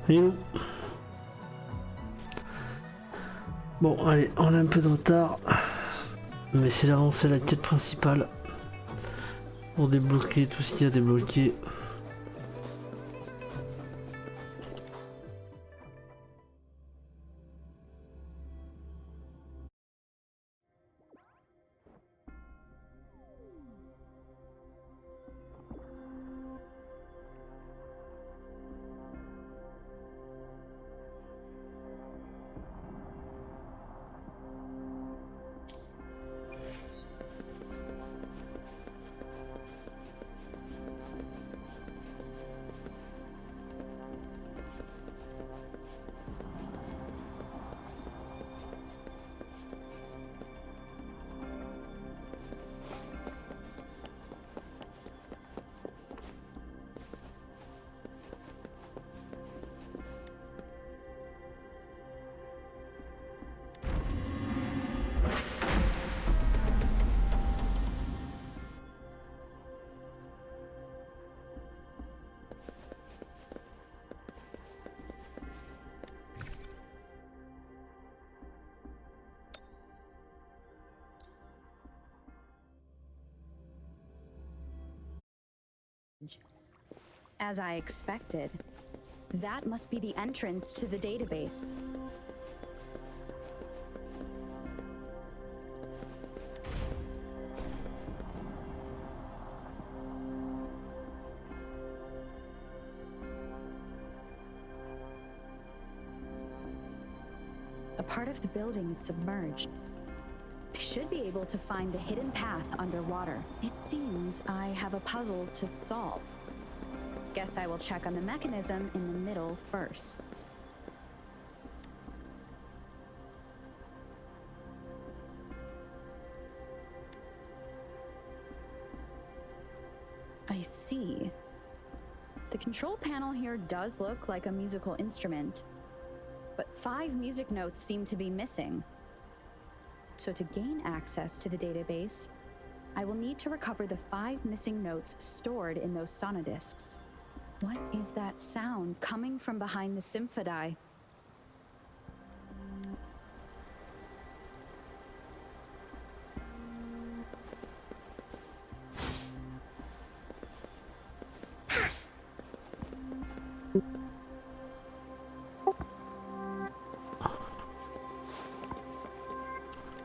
Hello. Bon, allez, on a un peu de retard. Mais c'est l'avancée à la quête principale. Pour débloquer tout ce qu'il y a débloqué. As I expected, that must be the entrance to the database. A part of the building is submerged. I should be able to find the hidden path underwater. It seems I have a puzzle to solve. Guess I will check on the mechanism in the middle first. I see. The control panel here does look like a musical instrument, but 5 music notes seem to be missing. So to gain access to the database, I will need to recover the 5 missing notes stored in those sonodiscs. What is that sound coming from behind the symphody?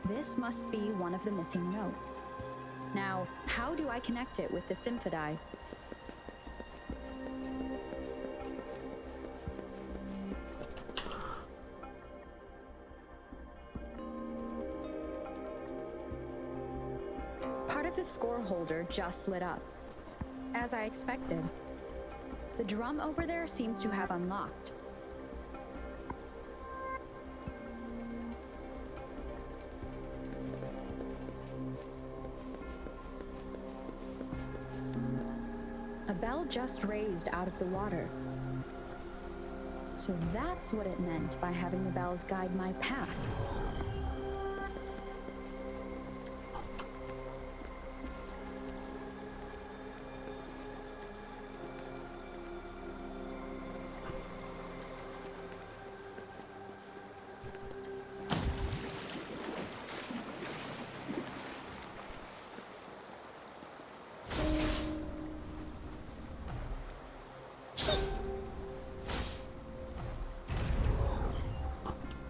This must be one of the missing notes. Now, how do I connect it with the symphody? Part of the score holder just lit up. As I expected. The drum over there seems to have unlocked. A bell just raised out of the water. So that's what it meant by having the bells guide my path.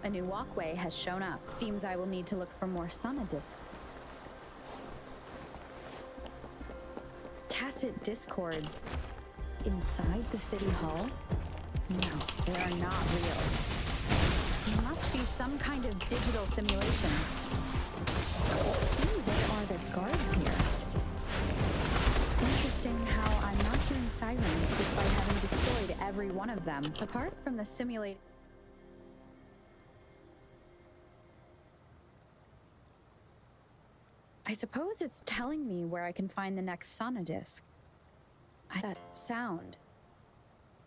A new walkway has shown up. Seems I will need to look for more sonodiscs. Tacit discords inside the city hall? No, they are not real. It must be some kind of digital simulation. It seems they are the guards here. Interesting how I'm not hearing sirens despite having destroyed every one of them. Apart from the simulated... I suppose it's telling me where I can find the next sonodisc. That sound.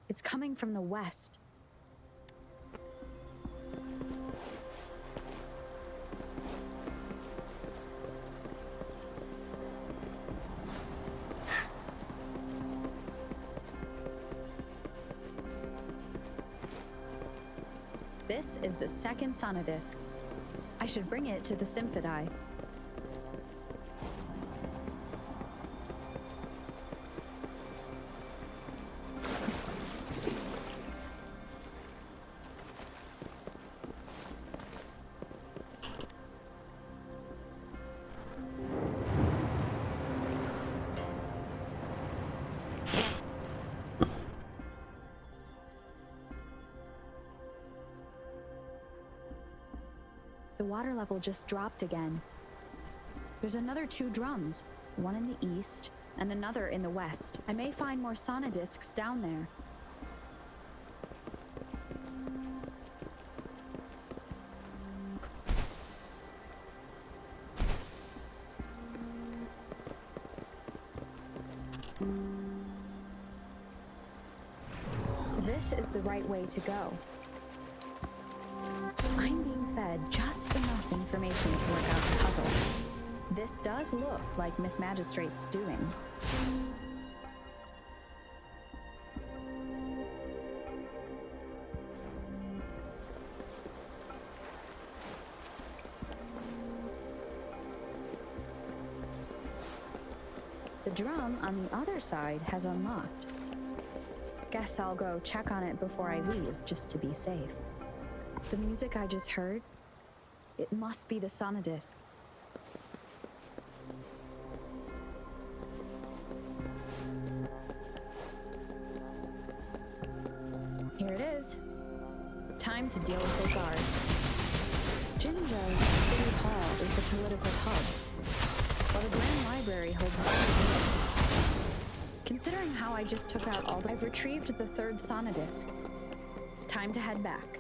It's coming from the west. This is the second sonodisc. I should bring it to the Symphodi. The water level just dropped again. There's another 2 drums, one in the east and another in the west. I may find more sonodiscs down there. So this is the right way to go. I'm being fed just enough information to work out the puzzle. This does look like Miss Magistrate's doing. The drum on the other side has unlocked. Guess I'll go check on it before I leave, just to be safe. The music I just heard, it must be the sonodisc. Here it is. Time to deal with the guards. Jinzhou's City Hall is the political hub, while the Grand Library holds voting. Considering how I just took out all I've retrieved the 3rd sonodisc. Time to head back.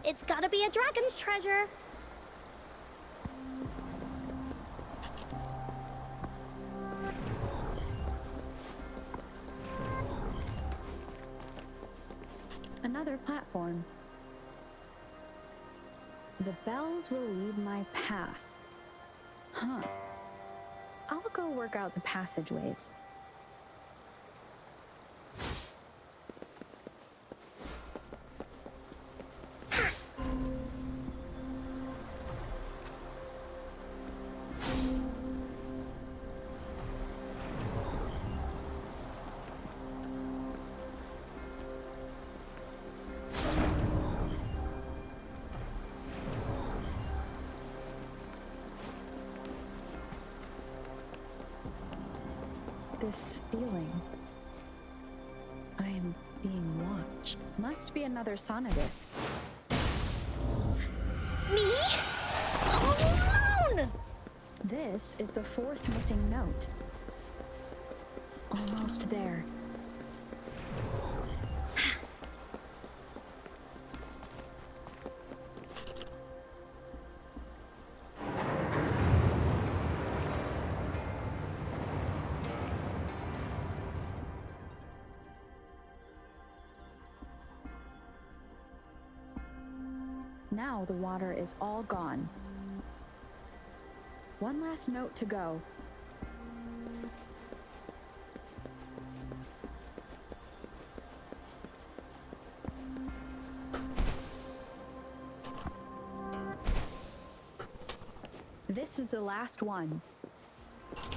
It's gotta be a dragon's treasure. Another platform. The bells will lead my path. Huh. I'll go work out the passageways. This feeling. I am being watched. Must be another sonodisc. Me? All alone! This is the 4th missing note. Almost there. Now the water is all gone. One last note to go. This is the last one.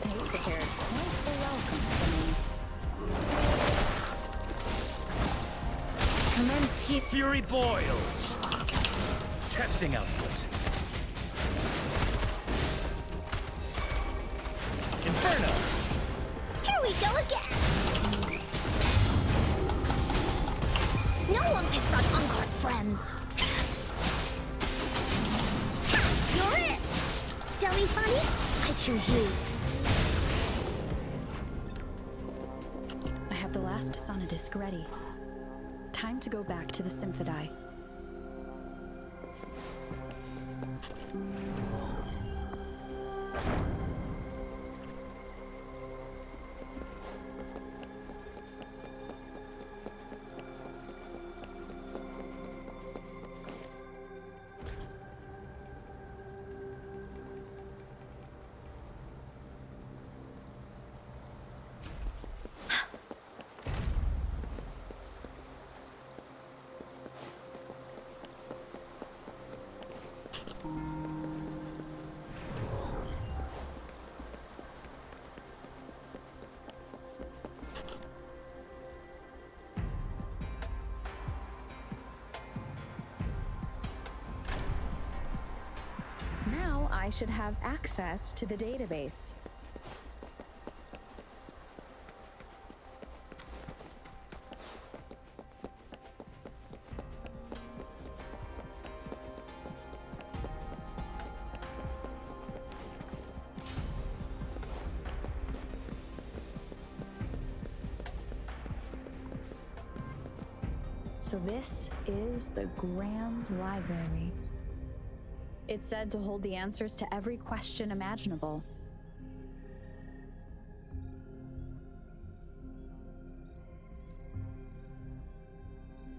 They've prepared quite the welcome for me. Commence heat. Fury boils. Testing output. Inferno! Here we go again! No one picks on Unkar's friends. You're it! Dummy funny, I choose you. I have the last sonodisc ready. Time to go back to the Symphodi. should have access to the database. So this is the Grand Library. It's said to hold the answers to every question imaginable.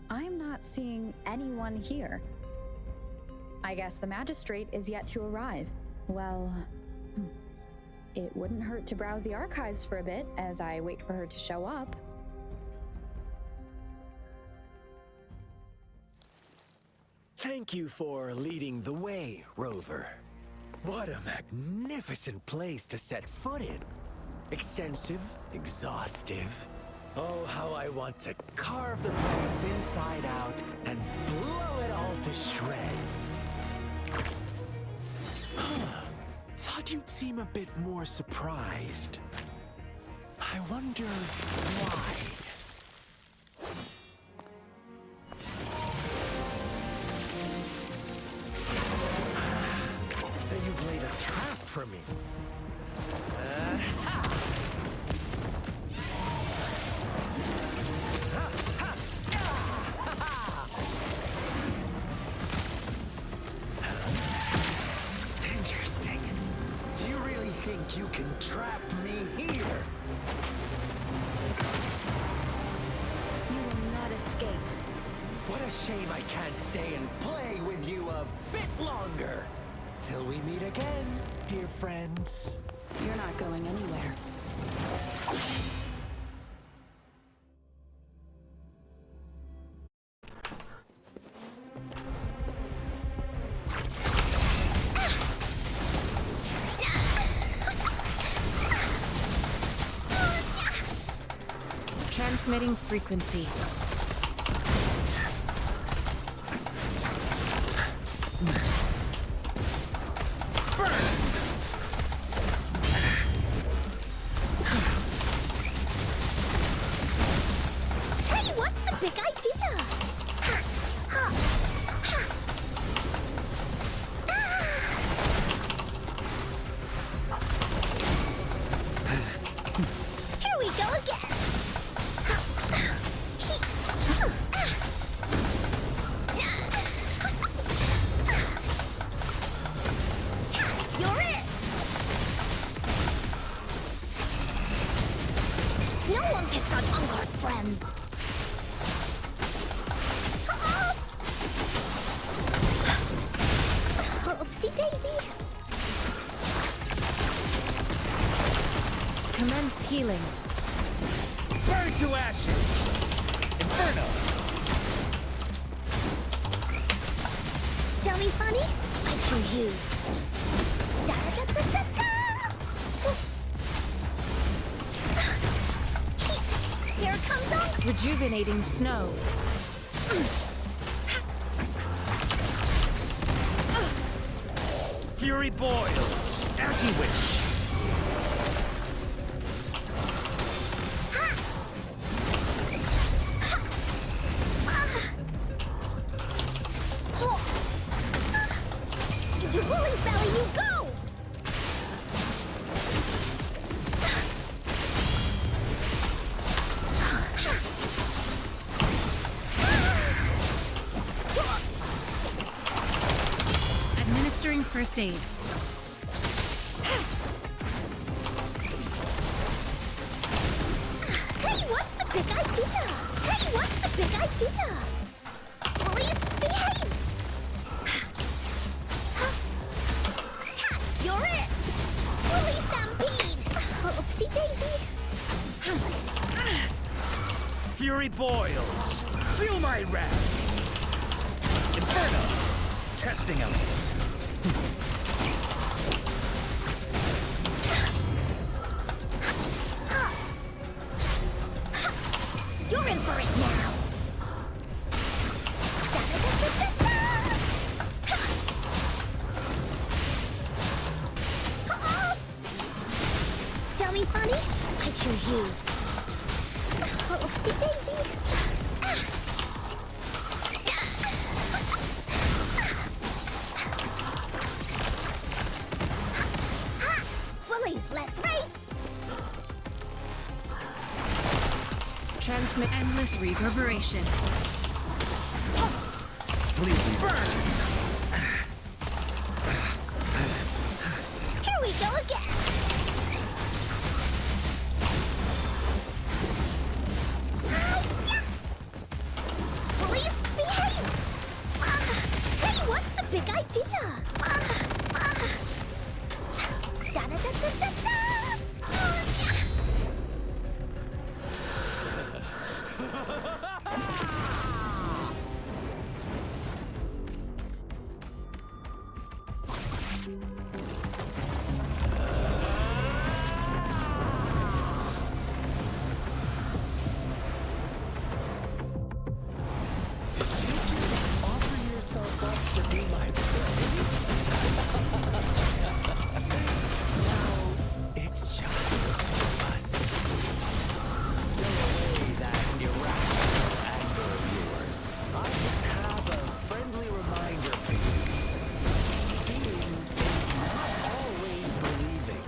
I'm not seeing anyone here. I guess the magistrate is yet to arrive. Well, it wouldn't hurt to browse the archives for a bit as I wait for her to show up. Thank you for leading the way, Rover. What a magnificent place to set foot in. Extensive, exhaustive. Oh, how I want to carve the place inside out and blow it all to shreds. Thought you'd seem a bit more surprised. I wonder why. So you've laid a trap for me. Interesting. Do you really think you can trap me here? You will not escape. What a shame I can't stay and play with you a bit longer. Till we meet again, dear friends. You're not going anywhere. Transmitting frequency. Hey, what's the big idea? Here we go again. You're it. No one picks on Ungar's friends. Oopsie daisy. Commence healing. Burn to ashes! Inferno! Dummy funny? I choose you. Here comes on. Rejuvenating snow. Fury boils! As you wish! To Woolly's belly you go! Administering first aid. Hey, what's the big idea? Hey, what's the big idea? Woolly's behave! You're it! Woolly stampede! Oopsie daisy! Fury boils! Feel my wrath! Inferno! Testing output. You're in for it now! Dummy funny? I choose you. Oopsie daisy. Willies, let's race! Transmit endless reverberation. Completely burn! Here we go again! Willies, behave! Hey, what's the big idea? Da-da-da-da-da-da! Did you just offer yourself up to be my prey? Now, it's just the two of us. Still away that irrational anger of yours. I just have a friendly reminder for you. Seeing is not always believing.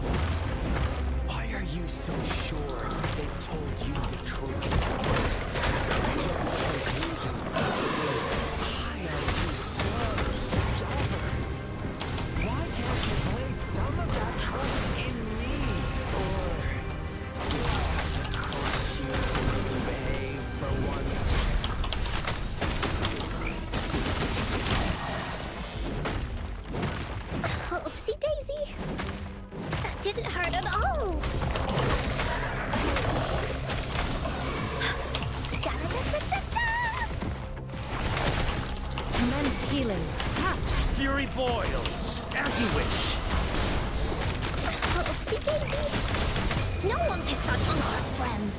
Why are you so sure they told you the truth? Jump to conclusions so soon. Why are you so stubborn? Why can't you place some of that trust in me? Or do I have to crush you to make you behave for once? Oopsie daisy. That didn't hurt at all. Da-da-da-da-da-da! Commence healing. Ha! Fury boils, as you wish. Oopsie daisy. No one picks on Uncle's friends.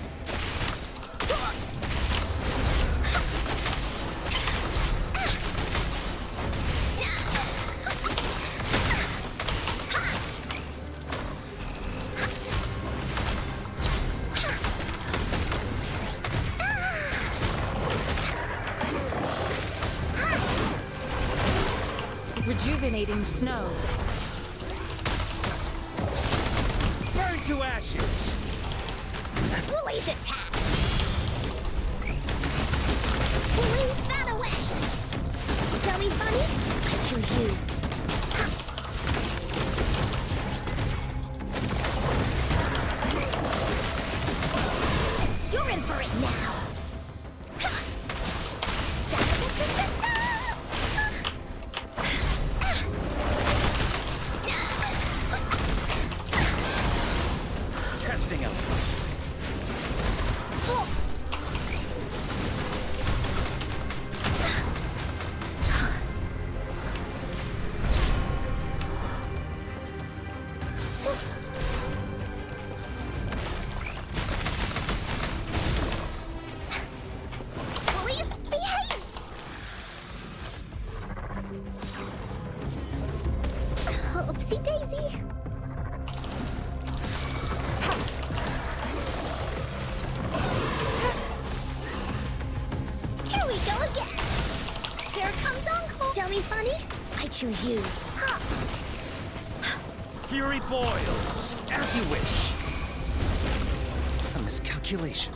Rejuvenating snow. Burn to ashes. Woolie's attack. Woolie, that away. Dummy funny? I choose you. You're in for it now. Testing output. Please behave. Oopsie daisy. Here we go again. Here comes Uncle. Dummy funny? I choose you. Huh. Fury boils, as you wish. A miscalculation.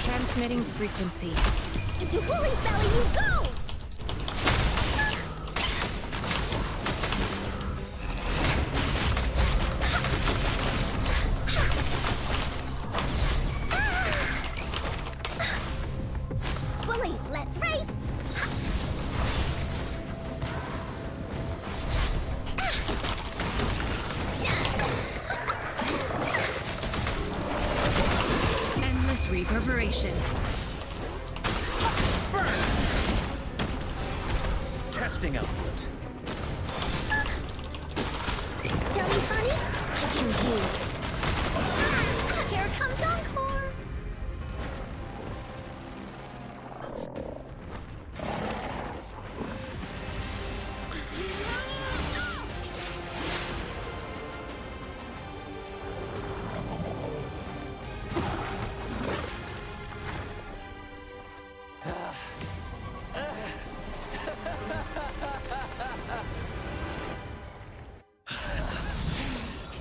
Transmitting frequency. Into Woolie's belly you go! Woolies, let's race! Endless reverberation. Burn! Testing output.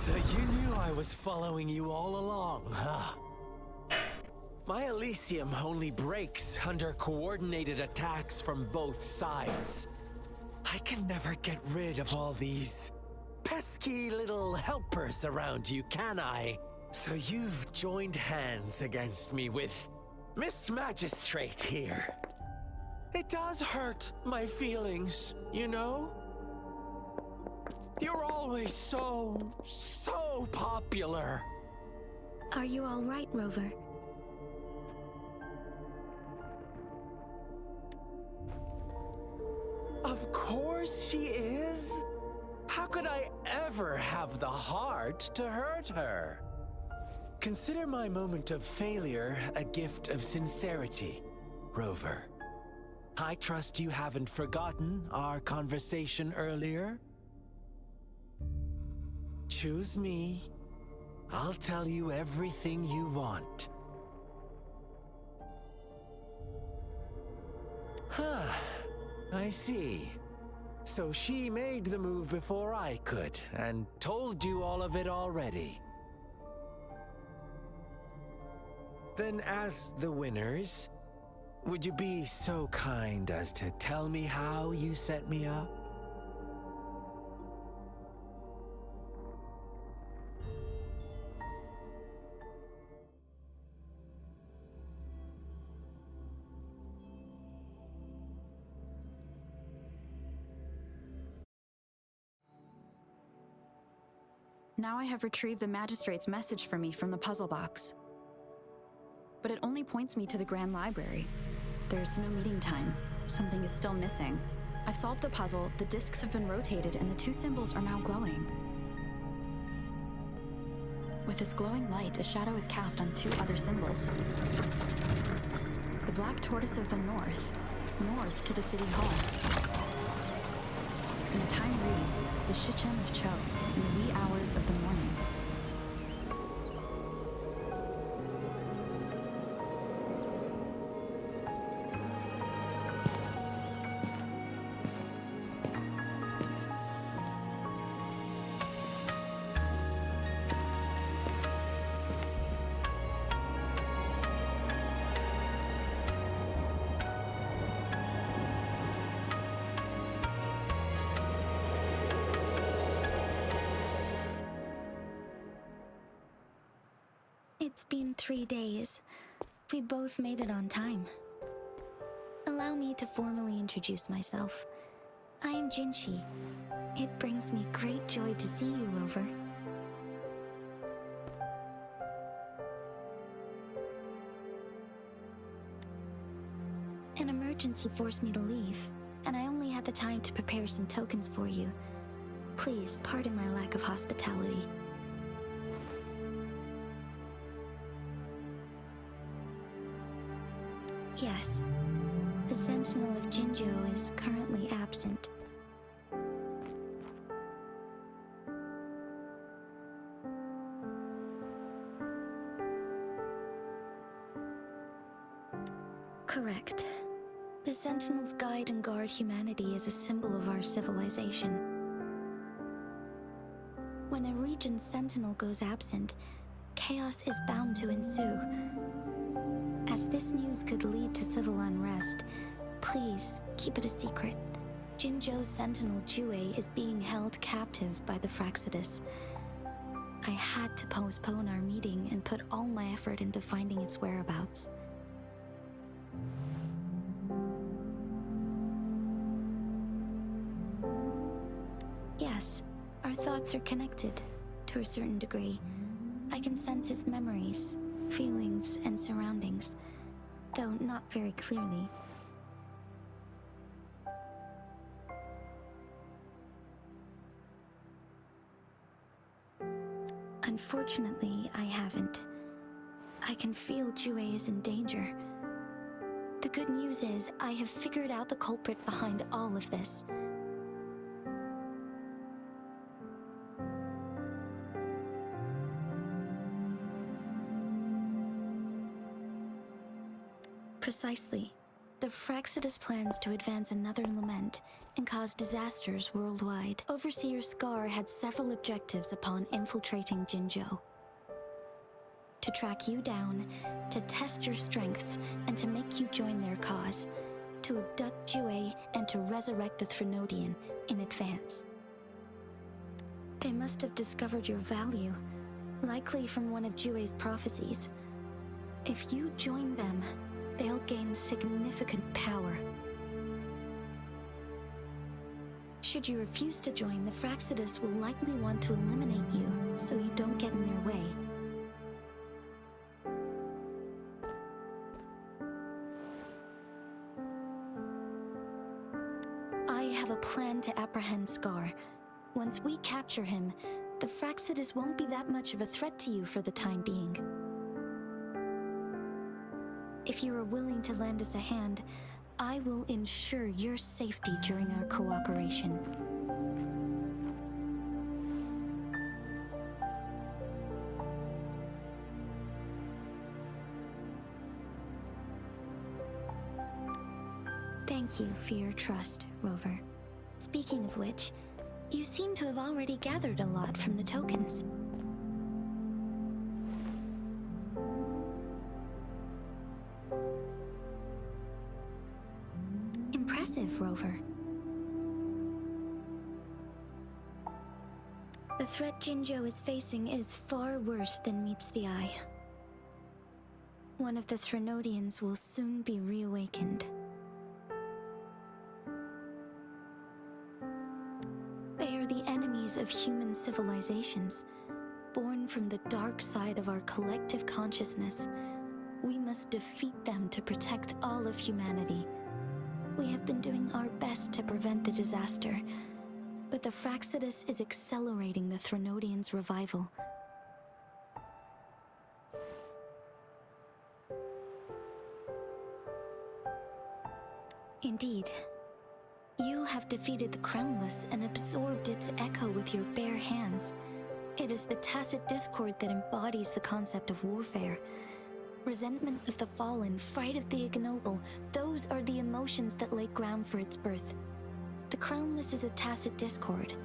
So you knew I was following you all along, huh? My Elysium only breaks under coordinated attacks from both sides. I can never get rid of all these pesky little helpers around you, can I? So you've joined hands against me with Miss Magistrate here. It does hurt my feelings, you know? You're always so popular. Are you all right, Rover? Of course she is. How could I ever have the heart to hurt her? Consider my moment of failure a gift of sincerity, Rover. I trust you haven't forgotten our conversation earlier. Choose me. I'll tell you everything you want. Huh. I see. So she made the move before I could, and told you all of it already. Then as the winners, would you be so kind as to tell me how you set me up? Now I have retrieved the magistrate's message for me from the puzzle box. But it only points me to the Grand Library. There's no meeting time. Something is still missing. I've solved the puzzle, the discs have been rotated, and the two symbols are now glowing. With this glowing light, a shadow is cast on two other symbols. The black tortoise of the north to the city hall. And the time reads, the Shichen of Cho, in the wee hours of the morning. It's been 3 days. We both made it on time. Allow me to formally introduce myself. I am Jinshi. It brings me great joy to see you, Rover. An emergency forced me to leave, and I only had the time to prepare some tokens for you. Please pardon my lack of hospitality. Yes, the Sentinel of Jinzhou is currently absent. Correct. The Sentinels guide and guard humanity as a symbol of our civilization. When a region's Sentinel goes absent, chaos is bound to ensue. As this news could lead to civil unrest, please keep it a secret. Jinzhou's Sentinel Jue is being held captive by the Fraxidus. I had to postpone our meeting and put all my effort into finding its whereabouts. Yes, our thoughts are connected, to a certain degree. I can sense his memories, feelings, and surroundings, though not very clearly. Unfortunately, I haven't. I can feel Jue is in danger. The good news is, I have figured out the culprit behind all of this. Precisely. The Fraxidus plans to advance another lament and cause disasters worldwide. Overseer Scar had several objectives upon infiltrating Jinzhou. To track you down, to test your strengths, and to make you join their cause. To abduct Jue and to resurrect the Threnodian in advance. They must have discovered your value, likely from one of Jue's prophecies. If you join them, they'll gain significant power. Should you refuse to join, the Fraxidus will likely want to eliminate you so you don't get in their way. I have a plan to apprehend Scar. Once we capture him, the Fraxidus won't be that much of a threat to you for the time being. If you are willing to lend us a hand, I will ensure your safety during our cooperation. Thank you for your trust, Rover. Speaking of which, you seem to have already gathered a lot from the tokens. Impressive, Rover. The threat Jinzhou is facing is far worse than meets the eye. One of the Threnodians will soon be reawakened. They are the enemies of human civilizations, born from the dark side of our collective consciousness. We must defeat them to protect all of humanity. We have been doing our best to prevent the disaster, but the Fraxidus is accelerating the Threnodians' revival. Indeed, you have defeated the Crownless and absorbed its echo with your bare hands. It is the tacit discord that embodies the concept of warfare. Resentment of the fallen, fright of the ignoble, those are the emotions that lay ground for its birth. The Crownless is a tacit discord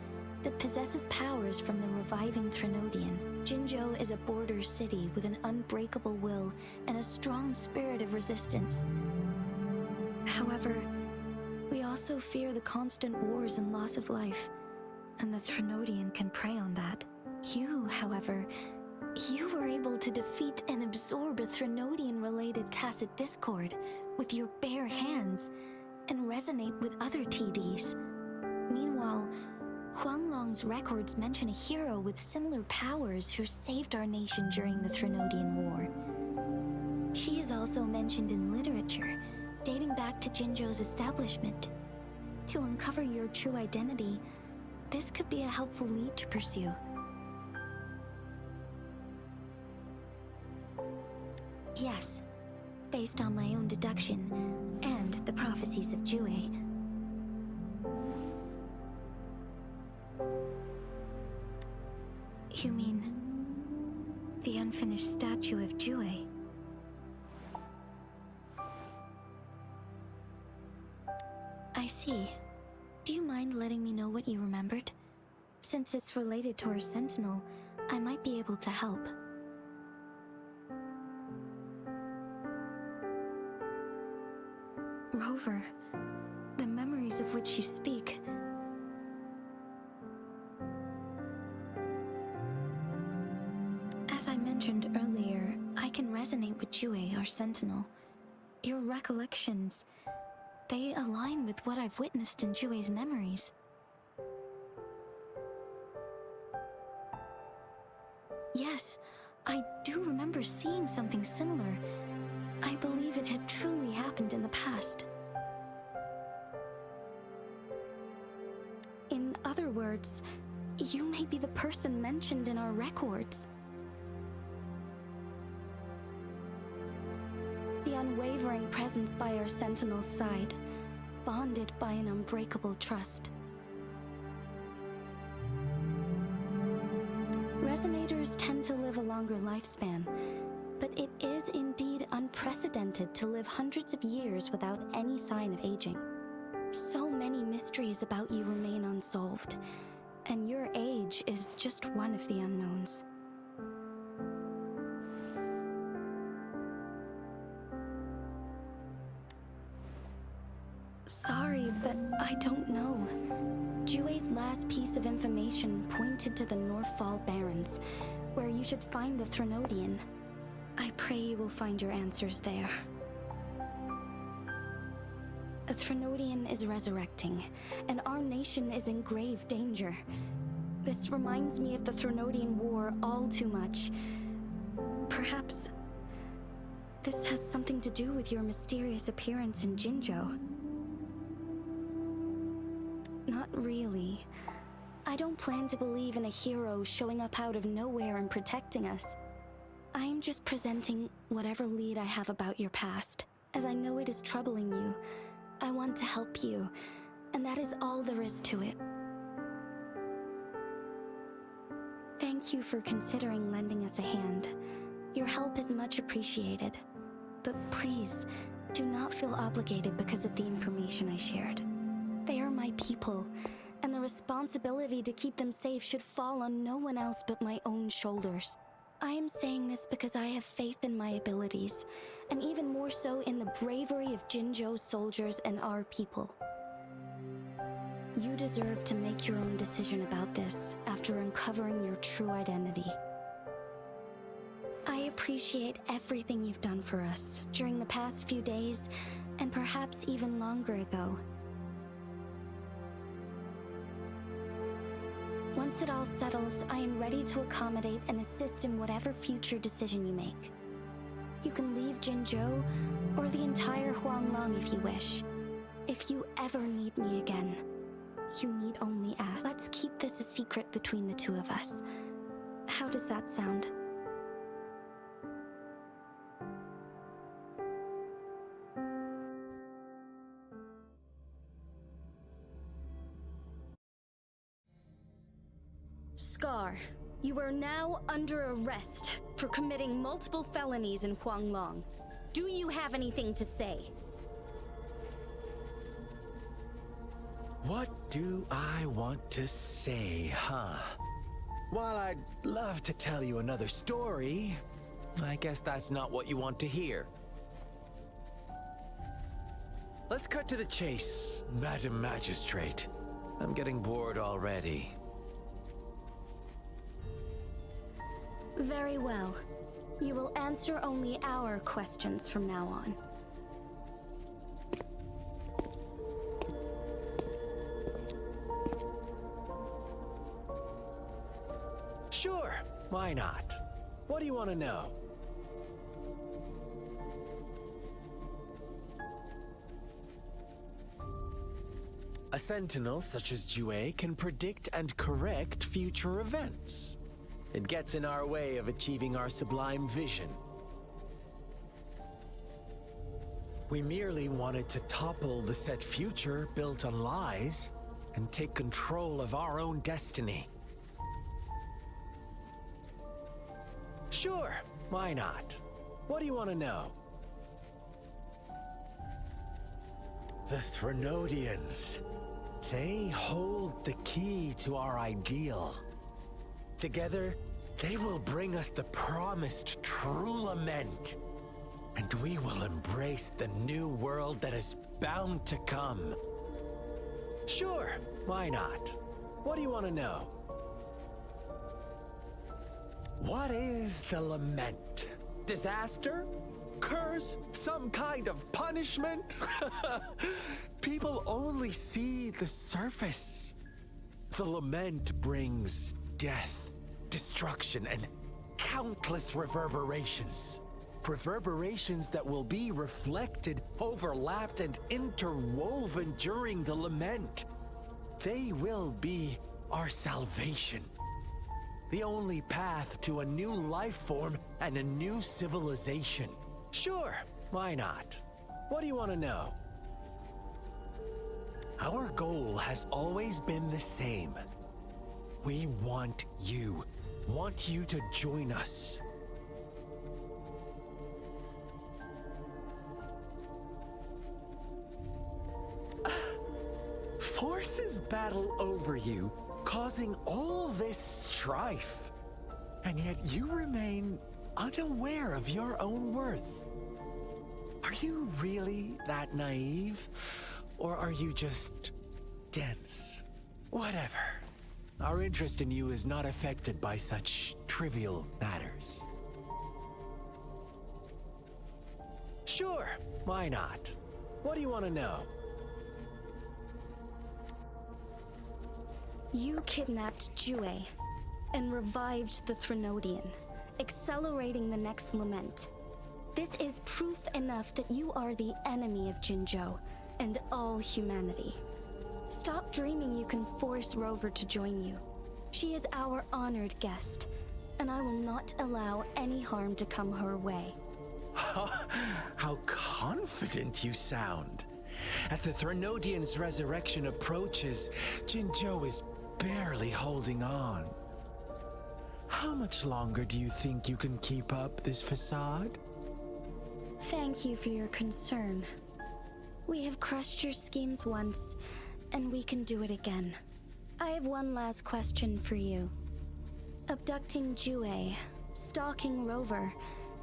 that possesses powers from the reviving Threnodian. Jinzhou is a border city with an unbreakable will and a strong spirit of resistance. However, we also fear the constant wars and loss of life, and the Threnodian can prey on that. You, however, you were able to defeat and absorb a Threnodian-related tacit discord with your bare hands and resonate with other TDs. Meanwhile, Huanglong's records mention a hero with similar powers who saved our nation during the Threnodian War. She is also mentioned in literature, dating back to Jinzhou's establishment. To uncover your true identity, this could be a helpful lead to pursue. Yes, based on my own deduction and the prophecies of Jue. You mean the unfinished statue of Jue? I see. Do you mind letting me know what you remembered? Since it's related to our sentinel, I might be able to help. Rover, the memories of which you speak. As I mentioned earlier, I can resonate with Jue, our sentinel. Your recollections, they align with what I've witnessed in Jue's memories. Yes, I do remember seeing something similar. I believe it had truly happened in the past. In other words, you may be the person mentioned in our records. The unwavering presence by our sentinel's side, bonded by an unbreakable trust. Resonators tend to live a longer lifespan, but it is indeed unprecedented to live hundreds of years without any sign of aging. So many mysteries about you remain unsolved, and your age is just one of the unknowns. Sorry, but I don't know. Jiyan's last piece of information pointed to the Northfall Barrens, where you should find the Threnodian. I pray you will find your answers there. A Threnodian is resurrecting, and our nation is in grave danger. This reminds me of the Threnodian War all too much. Perhaps this has something to do with your mysterious appearance in Jinzhou. Not really. I don't plan to believe in a hero showing up out of nowhere and protecting us. I am just presenting whatever lead I have about your past, as I know it is troubling you. I want to help you, and that is all there is to it. Thank you for considering lending us a hand. Your help is much appreciated. But please, do not feel obligated because of the information I shared. They are my people, and the responsibility to keep them safe should fall on no one else but my own shoulders. I am saying this because I have faith in my abilities, and even more so in the bravery of Jinzhou's soldiers and our people. You deserve to make your own decision about this after uncovering your true identity. I appreciate everything you've done for us during the past few days, and perhaps even longer ago. Once it all settles, I am ready to accommodate and assist in whatever future decision you make. You can leave Jinzhou, or the entire Huanglong if you wish. If you ever need me again, you need only ask. Let's keep this a secret between the two of us. How does that sound? Scar, you are now under arrest for committing multiple felonies in Huanglong. Do you have anything to say? What do I want to say, huh? While I'd love to tell you another story, I guess that's not what you want to hear. Let's cut to the chase, Madam Magistrate. I'm getting bored already. Very well. You will answer only our questions from now on. Sure, why not? What do you want to know? A sentinel such as Jiyan can predict and correct future events. It gets in our way of achieving our sublime vision. We merely wanted to topple the set future built on lies and take control of our own destiny. Sure, why not? What do you want to know? The Threnodians. They hold the key to our ideal. Together, they will bring us the promised true lament. And we will embrace the new world that is bound to come. Sure, why not? What do you want to know? What is the lament? Disaster? Curse? Some kind of punishment? People only see the surface. The lament brings death, destruction, and countless reverberations. Reverberations that will be reflected, overlapped, and interwoven during the lament. They will be our salvation. The only path to a new life form and a new civilization. Sure, why not? What do you want to know? Our goal has always been the same. We want you to join us. battle over you, causing all this strife. And yet you remain unaware of your own worth. Are you really that naive? Or are you just dense? Whatever. Our interest in you is not affected by such trivial matters. Sure, why not? What do you want to know? You kidnapped Jue and revived the Threnodian, accelerating the next lament. This is proof enough that you are the enemy of Jinzhou and all humanity. Stop dreaming you can force Rover to join you. She is our honored guest, and I will not allow any harm to come her way. How confident you sound. As the Threnodian's resurrection approaches, Jinzhou is barely holding on. How much longer do you think you can keep up this facade? Thank you for your concern. We have crushed your schemes once, and we can do it again. I have one last question for you. Abducting Jue, stalking Rover,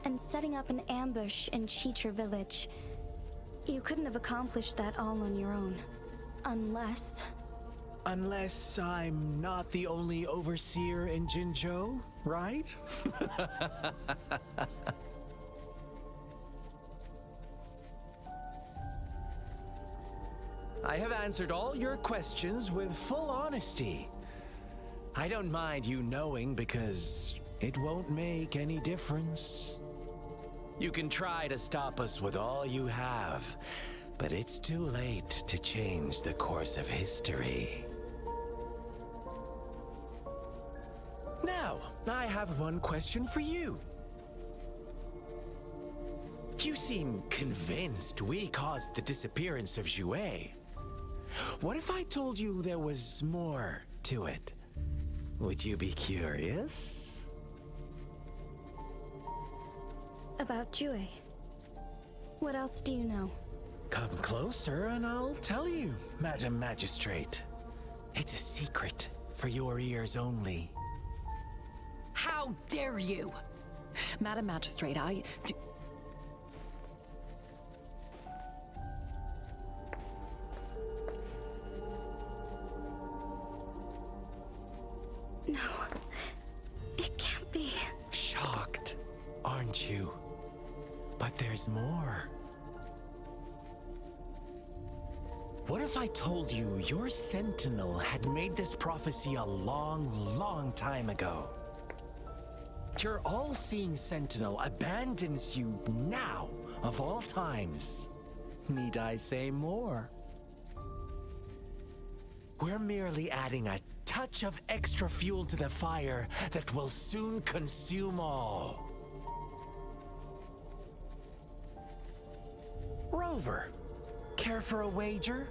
and setting up an ambush in Cheecher Village. You couldn't have accomplished that all on your own. Unless I'm not the only overseer in Jinzhou, right? I have answered all your questions with full honesty. I don't mind you knowing because it won't make any difference. You can try to stop us with all you have, but it's too late to change the course of history. Now, I have one question for you. You seem convinced we caused the disappearance of Jue. What if I told you there was more to it? Would you be curious? about Jue. What else do you know? Come closer and I'll tell you, Madam Magistrate. It's a secret for your ears only. How dare you! Madam Magistrate, No, it can't be. Shocked, aren't you? But there's more. What if I told you your sentinel had made this prophecy a long, long time ago? Your all-seeing sentinel abandons you now, of all times. Need I say more? We're merely adding a touch of extra fuel to the fire that will soon consume all. Rover, care for a wager?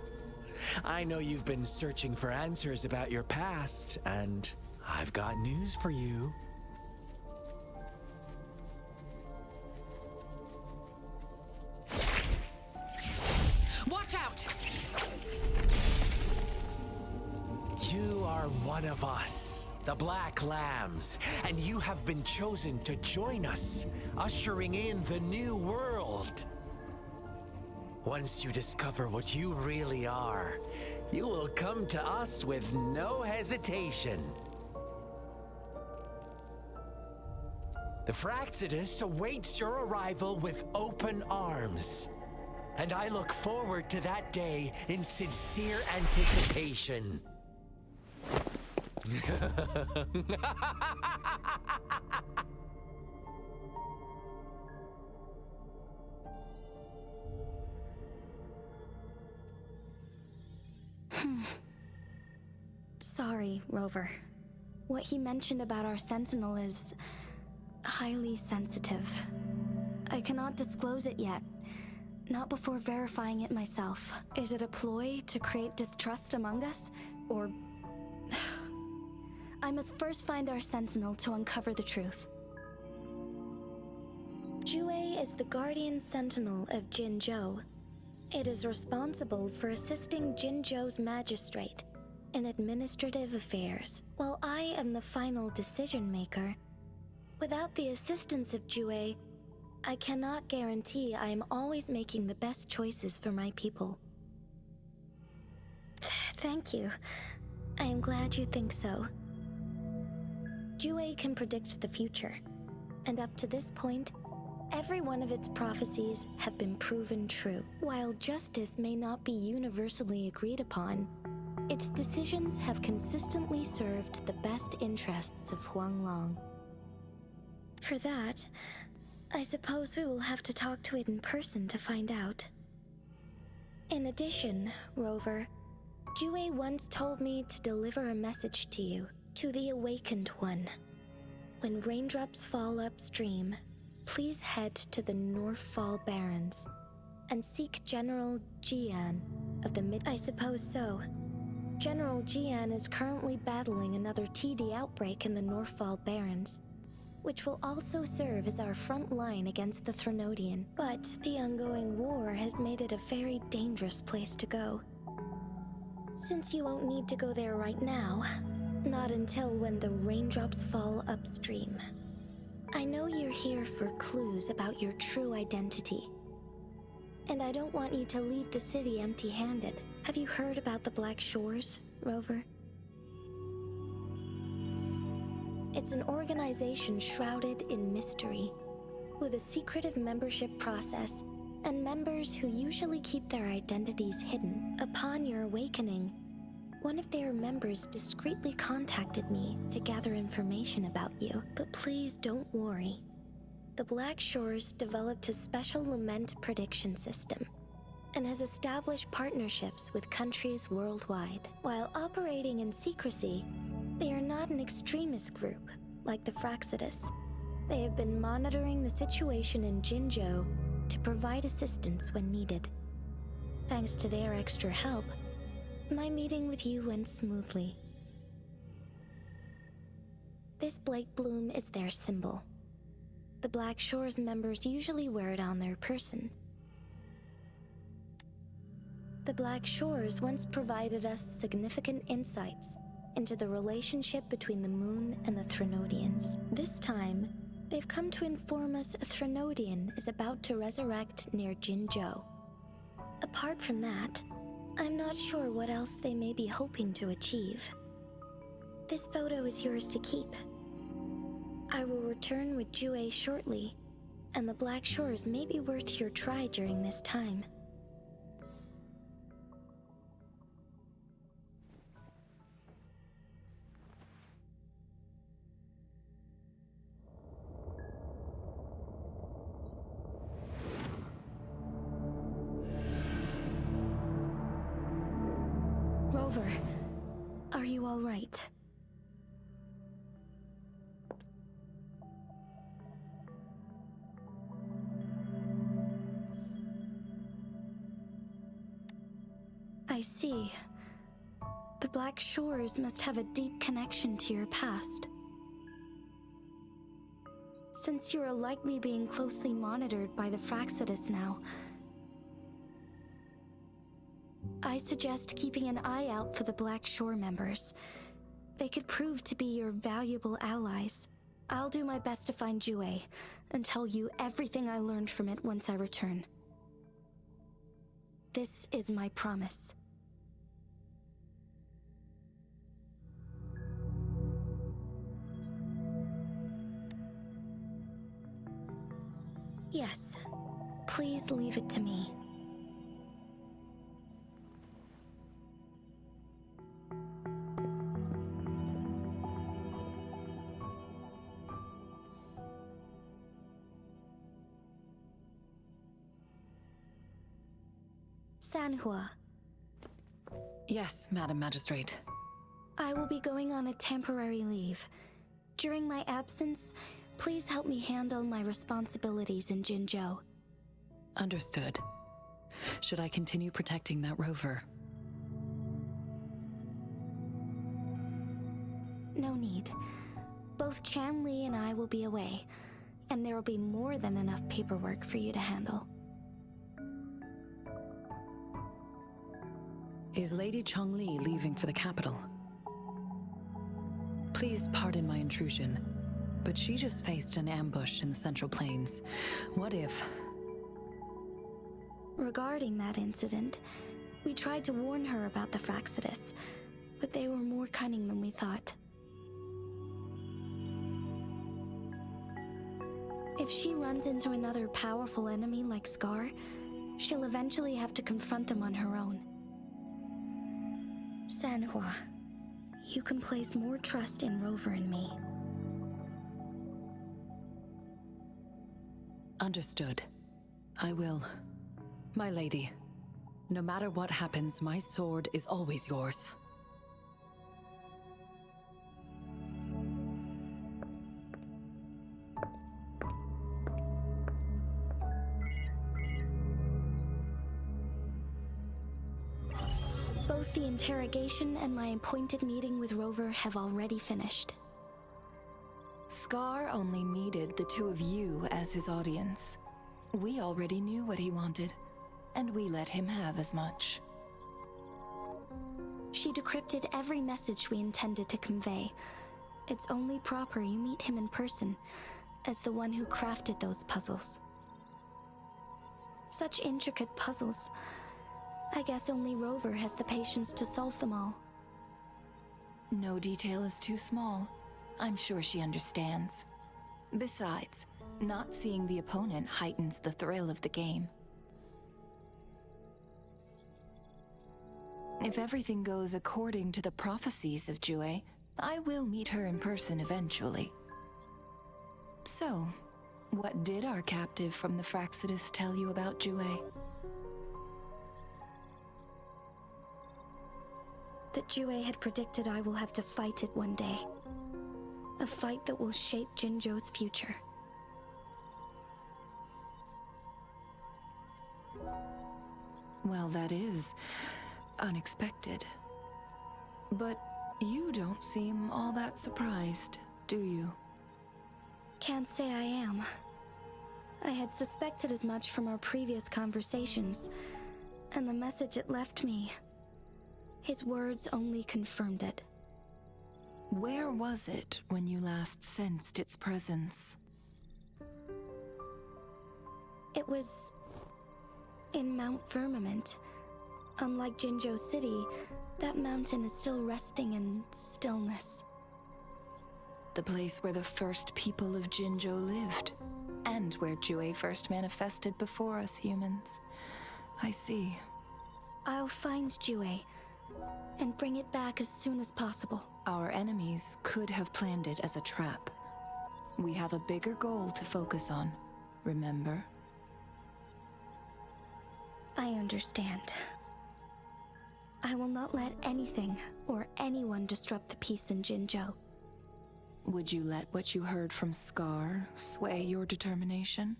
I know you've been searching for answers about your past, and I've got news for you. watch out! You are one of us, the Black Lambs, and you have been chosen to join us, ushering in the new world. Once you discover what you really are, you will come to us with no hesitation. The Fraxidus awaits your arrival with open arms, and I look forward to that day in sincere anticipation. Sorry, Rover. What he mentioned about our sentinel is highly sensitive. I cannot disclose it yet. Not before verifying it myself. Is it a ploy to create distrust among us? Or... I must first find our sentinel to uncover the truth. Jue is the guardian sentinel of Jinzhou. It is responsible for assisting Jinzhou's magistrate. in administrative affairs, while I am the final decision maker. Without the assistance of Jue, I cannot guarantee I am always making the best choices for my people. Thank you. I am glad you think so. Jue can predict the future, and up to this point, every one of its prophecies have been proven true. While justice may not be universally agreed upon, its decisions have consistently served the best interests of Huanglong. For that, I suppose we will have to talk to it in person to find out. In addition, Rover, Jue once told me to deliver a message to you, to the Awakened One. When raindrops fall upstream, please head to the Northfall Barrens and seek General Jiyan of the I suppose so. General Jiyan is currently battling another TD outbreak in the Northfall Barrens, which will also serve as our front line against the Threnodian. But the ongoing war has made it a very dangerous place to go. Since you won't need to go there right now, not until when the raindrops fall upstream. I know you're here for clues about your true identity. And I don't want you to leave the city empty-handed. Have you heard about the Black Shores, Rover? It's an organization shrouded in mystery, with a secretive membership process and members who usually keep their identities hidden. Upon your awakening, one of their members discreetly contacted me to gather information about you. But please don't worry. The Black Shores developed a special lament prediction system and has established partnerships with countries worldwide. While operating in secrecy, they are not an extremist group like the Fraxidus. They have been monitoring the situation in Jinzhou to provide assistance when needed. Thanks to their extra help, my meeting with you went smoothly. This Blake Bloom is their symbol. The Black Shores members usually wear it on their person. The Black Shores once provided us significant insights into the relationship between the moon and the Threnodians. This time, they've come to inform us a Threnodian is about to resurrect near Jinzhou. Apart from that, I'm not sure what else they may be hoping to achieve. This photo is yours to keep. I will return with Jue shortly, and the Black Shores may be worth your try during this time. Rover, are you all right? I see. The Black Shores must have a deep connection to your past. Since you are likely being closely monitored by the Fraxidus now, I suggest keeping an eye out for the Black Shore members. They could prove to be your valuable allies. I'll do my best to find Jue and tell you everything I learned from it once I return. This is my promise. Yes, please leave it to me. Sanhua. Yes, Madam Magistrate. I will be going on a temporary leave. During my absence, please help me handle my responsibilities in Jinzhou. Understood. Should I continue protecting that rover? No need. Both Chan Li and I will be away, and there will be more than enough paperwork for you to handle. Is Lady Chongli leaving for the capital? Please pardon my intrusion, but she just faced an ambush in the Central Plains. What if... Regarding that incident, we tried to warn her about the Fraxidus, but they were more cunning than we thought. If she runs into another powerful enemy like Scar, she'll eventually have to confront them on her own. Sanhua, you can place more trust in Rover and me. Understood. I will. My lady, no matter what happens, my sword is always yours. Both the interrogation and my appointed meeting with Rover have already finished. Scar only needed the two of you as his audience. We already knew what he wanted, and we let him have as much. She decrypted every message we intended to convey. It's only proper you meet him in person, as the one who crafted those puzzles. Such intricate puzzles. I guess only Rover has the patience to solve them all. No detail is too small. I'm sure she understands. Besides, not seeing the opponent heightens the thrill of the game. If everything goes according to the prophecies of Jue, I will meet her in person eventually. So, what did our captive from the Fraxidus tell you about Jue? That Jue had predicted I will have to fight it one day. A fight that will shape Jinzhou's future. Well, that is unexpected. But you don't seem all that surprised, do you? Can't say I am. I had suspected as much from our previous conversations, and the message it left me. His words only confirmed it. Where was it when you last sensed its presence? It was in Mount Firmament. Unlike Jinzhou City, that mountain is still resting in stillness. The place where the first people of Jinzhou lived, and where Jue first manifested before us humans. I see. I'll find Jue and bring it back as soon as possible. Our enemies could have planned it as a trap. We have a bigger goal to focus on, remember? I understand. I will not let anything or anyone disrupt the peace in Jinzhou. Would you let what you heard from Scar sway your determination?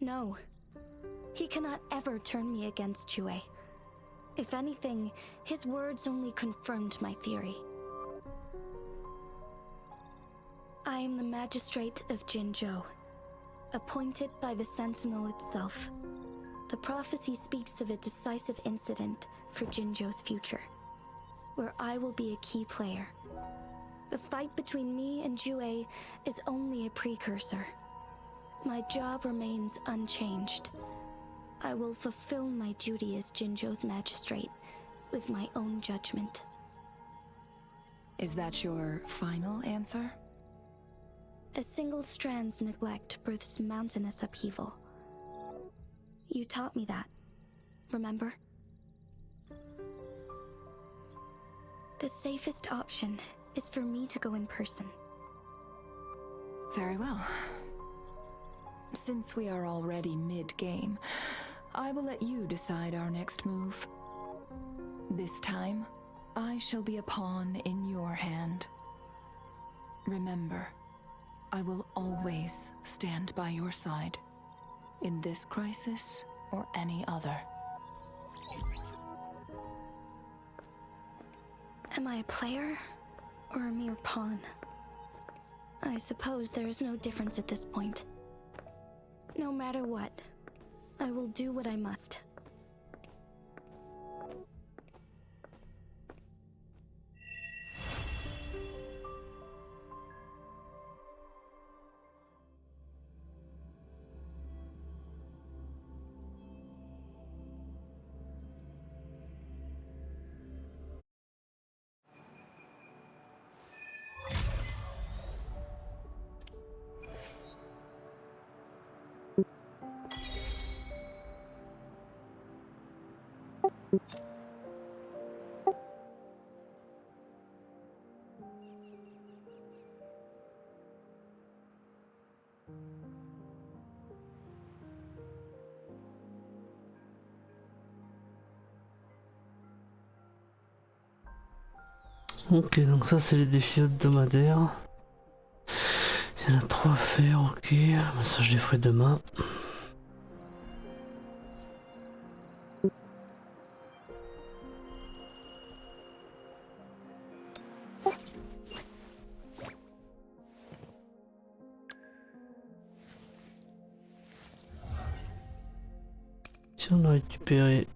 No. He cannot ever turn me against Jue. If anything, his words only confirmed my theory. I am the magistrate of Jinzhou, appointed by the Sentinel itself. The prophecy speaks of a decisive incident for Jinzhou's future, where I will be a key player. The fight between me and Jue is only a precursor. My job remains unchanged. I will fulfill my duty as Jinzhou's magistrate with my own judgment. Is that your final answer? A single strand's neglect births mountainous upheaval. You taught me that, remember? The safest option is for me to go in person. Very well. Since we are already mid-game, I will let you decide our next move. This time, I shall be a pawn in your hand. Remember, I will always stand by your side, in this crisis or any other. Am I a player or a mere pawn? I suppose there is no difference at this point. No matter what, I will do what I must. Ok, donc ça c'est les défis hebdomadaires. Il y en a 3 à faire, ok. Ça je les ferai demain. Tiens, on a récupéré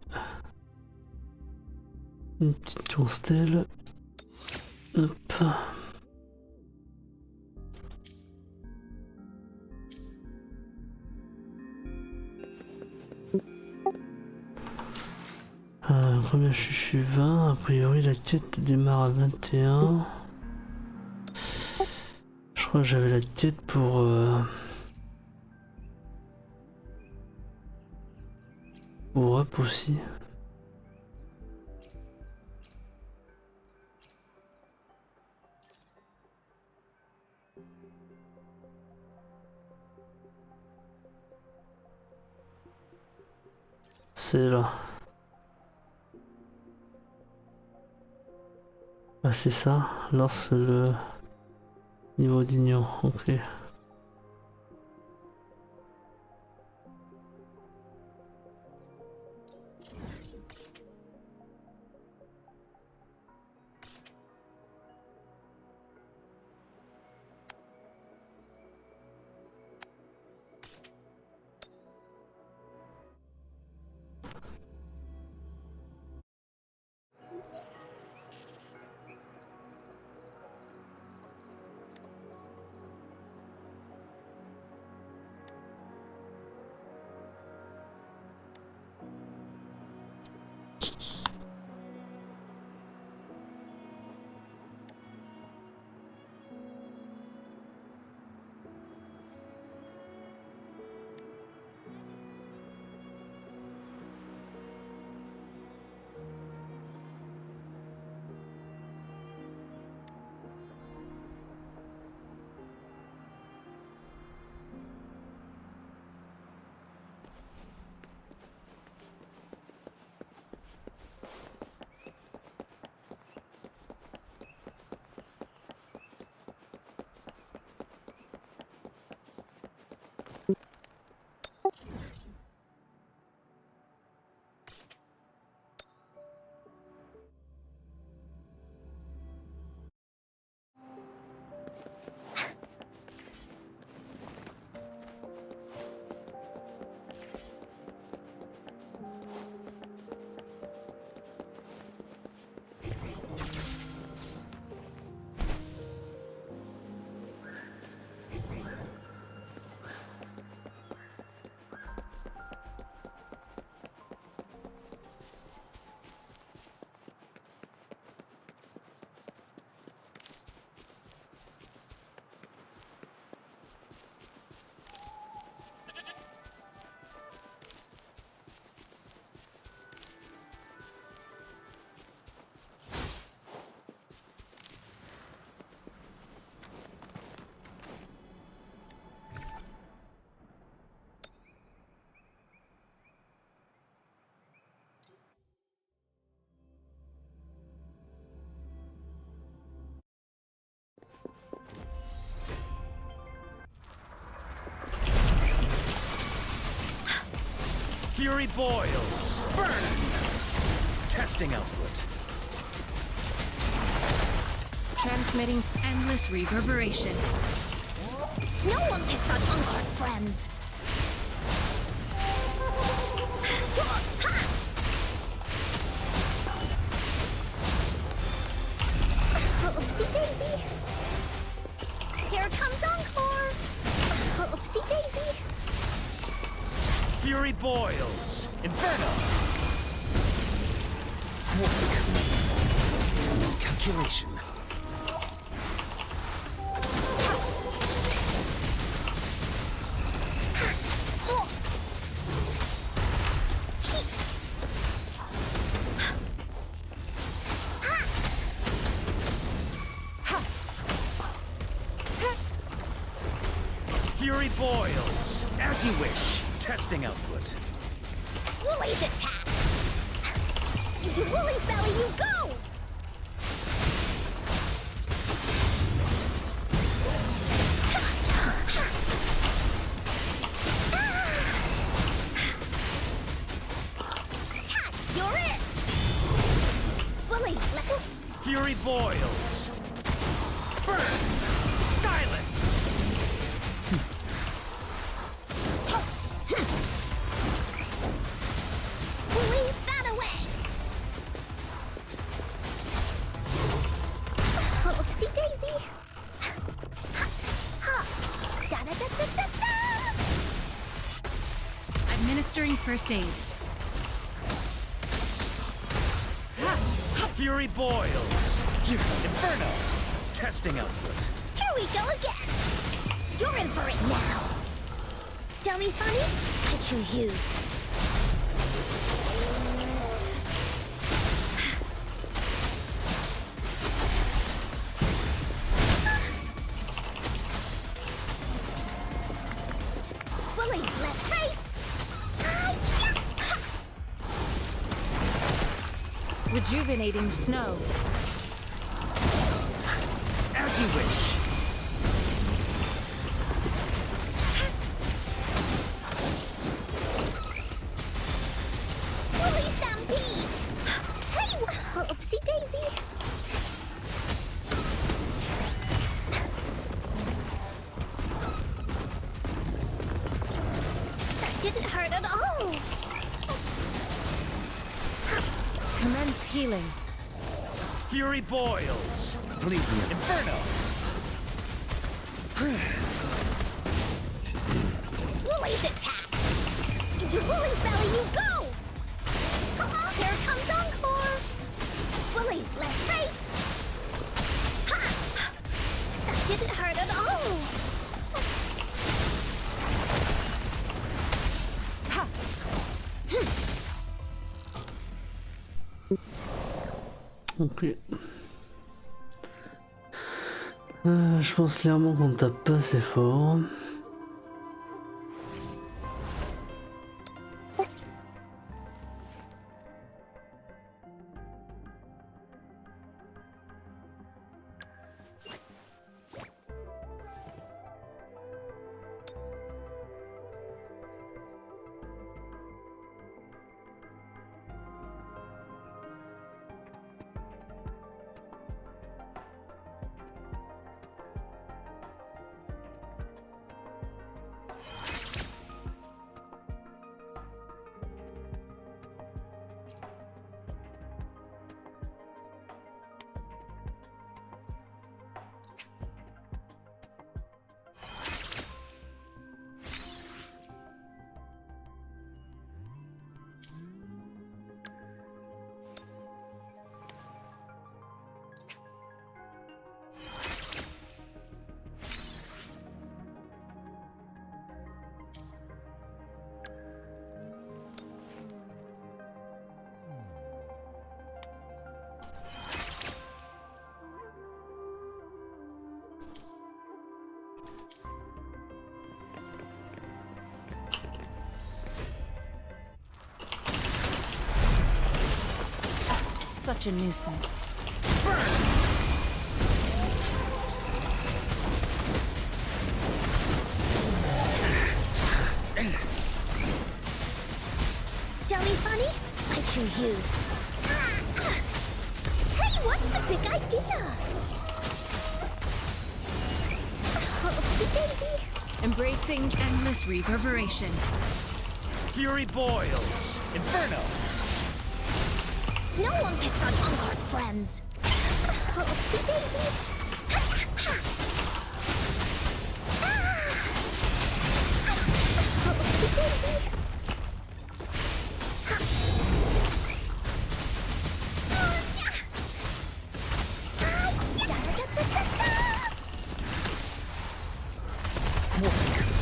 une petite tourstelle. Hop. Combien je suis 20, a priori la quête démarre à 21. Je crois que j'avais la quête pour up aussi. C'est là. Ah, c'est ça, lance le niveau d'union, ok. Fury boils. Burn! Testing output. Transmitting endless reverberation. No one picks on Ungar's friends. Oopsie daisy. Here comes Encore. Oopsie daisy. Fury boils. Inferno. Miscalculation. Fury boils. As you wish. Testing output. Woolly's attack! Into Woolly's belly you go! You're it! Woolly, Fury boils. Burn! Silence! Woolly, that away! Oopsie daisy! Da-da-da-da-da-da! Administering first aid. Fury boils. Inferno. Testing output. Here we go again! You're in for it now! Dummy funny? I choose you. Bully, let's race! Rejuvenating snow. As you wish. Bully stampede! Hey, oopsie daisy! That didn't hurt at all! Commence healing. Fury boils. Bleed me. Inferno. Woolly's attack! Into Woolly's belly you go! Here comes Encore! Woolly, let's race! Ha! That didn't hurt at all! Ha! Ok. Je pense clairement qu'on tape pas assez fort. Such a nuisance. Dummy funny? I choose you. Hey, what's the big idea? Oopsie daisy. Embracing endless reverberation. Fury boils. Inferno. No one picks on Encore's friends. Oopsie daisy. Oopsie daisy.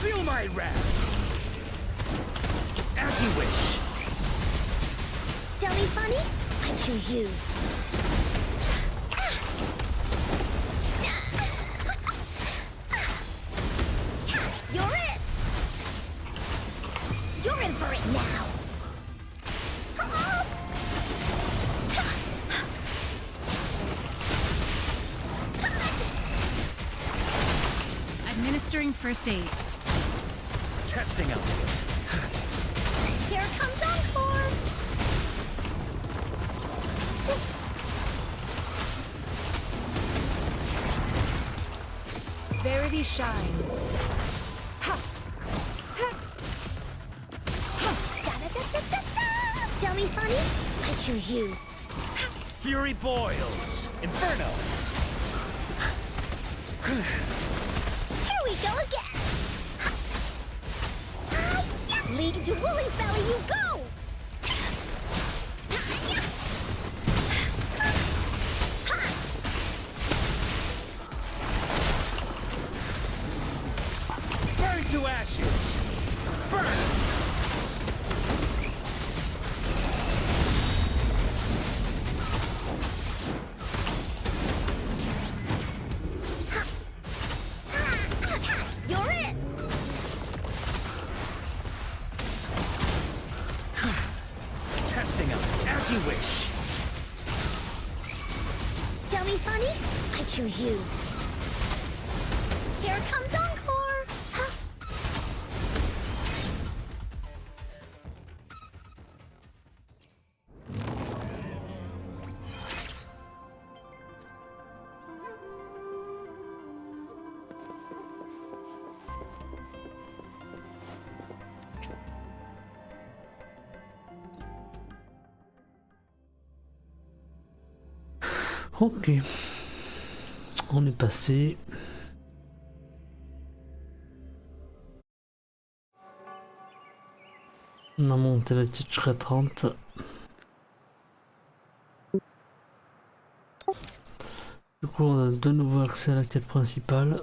Feel my wrath. As you wish. Dummy funny? I choose you. You're it! Administering first aid. Testing output. Here comes Encore! Verity shines. Da-da-da-da-da-da! Dummy funny? I choose you. Fury boils. Inferno. Here we go again! Lead to Wooly's belly you go! Burn to ashes. Burn. You're it! Testing out as you wish. Dummy funny? I choose you. Here comes Encore! Ok. On est passé. On a monté la petite jusqu'à 30. Du coup on a de nouveau accès à la quête principale.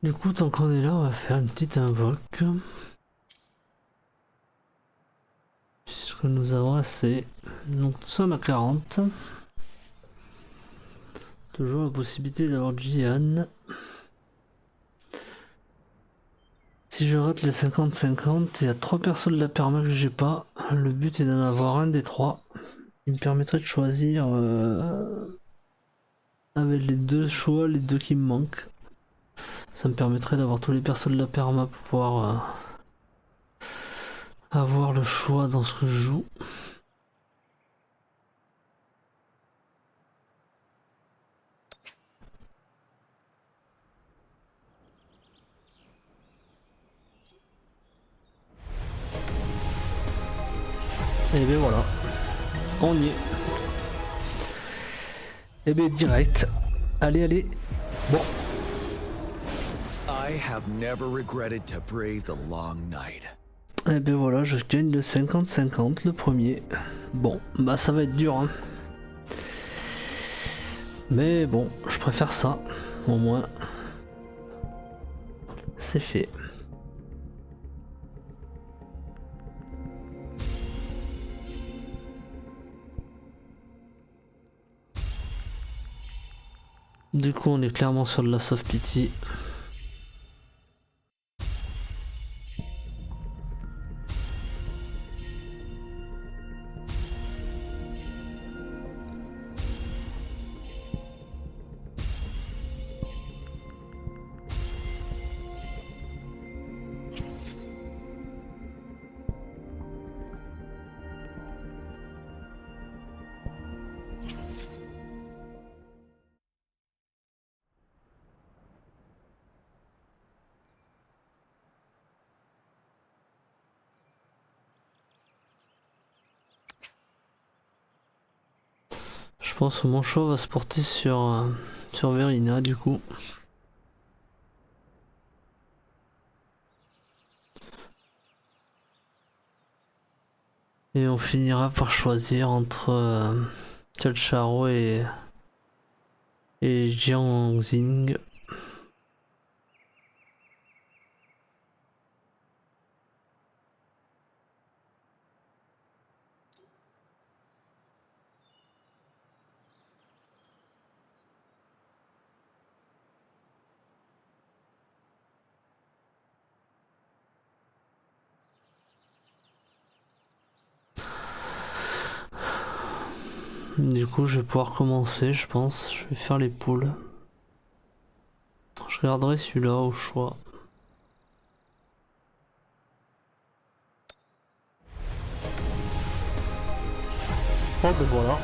Du coup, tant qu'on est là, on va faire une petite invoque. Puisque nous avons assez. Donc nous sommes à 40. Toujours la possibilité d'avoir Jiyan. Si je rate les 50-50, il y a 3 persos de la perma que j'ai pas. Le but est d'en avoir un des 3. Il me permettrait de choisir avec les 2 choix, les 2 qui me manquent. Ça me permettrait d'avoir tous les persos de la perma pour pouvoir avoir le choix dans ce que je joue. Et bien voilà, on y est. Et bien direct. Allez, allez. Bon. I have never regretted to brave the long night. Et ben voilà, je gagne le 50-50, le premier. Bon, bah ça va être dur, hein. Mais bon, je préfère ça. Au moins, c'est fait. Du coup, on est clairement sur de la soft pity. Je pense que mon choix va se porter sur Verina du coup. Et on finira par choisir entre Chalcharo et Jiyan. Du coup, je vais pouvoir commencer, je pense. Je vais faire les poules. Je regarderai celui-là au choix. Oh ben voilà.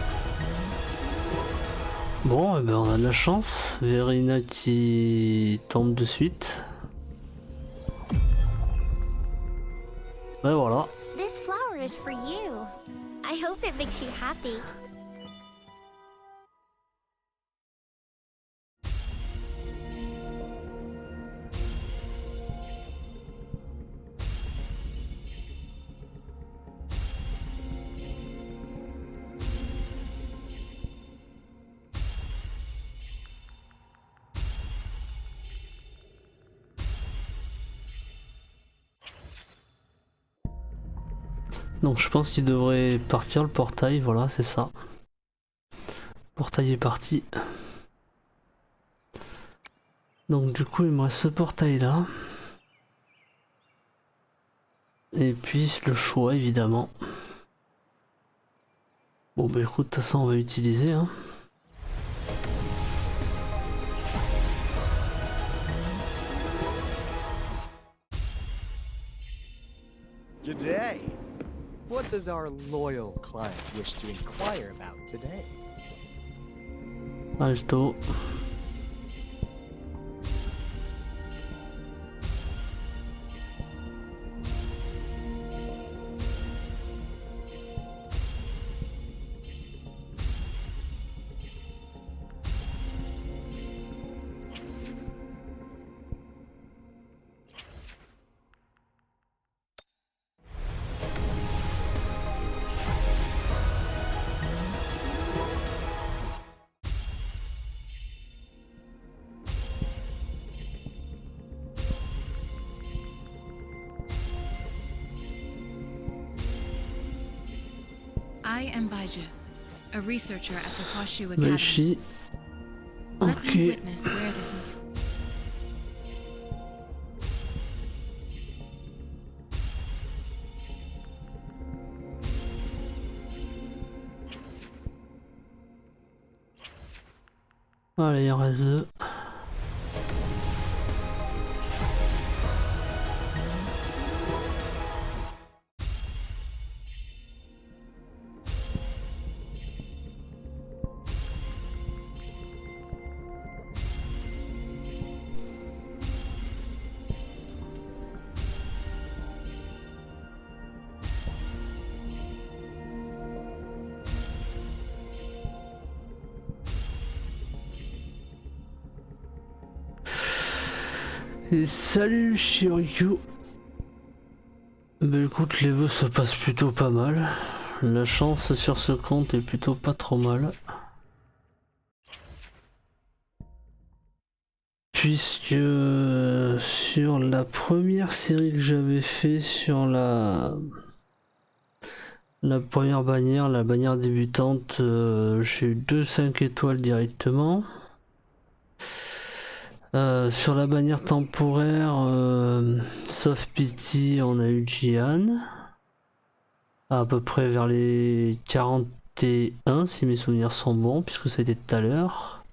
Bon, eh ben on a de la chance. Verina qui tombe de suite. Ben voilà. This flower is for you. I hope it makes you happy. Donc je pense qu'il devrait partir le portail, voilà, c'est ça. Le portail est parti. Donc du coup il me reste ce portail là. Et puis le choix évidemment. Bon bah écoute, de toute façon on va utiliser hein. Good day. What does our loyal client wish to inquire about today? Alto. I am Baija, a researcher at the Hwashu Academy. Meishi. Let Ok. me witness where this. Allez, il en reste deux. Et salut Shiryu. Bah écoute, les vœux se passent plutôt pas mal. La chance sur ce compte est plutôt pas trop mal. Puisque sur la première série que j'avais fait sur la première bannière, la bannière débutante, j'ai eu 2 5 étoiles directement. Sur la bannière temporaire, sauf pity, on a eu Jiyan. À peu près vers les 41 si mes souvenirs sont bons, puisque ça a été tout à l'heure.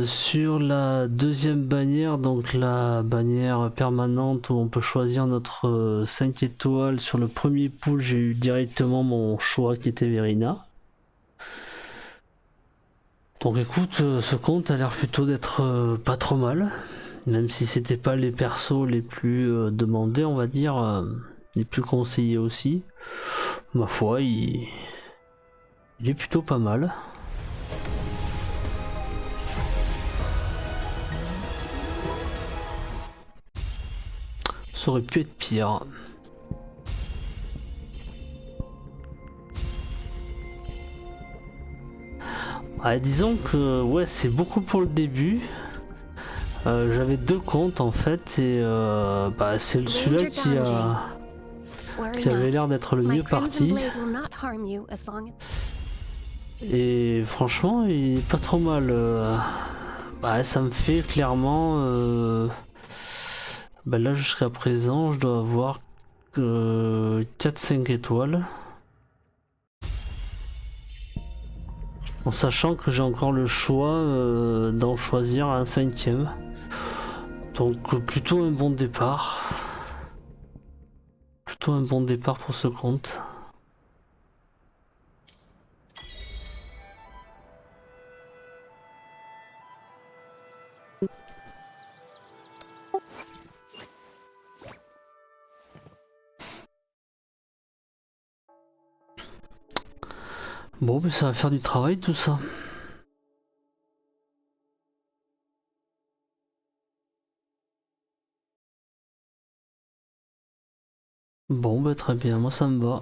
Sur la deuxième bannière, donc la bannière permanente où on peut choisir notre 5 étoiles, sur le premier pool j'ai eu directement mon choix qui était Verina. Donc écoute, ce compte a l'air plutôt d'être pas trop mal, même si c'était pas les persos les plus demandés, on va dire, les plus conseillés aussi. Ma foi, il est plutôt pas mal. Ça aurait pu être pire. Ouais, disons que ouais, c'est beaucoup pour le début. J'avais 2 comptes en fait et bah, c'est celui-là qui avait l'air d'être le mieux parti. Et franchement, il est pas trop mal. Bah, ça me fait clairement. Bah, là jusqu'à présent, je dois avoir 4-5 étoiles. En sachant que j'ai encore le choix d'en choisir un 5e. Donc plutôt un bon départ. Plutôt un bon départ pour ce compte. Bon, mais ça va faire du travail tout ça. Bon, bah très bien, moi ça me va.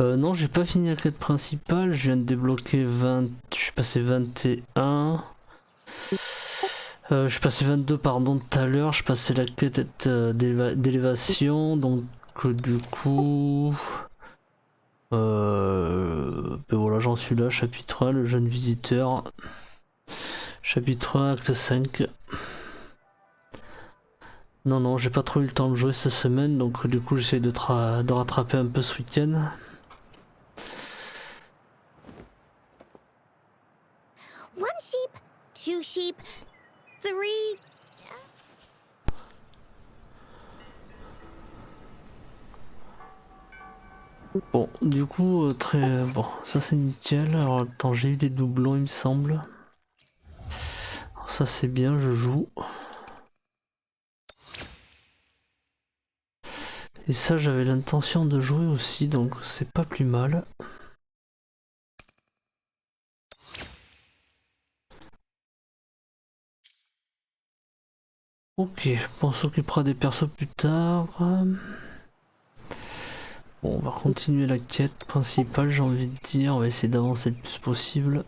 Non, j'ai pas fini la quête principale, je viens de débloquer 20, je suis passé 21. Je suis passé 22 pardon tout à l'heure, je passais la quête d'élévation, donc du coup... ben voilà, j'en suis là, chapitre 1, le jeune visiteur. Chapitre 1, acte 5. Non, j'ai pas trop eu le temps de jouer cette semaine, donc du coup j'essaie de rattraper un peu ce week-end. One sheep, two sheep, three. Bon, du coup, bon, ça c'est nickel. Alors attends, j'ai eu des doublons il me semble. Alors, ça c'est bien, je joue. Et ça j'avais l'intention de jouer aussi, donc c'est pas plus mal. Ok, on s'occupera des persos plus tard. Bon, on va continuer la quête principale, j'ai envie de dire. On va essayer d'avancer le plus possible.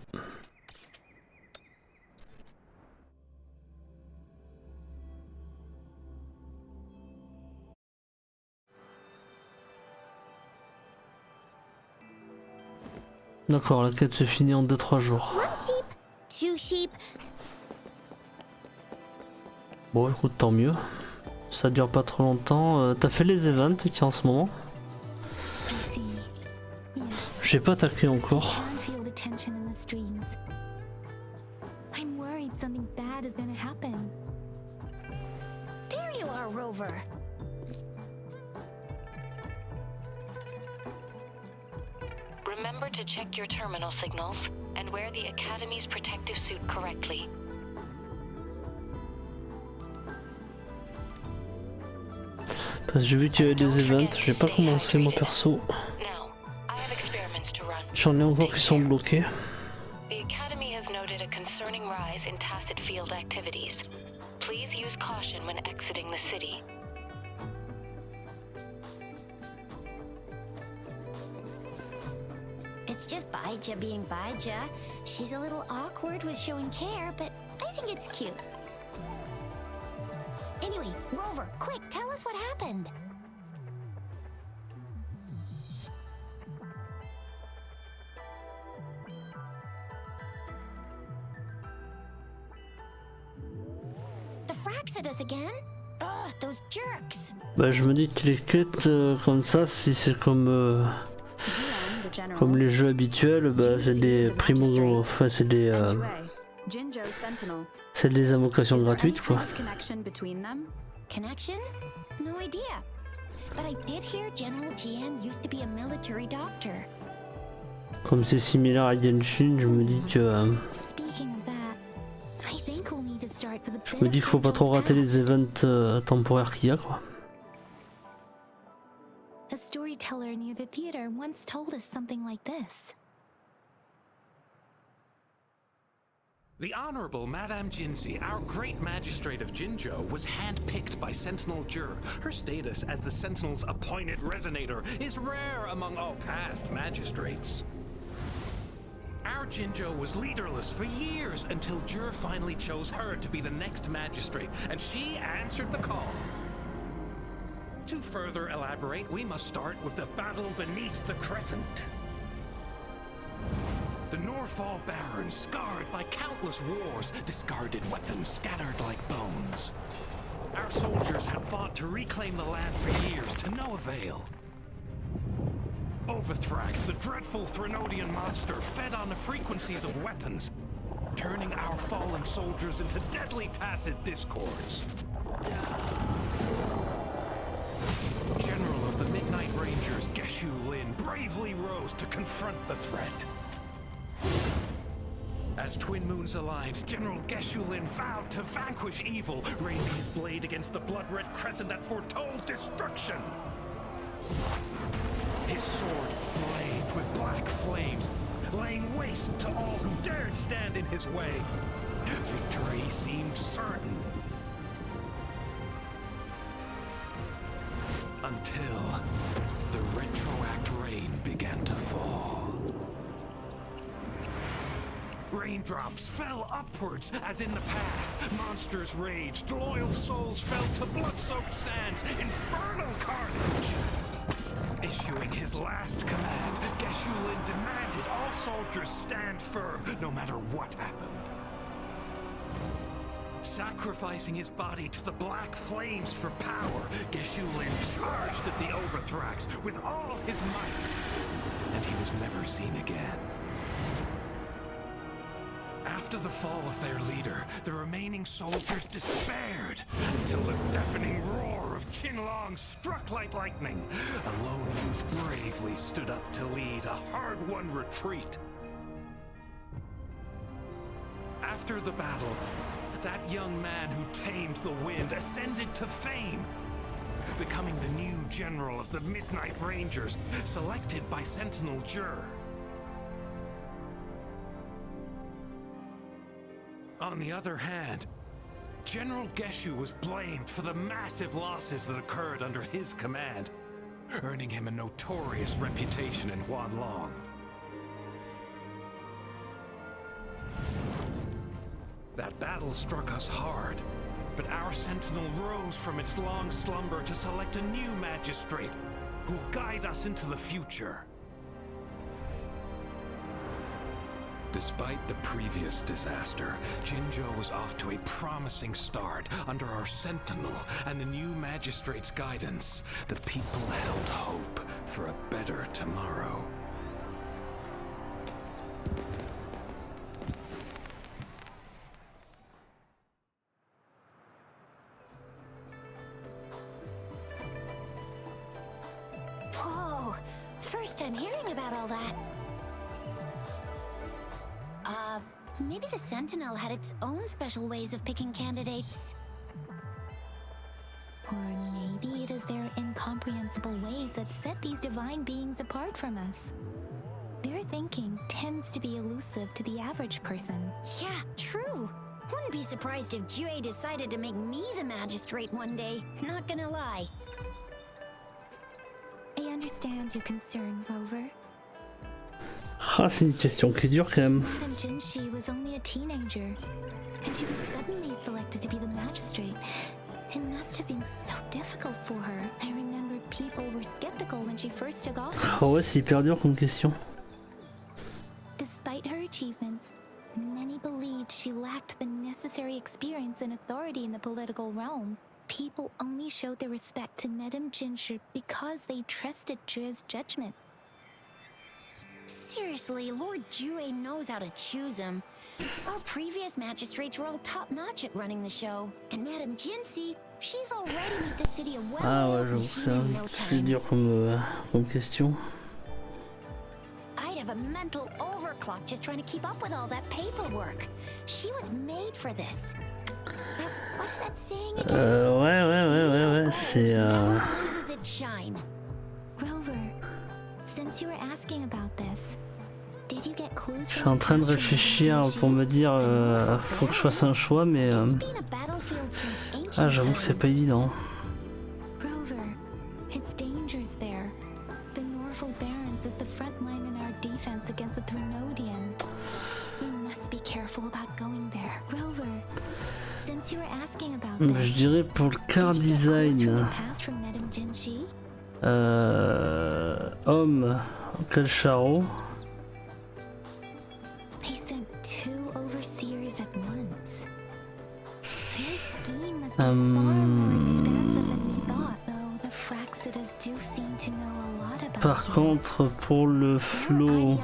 D'accord, la quête se finit en 2-3 jours. One sheep, two sheep. Bon, écoute, tant mieux. Ça dure pas trop longtemps. T'as fait les events qui en ce moment? I see. Yes. J'ai pas attaqué encore. I can feel the tension in the streams. I'm worried something bad is gonna happen. There you are, Rover. Remember to check your terminal signals and wear the Academy's protective suit correctly. Parce que j'ai vu qu'il y avait des events, j'ai pas commencé mon perso. J'en ai encore qui sont bloqués. The Academy has noted a concerning rise in tacit field activities. Please use caution when exiting the city. It's just Baija being Baija. She's a little awkward with showing care, but I think it's cute. Anyway, Rover, quick, tell us what happened. The fracks at us again? Ugh, those jerks. Bah je me dis que les quêtes comme ça, si c'est comme les jeux habituels, bah c'est des primo, enfin c'est des invocations gratuites quoi. Connection? No idea. But I did hear General Jiyan used to be a military doctor. Comme c'est similaire à Genshin, je me dis que Speaking of that, I think we'll need to start with a je bit me dis qu'il faut pas trop rater les events temporaires qu'il y a quoi. A storyteller near the theater once told us something like this. The Honorable Madame Jinzi, our great magistrate of Jinzhou, was handpicked by Sentinel Jur. Her status as the Sentinel's appointed resonator is rare among all past magistrates. Our Jinzhou was leaderless for years until Jur finally chose her to be the next magistrate, and she answered the call. To further elaborate, we must start with the battle beneath the Crescent. The Norfall Barons, scarred by countless wars, discarded weapons scattered like bones. Our soldiers had fought to reclaim the land for years, to no avail. Overthrax, the dreadful Threnodian monster, fed on the frequencies of weapons, turning our fallen soldiers into deadly tacit discords. General of the Midnight Rangers, Geshu Lin, bravely rose to confront the threat. As Twin Moons aligned, General Geshu Lin vowed to vanquish evil, raising his blade against the blood-red crescent that foretold destruction. His sword blazed with black flames, laying waste to all who dared stand in his way. Victory seemed certain. Until the retroact rain began to fall. Raindrops fell upwards as in the past. Monsters raged, loyal souls fell to blood-soaked sands, infernal carnage. Issuing his last command, Geshu Lin demanded all soldiers stand firm no matter what happened. Sacrificing his body to the black flames for power, Geshu Lin charged at the Overthrax with all his might, and he was never seen again. After the fall of their leader, the remaining soldiers despaired until the deafening roar of Qinlong struck like lightning. A lone youth bravely stood up to lead a hard-won retreat. After the battle, that young man who tamed the wind ascended to fame, becoming the new general of the Midnight Rangers, selected by Sentinel Jur. On the other hand, General Geshu was blamed for the massive losses that occurred under his command, earning him a notorious reputation in Huanlong. That battle struck us hard, but our sentinel rose from its long slumber to select a new magistrate who'll guide us into the future. Despite the previous disaster, Jinzhou was off to a promising start under our sentinel and the new magistrate's guidance. The people held hope for a better tomorrow. Whoa! First time hearing about all that. Maybe the Sentinel had its own special ways of picking candidates. Or maybe it is their incomprehensible ways that set these divine beings apart from us. Their thinking tends to be elusive to the average person. Yeah, true. Wouldn't be surprised if Jiyan decided to make me the magistrate one day. Not gonna lie. I understand your concern, Rover. Ah, c'est une question qui dure quand même. Madame Jinshi was only a teenager, and she was suddenly selected to be the magistrate. It must have been so difficult for her. I remember people were skeptical when she first took office. Ah ouais, c'est hyper dur comme question. Despite her achievements, many believed she lacked the necessary experience and authority in the political realm. People only showed their respect to Madame Jinshi because they trusted Jiyan's judgment. Seriously, Lord Jiyan knows how to choose him. Our previous magistrates were all top-notch at running the show. And Madame Jinshi, she's already made the city a Ah ouais, j'avoue, c'est dur comme question. I'd have a mental overclock just trying to keep up with all that paperwork. She was made for this. Now, what is that saying again? Ouais, c'est loses its shine. Rover, since you were asking about this, did you get clues? Je suis en train de réfléchir pour me dire faut que je fasse un choix, mais ah, j'avoue que c'est pas évident. Rover, it's dangerous there. The Norval Barrens is the front line in our defense against the Threnodian. We must be careful about going there. Rover, since you were asking about this, Je dirais pour le car design. Homme, Calcharo. They sent 2 overseers at once. Their scheme must be far more expansive than we thought, though the Fraxidas do seem to know a lot about Par contre, pour le flow,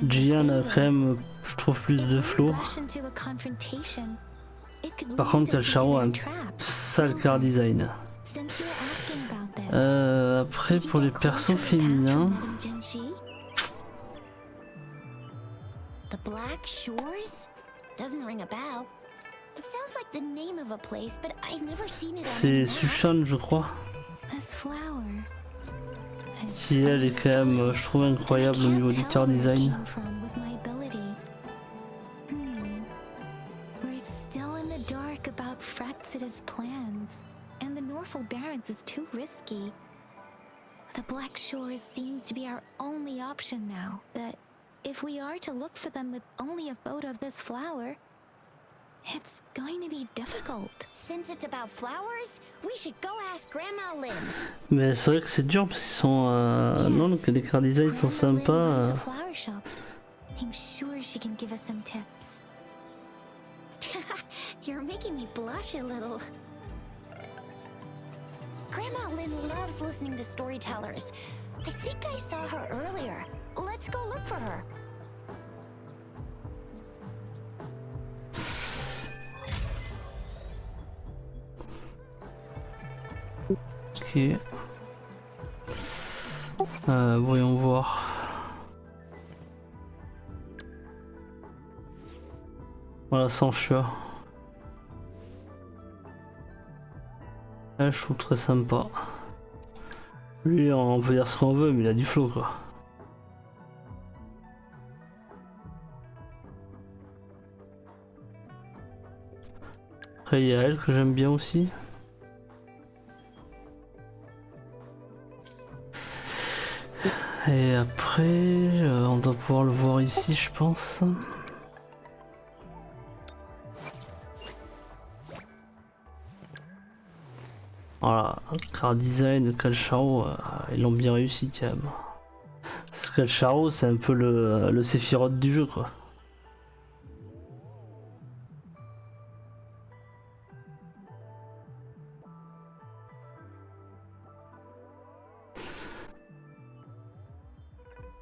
Jiyan a quand même, je trouve, plus de flow. Par contre, Kalcharo a un sale car design. Après, pour les persos féminins, c'est Sushan, je crois, qui elle est quand même, je trouve, incroyable au niveau du car design. The Black Shores seems to be our only option now, but if we are to look for them with only a photo of this flower, it's going to be difficult. Since it's about flowers, we should go ask Grandma Lynn. Mais c'est vrai que c'est dur parce qu'ils sont... non, donc les car designs sont sympas. I'm sure she can give us some tips. You're making me blush a little. Grandma Lynn loves listening to storytellers. I think I saw her earlier. Let's go look for her. Ok. Voyons voir. Voilà, sans choix. Là, je trouve très sympa. Lui, on peut dire ce qu'on veut, mais il a du flow, quoi. Après, il y a elle que j'aime bien aussi. Et après, on doit pouvoir le voir ici, je pense. Voilà, car design, Kalcharo, ils l'ont bien réussi quand même. Parce que Kalcharo, c'est un peu le Sephiroth du jeu, quoi.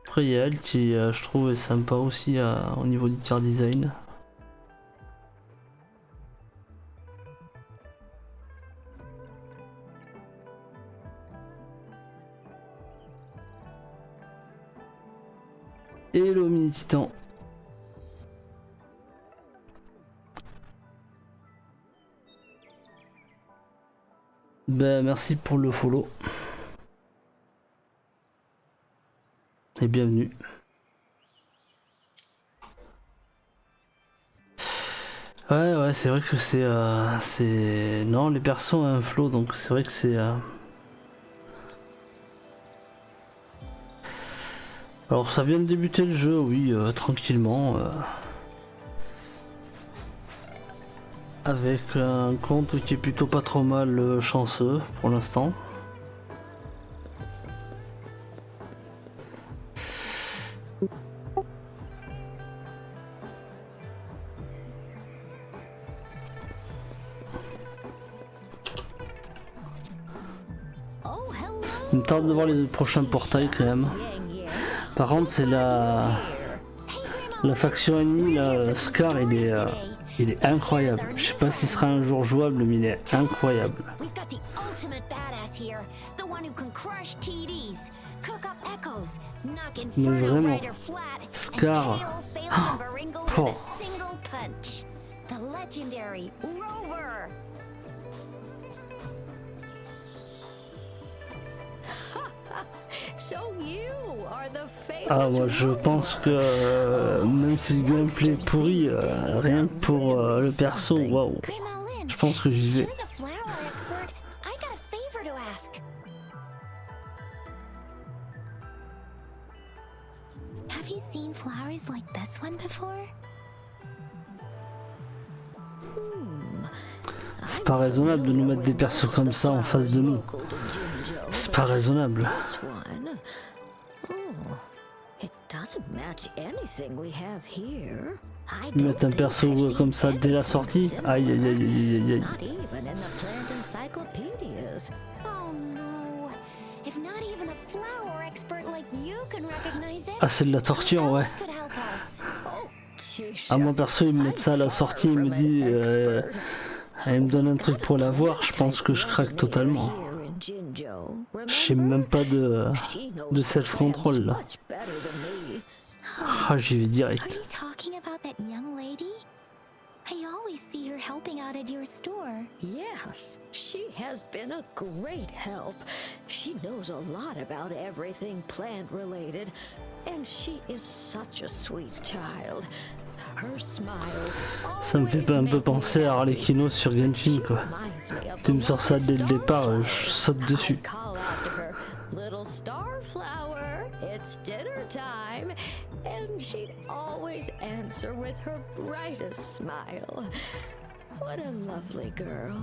Après, il y a elle qui, je trouve, est sympa aussi au niveau du car design. Hello mini titan. Ben merci pour le follow. Et bienvenue. Ouais c'est vrai que c'est non, les persos ont un flow, donc c'est vrai que c'est alors ça vient de débuter le jeu, oui, tranquillement, avec un compte qui est plutôt pas trop mal chanceux pour l'instant. Il me tarde de voir les prochains portails quand même. Par contre, c'est la faction ennemie, là, Scar, il est incroyable. Je sais pas s'il sera un jour jouable, mais il est incroyable. Mais vraiment, Scar. Oh. Ah moi je pense que même si le gameplay est pourri, rien que pour le perso, waouh, je pense que j'y vais. C'est pas raisonnable de nous mettre des persos comme ça en face de nous. C'est pas raisonnable. It doesn't match anything we have here. I Ils mettent don't un think perso I've seen comme ça dès la anything sortie. similar. Aïe aïe aïe aïe aïe aïe. Not even in the plant encyclopedias. Oh no. If not even a flower expert like you can recognize it, Ah, c'est de la torture, who ouais. else could help us? Oh, Ah, mon perso, ils me mettent ça à la sortie, il me dit, il me donne un truc pour la voir, je pense que je craque totalement. Je sais même pas de self-control là. Ah, j'y vais direct. Are you talking about that young lady? I always see her helping out at your store. Yes, she has been a great help. She knows a lot about everything plant-related, and she is such a sweet child. Her smiles Ça me fait un peu penser à Arlecchino sur Genshin quoi. Tu me sors ça dès le départ, je saute dessus. Little starflower, it's dinner time. And she'd always answer with her brightest smile. What a lovely girl.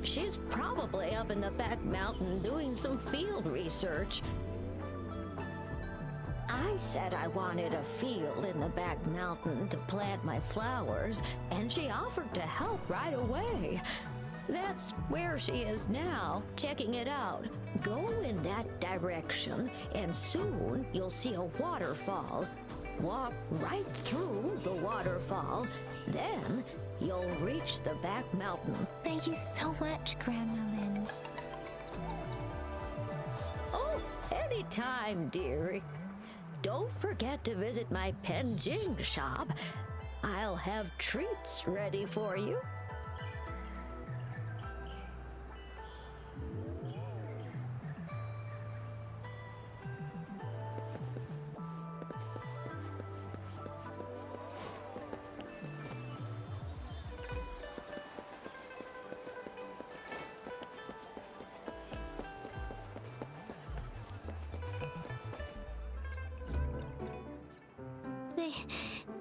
She's probably up in the back mountain doing some field research. I said I wanted a field in the back mountain to plant my flowers, and she offered to help right away. That's where she is now, checking it out. Go in that direction, and soon you'll see a waterfall. Walk right through the waterfall, then you'll reach the back mountain. Thank you so much, Grandma Lynn. Oh, anytime, dearie. Don't forget to visit my Penjing shop. I'll have treats ready for you.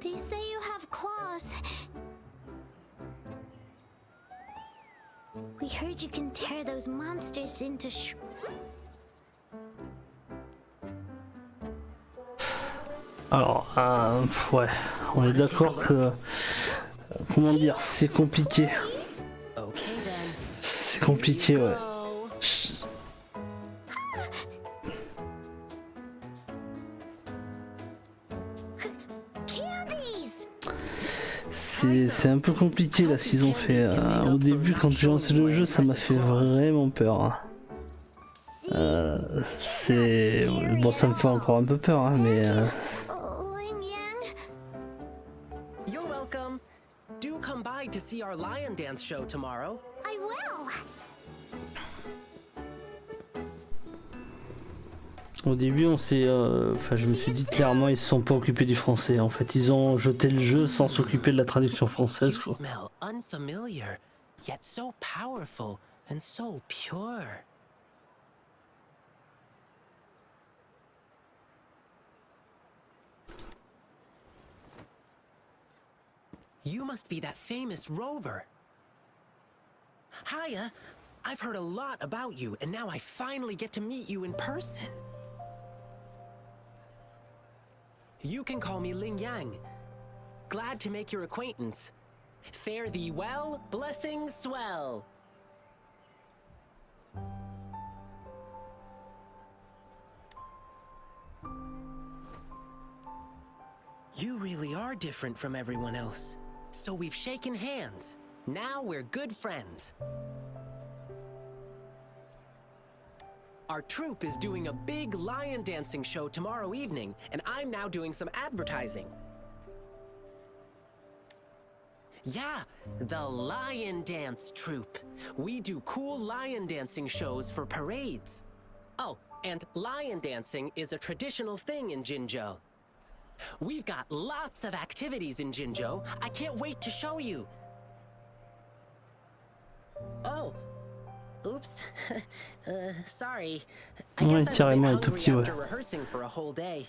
They say you have claws. We heard you can tear those monsters into Alors, ouais, on est d'accord que, comment dire, c'est compliqué. C'est compliqué, ouais. C'est un peu compliqué là ce qu'ils ont fait. Au début, quand j'ai lancé le jeu, ça m'a fait vraiment peur. C'est bon, ça me fait encore un peu peur, hein, mais. You're welcome. Do come by to see our lion dance show tomorrow. I will. Au début, on s'est, enfin, je me suis dit clairement, ils se sont pas occupés du français. En fait, ils ont jeté le jeu sans s'occuper de la traduction française, quoi. You smell unfamiliar, yet so powerful and so pure. You must be that famous rover. Hiya, I've heard a lot about you, and now I finally get to meet you in person. You can call me Ling Yang. Glad to make your acquaintance. Fare thee well, blessings swell. You really are different from everyone else. So we've shaken hands. Now we're good friends. Our troupe is doing a big lion dancing show tomorrow evening, and I'm now doing some advertising. Yeah, the Lion Dance Troupe. We do cool lion dancing shows for parades. Oh, and lion dancing is a traditional thing in Jinzhou. We've got lots of activities in Jinzhou. I can't wait to show you. Oh. Oops. Sorry. I guess I'm a bit hungry after rehearsing for a whole day.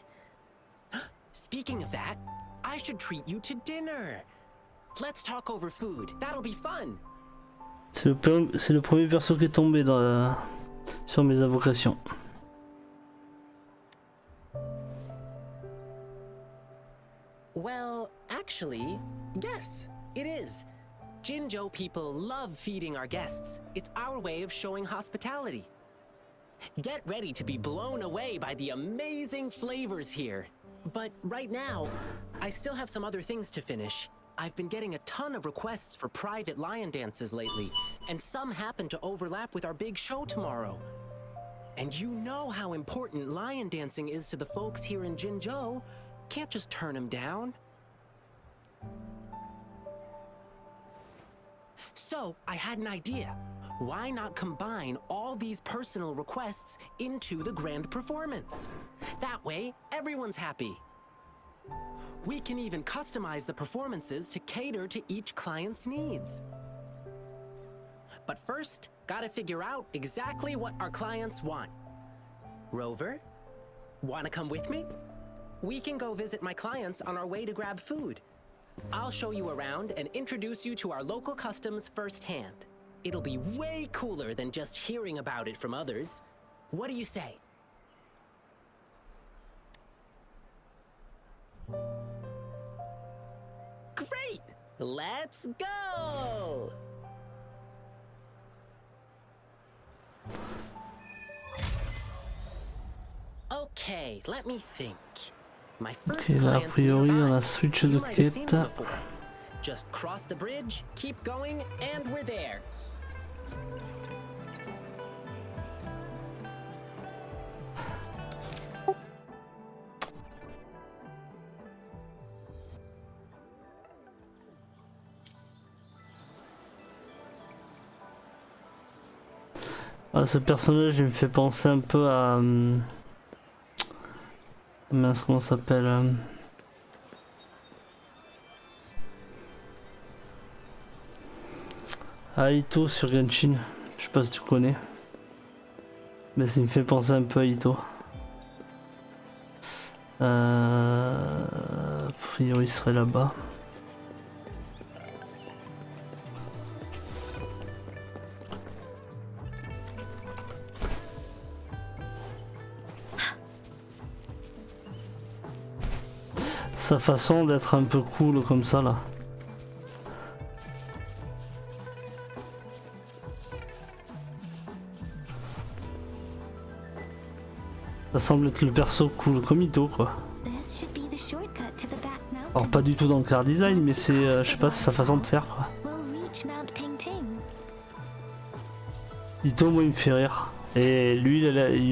Speaking of that, I should treat you to dinner. Let's talk over food. That'll be fun. C'est le premier perso qui est tombé sur mes invocations. Well, actually, yes, it is. Jinzhou people love feeding our guests. It's our way of showing hospitality. Get ready to be blown away by the amazing flavors here. But right now, I still have some other things to finish. I've been getting a ton of requests for private lion dances lately, and some happen to overlap with our big show tomorrow. And you know how important lion dancing is to the folks here in Jinzhou. Can't just turn them down. So, I had an idea. Why not combine all these personal requests into the grand performance? That way, everyone's happy. We can even customize the performances to cater to each client's needs. But first, gotta figure out exactly what our clients want. Rover, wanna come with me? We can go visit my clients on our way to grab food. I'll show you around and introduce you to our local customs firsthand. It'll be way cooler than just hearing about it from others. What do you say? Great! Let's go! Okay, let me think. My first Ok, là a client's priori nearby. on a switch de You might have seen them quête. before. Just cross the bridge, keep going, and we're there. Ah, ce personnage il me fait penser un peu à... mince, comment ça s'appelle à Ito sur Genshin. Je sais pas si tu connais. Mais ça me fait penser un peu à Ito. A priori il serait là-bas. Sa façon d'être un peu cool comme ça là. Ça semble être le perso cool comme Ito quoi. This should be the shortcut to the back mountain. Alors pas du tout dans le car design mais c'est je sais pas, c'est sa façon de faire quoi. We'll reach Mount Pingting. Ito moi il me fait rire. Et lui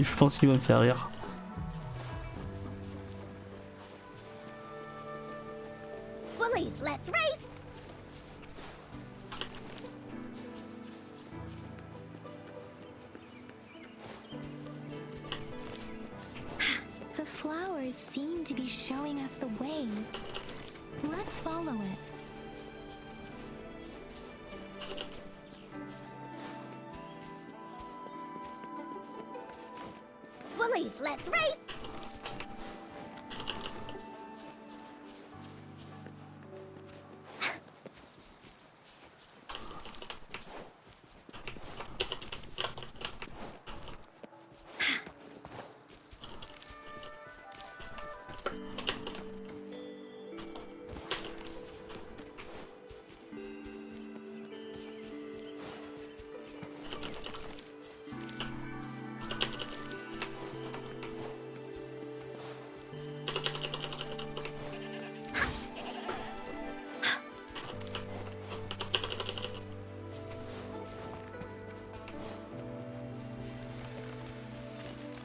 je pense qu'il va me faire rire. Woolies, let's race! The flowers seem to be showing us the way. Let's follow it. Woolies, let's race!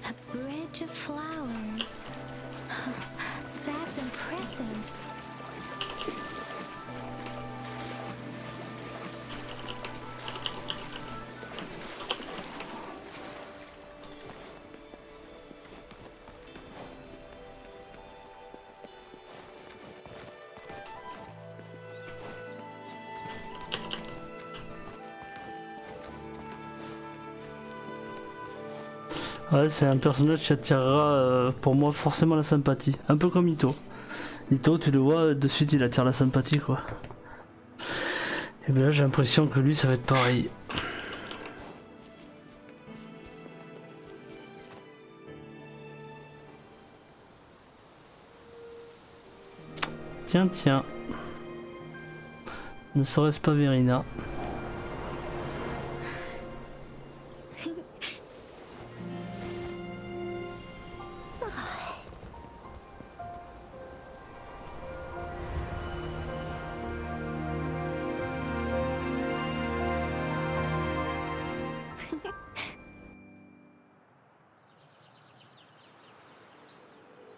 A bridge of flowers. That's impressive. Ouais, c'est un personnage qui attirera pour moi forcément la sympathie. Un peu comme Ito. Ito, tu le vois, de suite il attire la sympathie quoi. Et bien là j'ai l'impression que lui ça va être pareil. Tiens, tiens. Ne serait-ce pas Verina?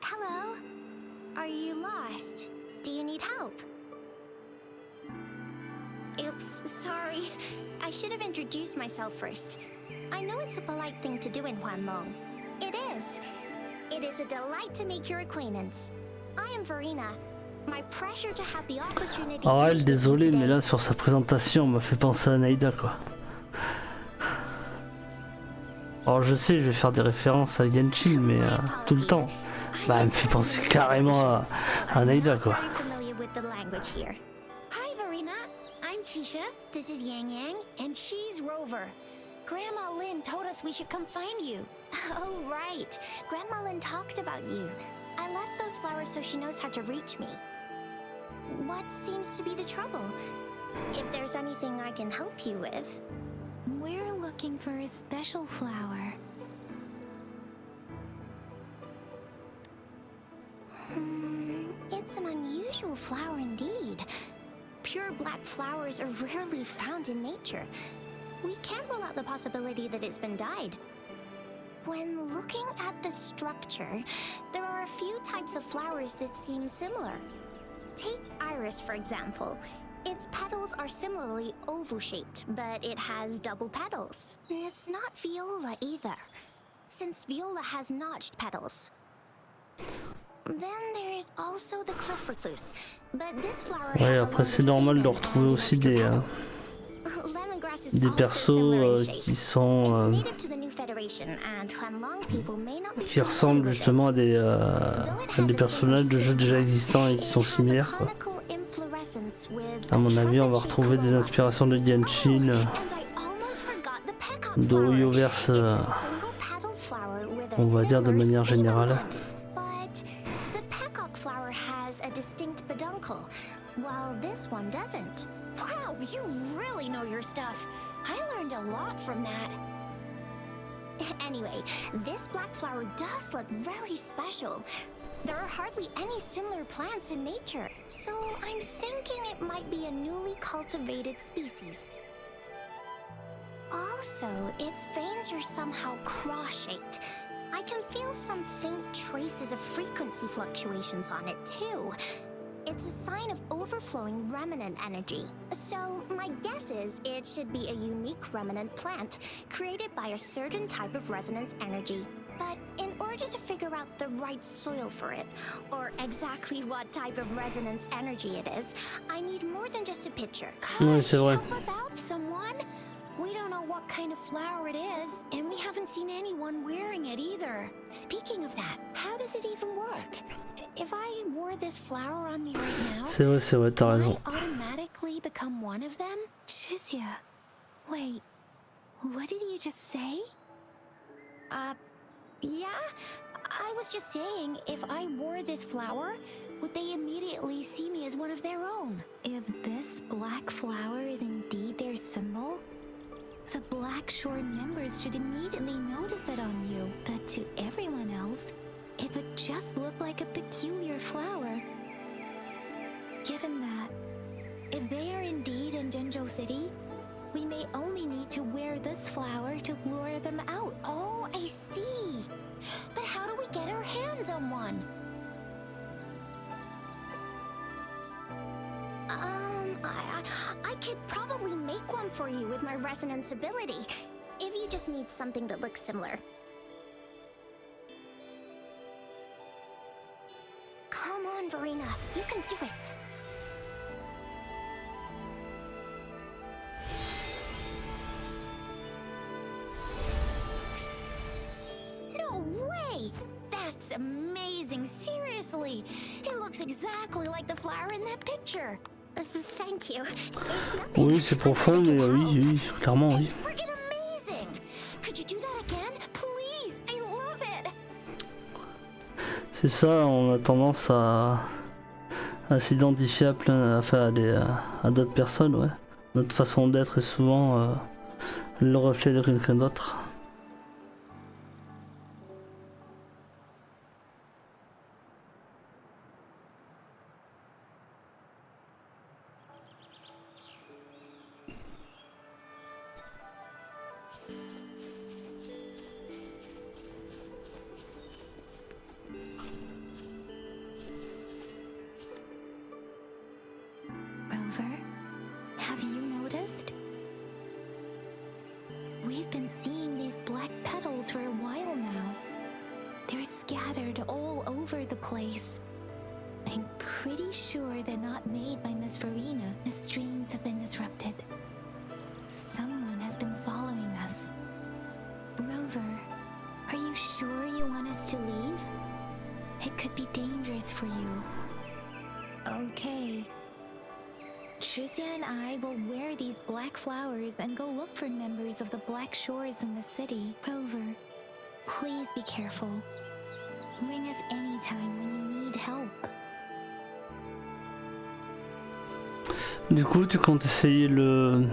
Hello? Are you lost? Do you need help? Oops, sorry. I should have introduced myself first. I know it's a polite thing to do in Huanlong. It is. It is a delight to make your acquaintance. I am Verina. My pleasure to have the opportunity to Alors elle, meet with désolé, you mais today. là sur sa présentation, on m'a fait penser à Naïda quoi. Alors je sais, je vais faire des références à Genshin, mais tout le temps. Bah elle me fait penser carrément à Naïda quoi. Very familiar with the language here. Hi, Verina. I'm Chisha. This is Yang Yang, and she's Rover. Grandma Lynn told us we should come find you. Oh, right. Grandma Lynn talked about you. I left those flowers so she knows how to reach me. What seems to be the trouble? If there's anything I can help you with. We're looking for a special flower. It's an unusual flower indeed. Pure black flowers are rarely found in nature. We can't rule out the possibility that it's been dyed. When looking at the structure, there are a few types of flowers that seem similar. Take iris, for example. Its petals are similarly oval-shaped, but it has double petals. And it's not viola either, since viola has notched petals. Then there is also the cliff recluse, but this flower Ouais, has a après c'est longer normal de stamen retrouver and an aussi extra des petal. Lemongrass is des also similar in persos shape. qui sont It's native to the New Federation, and Huanlong people may not be qui familiar ressemblent with it. justement à des Though it has a personnages de jeux déjà existants et qui sont It has a similaires quoi. conical inflorescence with À a mon avis, on va trumpet-shaped retrouver des corolla. inspirations de Genshin, And I almost forgot the peacock de flower. Hoyoverse, It's a single-petaled flower with a on va dire de similar manière stamen générale. length. But the peacock flower has a distinct peduncle, while this one doesn't. Wow, you really know your stuff. I learned a lot from that. Anyway, this black flower does look very special. There are hardly any similar plants in nature, so I'm thinking it might be a newly cultivated species. Also, its veins are somehow cross-shaped. I can feel some faint traces of frequency fluctuations on it too. It's a sign of overflowing remnant energy. So, my guess is it should be a unique remnant plant, created by a certain type of resonance energy. But in order to figure out the right soil for it, or exactly what type of resonance energy it is, I need more than just a picture. Oui, c'est vrai. Help us out, someone? We don't know what kind of flower it is, and we haven't seen anyone wearing it either. Speaking of that, how does it even work? If I wore this flower on me right now, C'est vrai, t'as would raison. I automatically become one of them? Shizia, wait, what did you just say? Yeah? I was just saying, if I wore this flower, would they immediately see me as one of their own? If this black flower is indeed their symbol, the Black Shore members should immediately notice it on you. But to everyone else, it would just look like a peculiar flower. Given that, if they are indeed in Jinzhou City, we may only need to wear this flower to lure them out. Oh, I see. But how do we get our hands on one? I could probably make one for you with my resonance ability, if you just need something that looks similar. Come on, Verina, you can do it. No way! That's amazing, seriously! It looks exactly like the flower in that picture. Thank you. It's nothing. Oui, c'est profond, mais oui, clairement oui. It's freaking amazing! Could you do that again? Please! I love it! C'est ça, on a tendance à s'identifier à plein, enfin à d'autres personnes, ouais. Notre façon d'être est souvent le reflet de quelqu'un d'autre. Rover, have you noticed? We've been seeing these black petals for a while now. They're scattered all over the place. I'm pretty sure they're not made by Miss Verena. The streams have been disrupted. Someone has been following us. Rover, are you sure you want us to leave? It could be dangerous for you. Okay. Jiyan and I will wear these black flowers and go look for members of the Black Shores in the city. Rover, please be careful. Ring us anytime when you need help. Du coup, tu comptes essayer le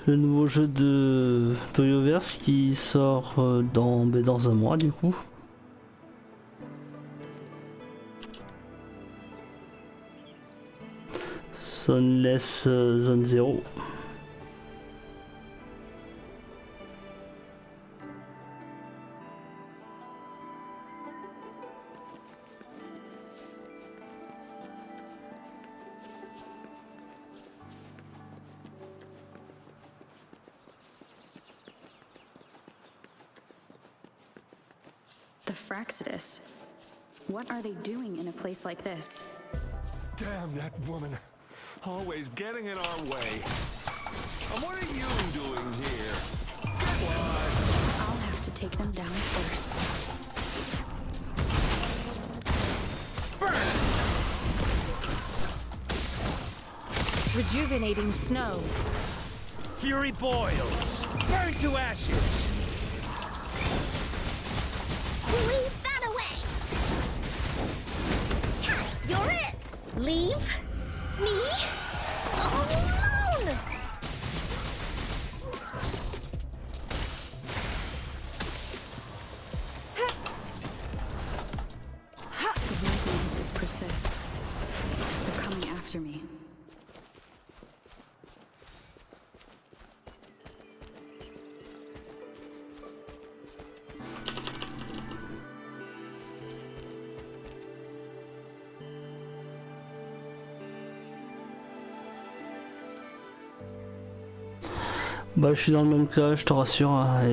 nouveau jeu de Toyoverse qui sort dans un mois du coup. Sunless Zone 0. The Fraxidus. What are they doing in a place like this? Damn that woman. Always getting in our way. And what are you doing here? Get lost. I'll have to take them down first. Burn! Rejuvenating snow. Fury boils. Burn to ashes. Leave that away! You're it! Leave me alone! The weaknesses persist. They're coming after me. Bah je suis dans le même cas, je te rassure, hein,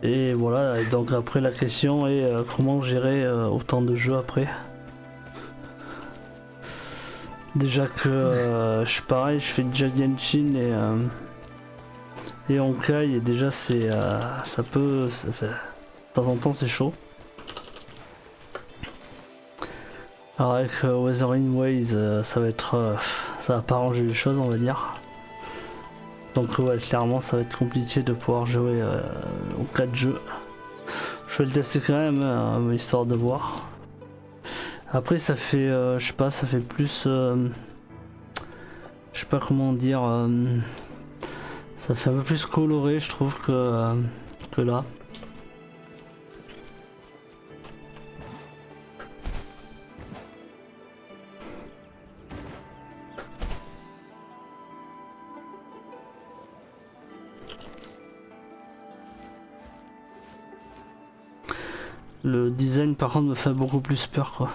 et voilà, et donc après la question est comment gérer autant de jeux après. Déjà que je suis pareil, je fais déjà Genshin et Honkai et déjà c'est ça peut, de temps en temps c'est chaud. Alors avec Wuthering Waves ça va être, ça va pas arranger les choses on va dire. Donc ouais, clairement ça va être compliqué de pouvoir jouer aux 4 jeux. Je vais le tester quand même, histoire de voir. Après ça fait, je sais pas, ça fait plus... je sais pas comment dire... ça fait un peu plus coloré je trouve que là. Le design par contre me fait beaucoup plus peur quoi.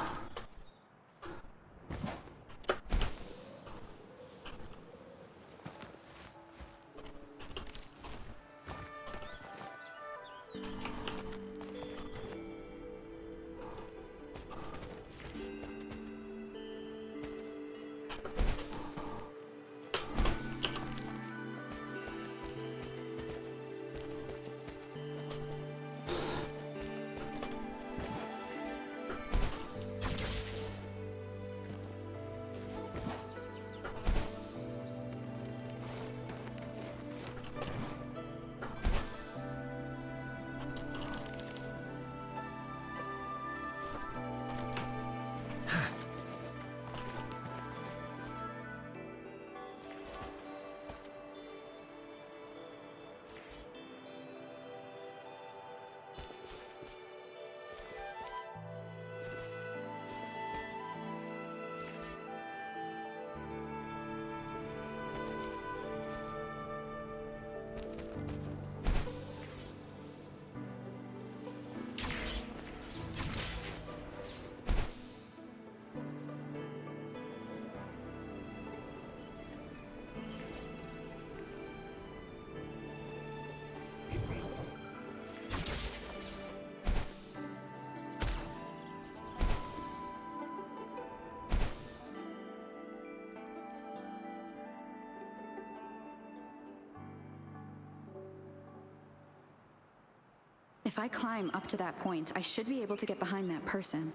If I climb up to that point, I should be able to get behind that person.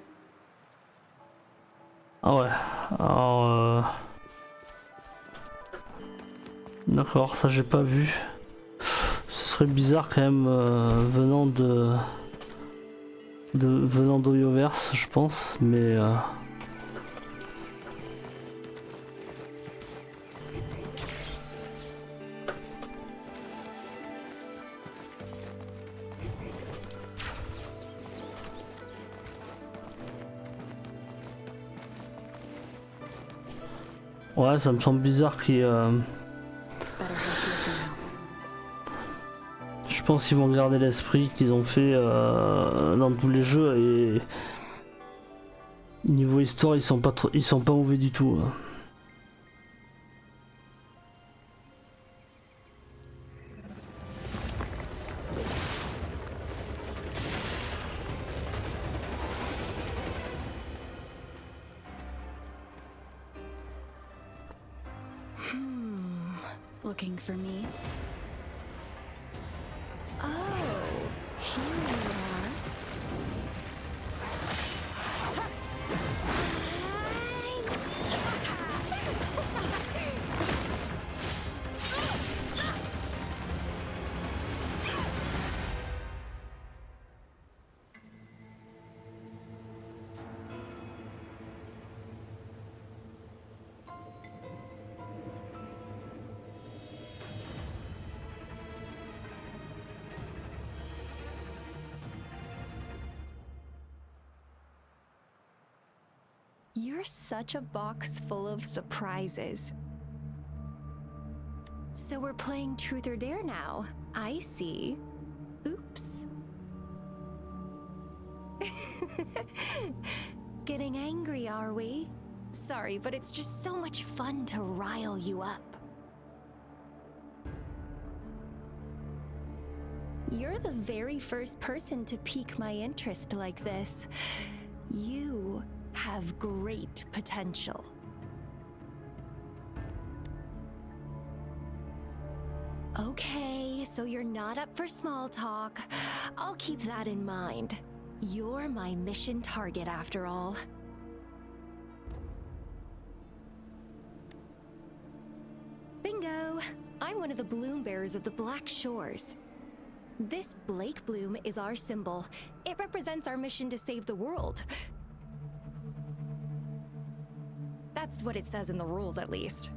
Ah ouais, alors... D'accord, ça j'ai pas vu. Ce serait bizarre quand même venant venant d'Oyoverse, je pense, mais... Ouais, ça me semble bizarre qu'ils... Je pense qu'ils vont garder l'esprit qu'ils ont fait dans tous les jeux et... Niveau histoire, ils sont pas mauvais du tout. Hein. Looking for me? Oh, here you are. You're such a box full of surprises. So we're playing Truth or Dare now. I see. Oops. Getting angry, are we? Sorry, but it's just so much fun to rile you up. You're the very first person to pique my interest like this. You have great potential. Okay, so you're not up for small talk. I'll keep that in mind. You're my mission target after all. Bingo! I'm one of the bloom bearers of the Black Shores. This Blake bloom is our symbol. It represents our mission to save the world. That's what it says in the rules, at least.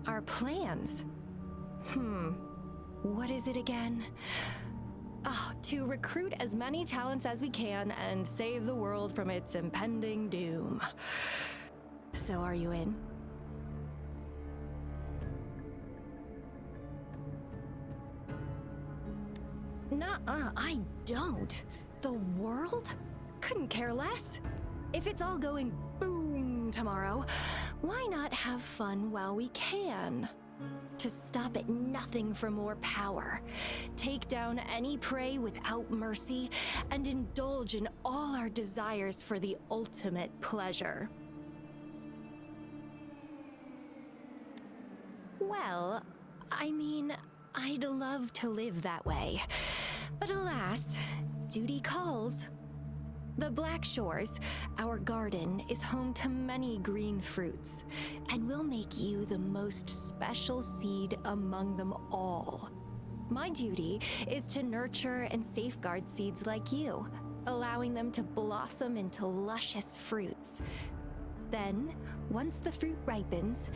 Our plans? What is it again? Oh, to recruit as many talents as we can and save the world from its impending doom. So are you in? Nuh-uh, I don't. The world? Couldn't care less. If it's all going boom tomorrow, why not have fun while we can? To stop at nothing for more power, take down any prey without mercy, and indulge in all our desires for the ultimate pleasure. Well, I mean, I'd love to live that way. But alas, duty calls. The Black Shores, our garden, is home to many green fruits, and will make you the most special seed among them all. My duty is to nurture and safeguard seeds like you, allowing them to blossom into luscious fruits. Then, once the fruit ripens,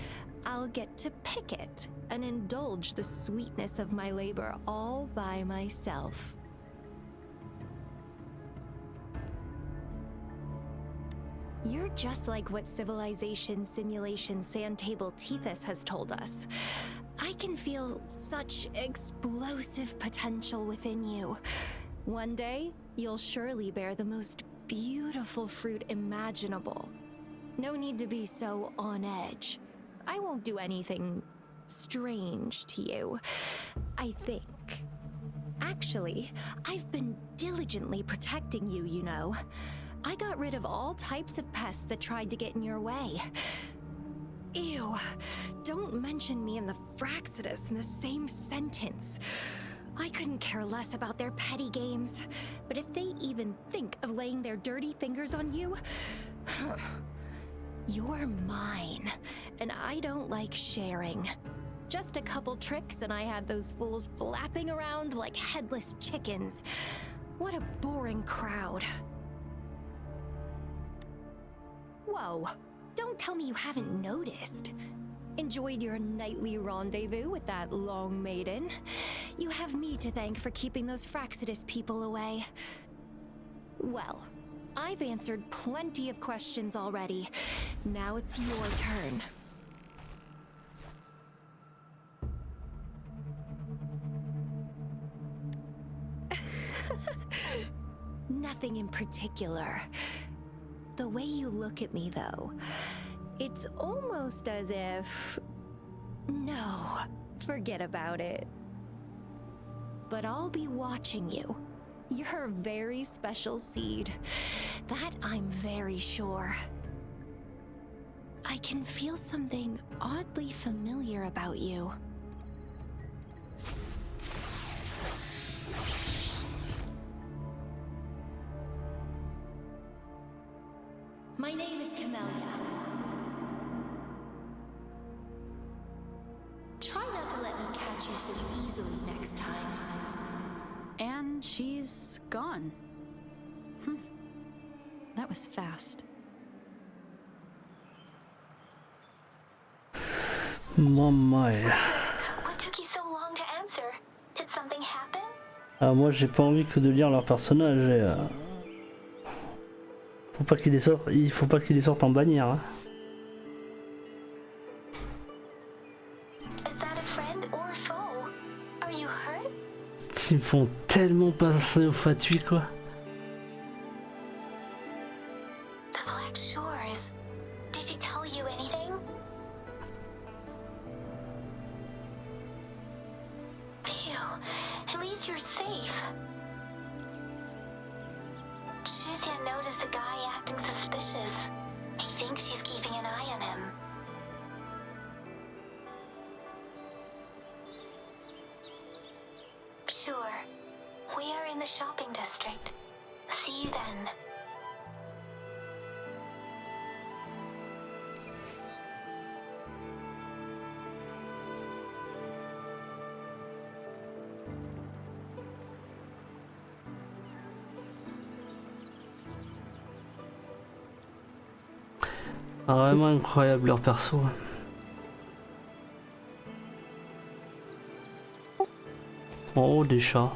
I'll get to pick it and indulge the sweetness of my labor all by myself. You're just like what Civilization Simulation Sandtable Tethys has told us. I can feel such explosive potential within you. One day, you'll surely bear the most beautiful fruit imaginable. No need to be so on edge. I won't do anything strange to you, I think. Actually, I've been diligently protecting you, you know. I got rid of all types of pests that tried to get in your way. Ew. Don't mention me and the Fraxidus in the same sentence. I couldn't care less about their petty games, but if they even think of laying their dirty fingers on you, you're mine, and I don't like sharing. Just a couple tricks and I had those fools flapping around like headless chickens. What a boring crowd. Whoa, don't tell me you haven't noticed. Enjoyed your nightly rendezvous with that long maiden. You have me to thank for keeping those Fraxidus people away. Well, I've answered plenty of questions already. Now it's your turn. Nothing in particular. The way you look at me, though, it's almost as if... No, forget about it. But I'll be watching you. You're a very special seed. That I'm very sure. I can feel something oddly familiar about you. My name is Camellia. Try not to let me catch you so easily next time. And she's gone. That was fast. Maman. What took you so long to answer? Did something happen? Ah, moi j'ai pas envie que de lire leur personnage et faut pas qu'il les sorte, il faut pas qu'il les sorte en bannière. Hein. Is that a friend or a foe? Are you hurt? Ils me font tellement passer au fatui quoi. The Black Shores. Did she tell you anything? Phew, at least you're safe. Jiyan noticed a guy acting suspicious. I think she's keeping an eye on him. Sure. We are in the shopping district. See you then. Ah, vraiment incroyable leur perso. Oh, des chats.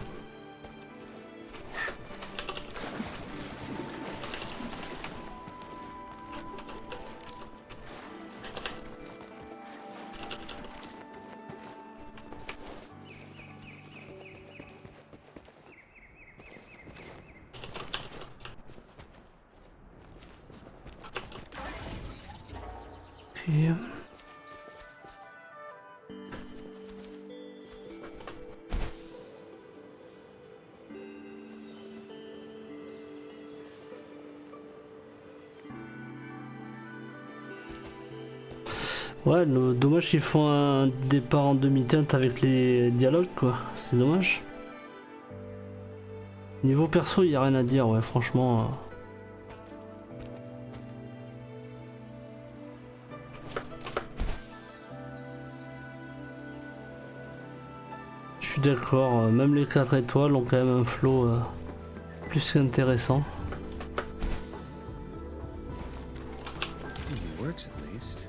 Ok. Ouais, le dommage qu'ils font un départ en demi-teinte avec les dialogues quoi, c'est dommage. Niveau perso, il y a rien à dire, ouais, franchement. Je suis d'accord, même les 4 étoiles ont quand même un flow plus qu'intéressant. It works at least.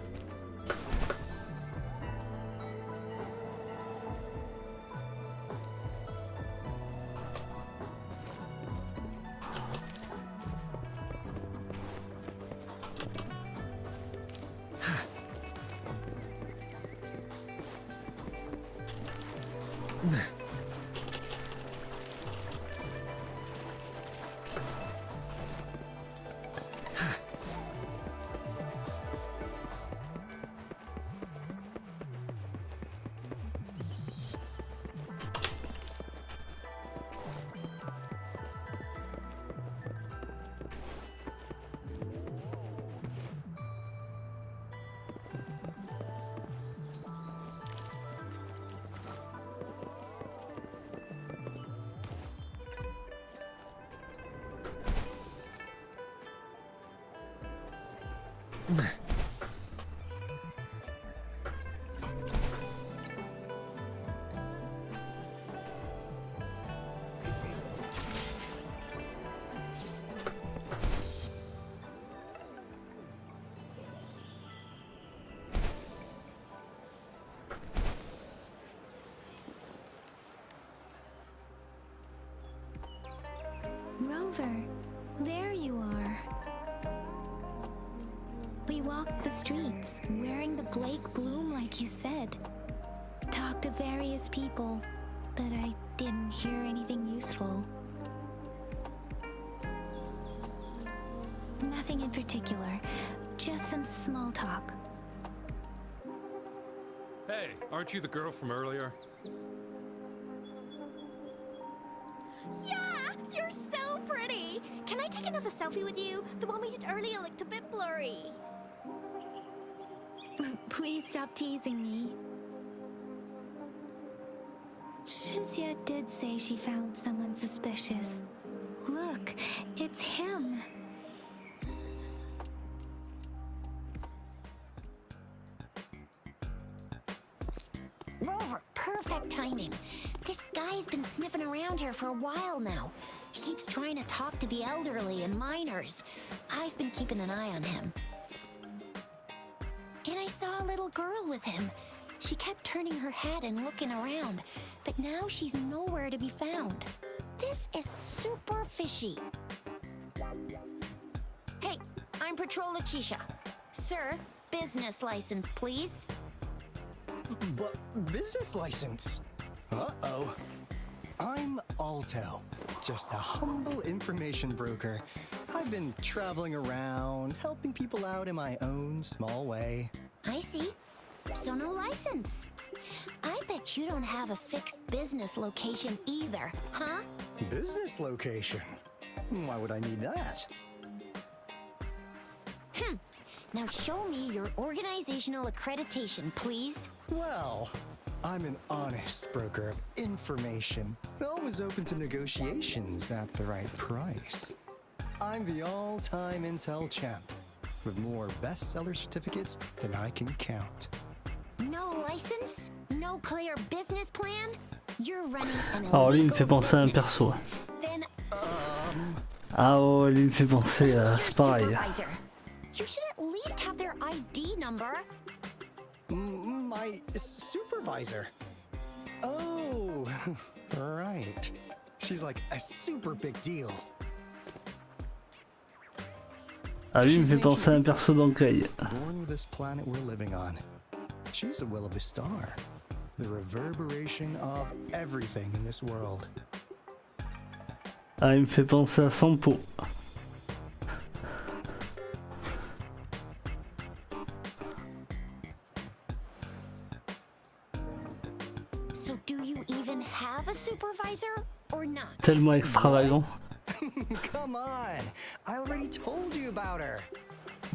Rover, there you are. We walked the streets, wearing the Blake bloom like you said. Talked to various people, but I didn't hear anything useful. Nothing in particular, just some small talk. Hey, aren't you the girl from earlier? Yeah, you're so pretty. Can I take another selfie with you? The one we did earlier looked a bit blurry. Please stop teasing me. Shizia did say she found someone suspicious. Look, it's him. Rover, perfect timing. This guy's been sniffing around here for a while now. He keeps trying to talk to the elderly and minors. I've been keeping an eye on him. And I saw a little girl with him. She kept turning her head and looking around, but now she's nowhere to be found. This is super fishy. Hey, I'm Patrol Letitia. Sir, business license, please. But business license? Uh-oh. I'm Alto, just a humble information broker. I've been traveling around, helping people out in my own small way. I see. So no license. I bet you don't have a fixed business location either, huh? Business location? Why would I need that? Now show me your organizational accreditation, please. Well, I'm an honest broker of information, always open to negotiations at the right price. I'm the all-time intel champ, with more bestseller certificates than I can count. No license? No clear business plan? You're running an Alors lui il me illegal fait penser à un business. perso. Then Ah ouais, lui il me fait penser à... C'est pareil. supervisor. You should at least have their ID number. My supervisor? Oh, right. She's like a super big deal. Ah lui il me fait penser à un perso d'Ankai. Born with this planet we're living on. She's the will of the star. The reverberation of everything in this world. Ah il me fait penser à Sampo. So do you even have a supervisor or not? Tellement extravagant. Come on! I already told you about her.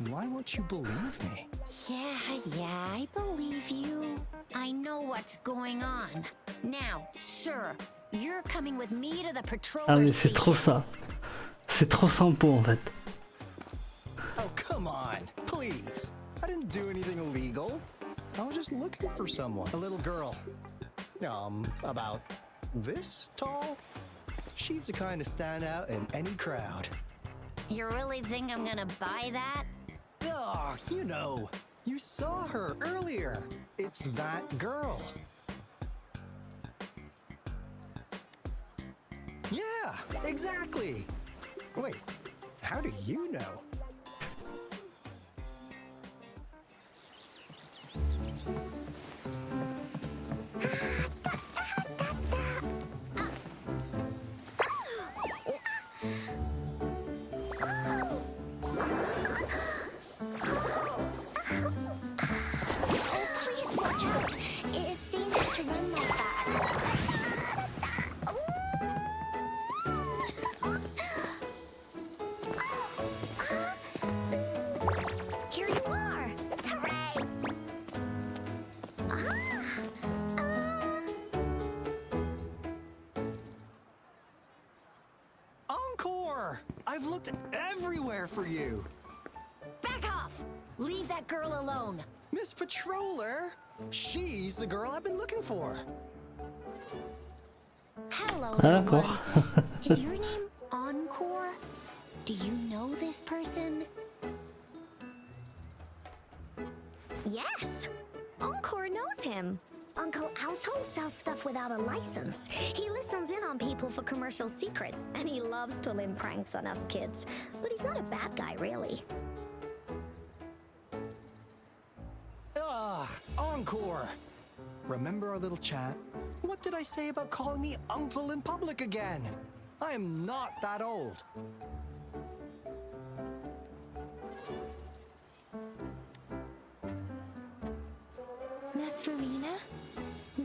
Why won't you believe me? Yeah, I believe you. I know what's going on. Now, sir, you're coming with me to the patrol Ah mais c'est station. trop ça. C'est trop Sampo en fait. Oh, come on, please. I didn't do anything illegal. I was just looking for someone. A little girl. About this tall? She's the kind to stand out in any crowd. You really think I'm gonna buy that? Oh, you know, you saw her earlier. It's that girl. Yeah, exactly. Wait, how do you know? Please watch out. It's dangerous to run like that. Here you are. Hooray. Encore! I've looked everywhere for you. Back off. Leave that girl alone. Miss Patroller, she's the girl I've been looking for. Hello, Ah little d'accord. one. Is your name Encore? Do you know this person? Yes! Encore knows him. Uncle Alto sells stuff without a license. He listens in on people for commercial secrets, and he loves pulling pranks on us kids. But he's not a bad guy, really. Encore! Remember our little chat? What did I say about calling me uncle in public again? I am not that old. Miss Verena?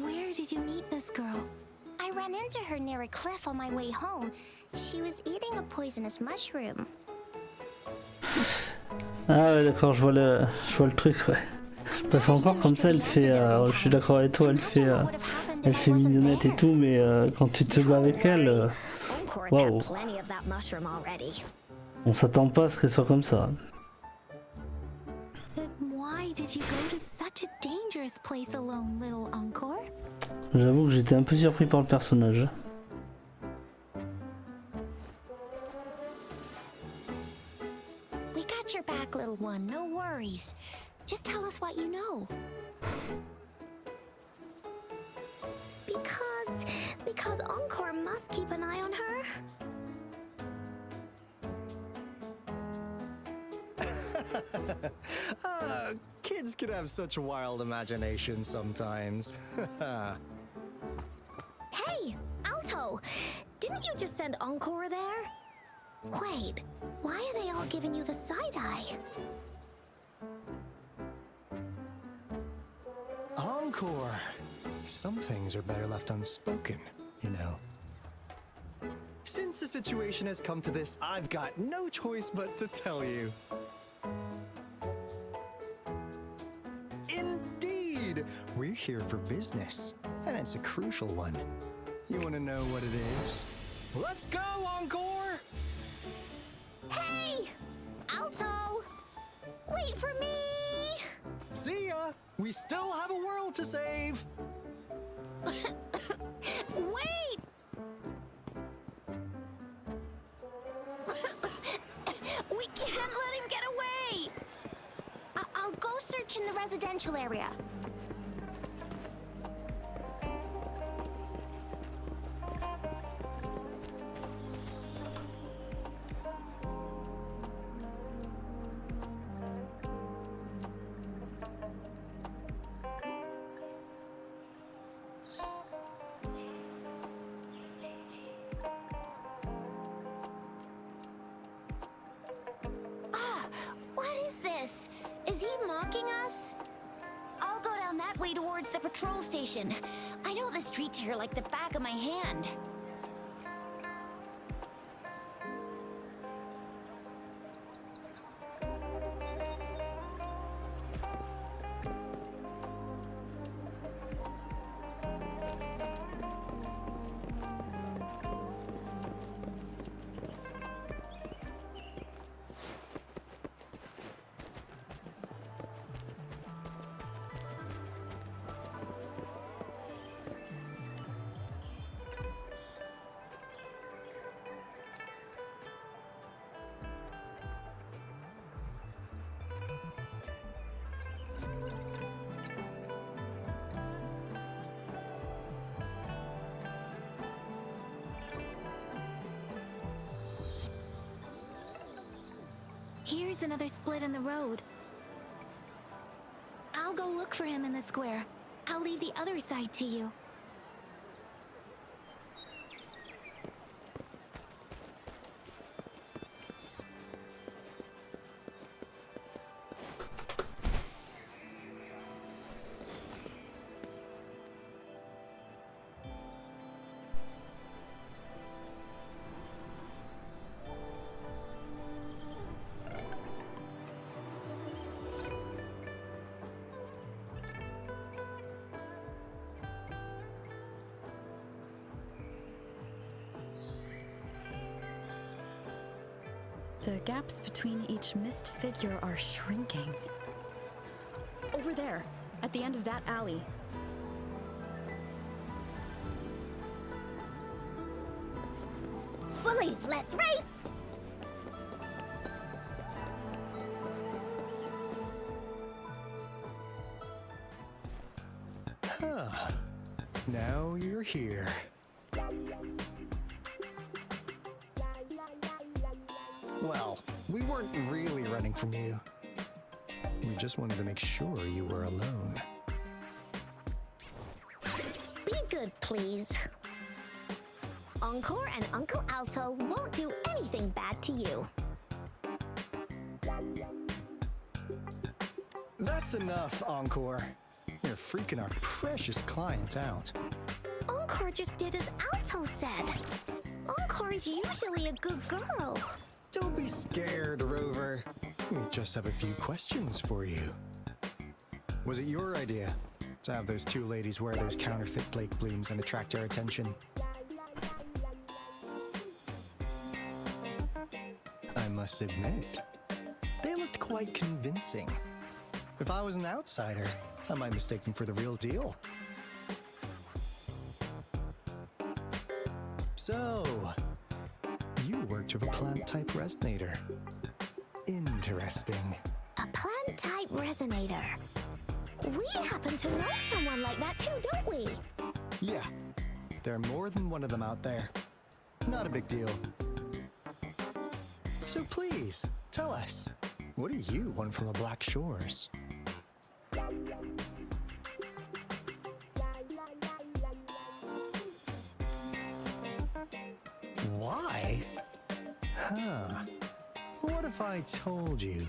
Where did you meet this girl? I ran into her near a cliff on my way home. She was eating a poisonous mushroom. Ah ouais d'accord, je vois le truc, ouais. Parce qu'encore comme ça elle fait, je suis d'accord avec toi, elle fait mignonnette et tout, mais quand tu te bats avec elle, waouh, on s'attend pas à ce qu'elle soit comme ça. But why did you go to such a dangerous place alone, little Encore? J'avoue que j'étais un peu surpris par le personnage. We got your back, little one, no worries. Just tell us what you know. Because Encore must keep an eye on her. Kids can have such wild imaginations sometimes. Hey, Alto! Didn't you just send Encore there? Wait, why are they all giving you the side-eye? Encore! Some things are better left unspoken, you know. Since the situation has come to this, I've got no choice but to tell you. Indeed! We're here for business, and it's a crucial one. You want to know what it is? Let's go, Encore! Hey! Alto! Wait for me! See ya! We still have a world to save! Wait! We can't let him get away! I'll go search in the residential area. Is he mocking us? I'll go down that way towards the patrol station. I know the streets here like the back of my hand. Here's another split in the road. I'll go look for him in the square. I'll leave the other side to you. The gaps between each missed figure are shrinking. Over there, at the end of that alley. Bullies, let's race! Ah, now you're here. Well, we weren't really running from you. We just wanted to make sure you were alone. Be good, please. Encore and Uncle Alto won't do anything bad to you. That's enough, Encore. You're freaking our precious client out. Encore just did as Alto said. Encore is usually a good girl. Don't be scared, Rover. We just have a few questions for you. Was it your idea to have those two ladies wear those counterfeit Blake blooms and attract our attention? I must admit, they looked quite convincing. If I was an outsider, I might mistake them for the real deal. So, you worked with a plant-type resonator. Interesting. A plant-type resonator. We happen to know someone like that too, don't we? Yeah, there are more than one of them out there. Not a big deal. So please, tell us, what do you want from the Black Shores? Why? Huh. What if I told you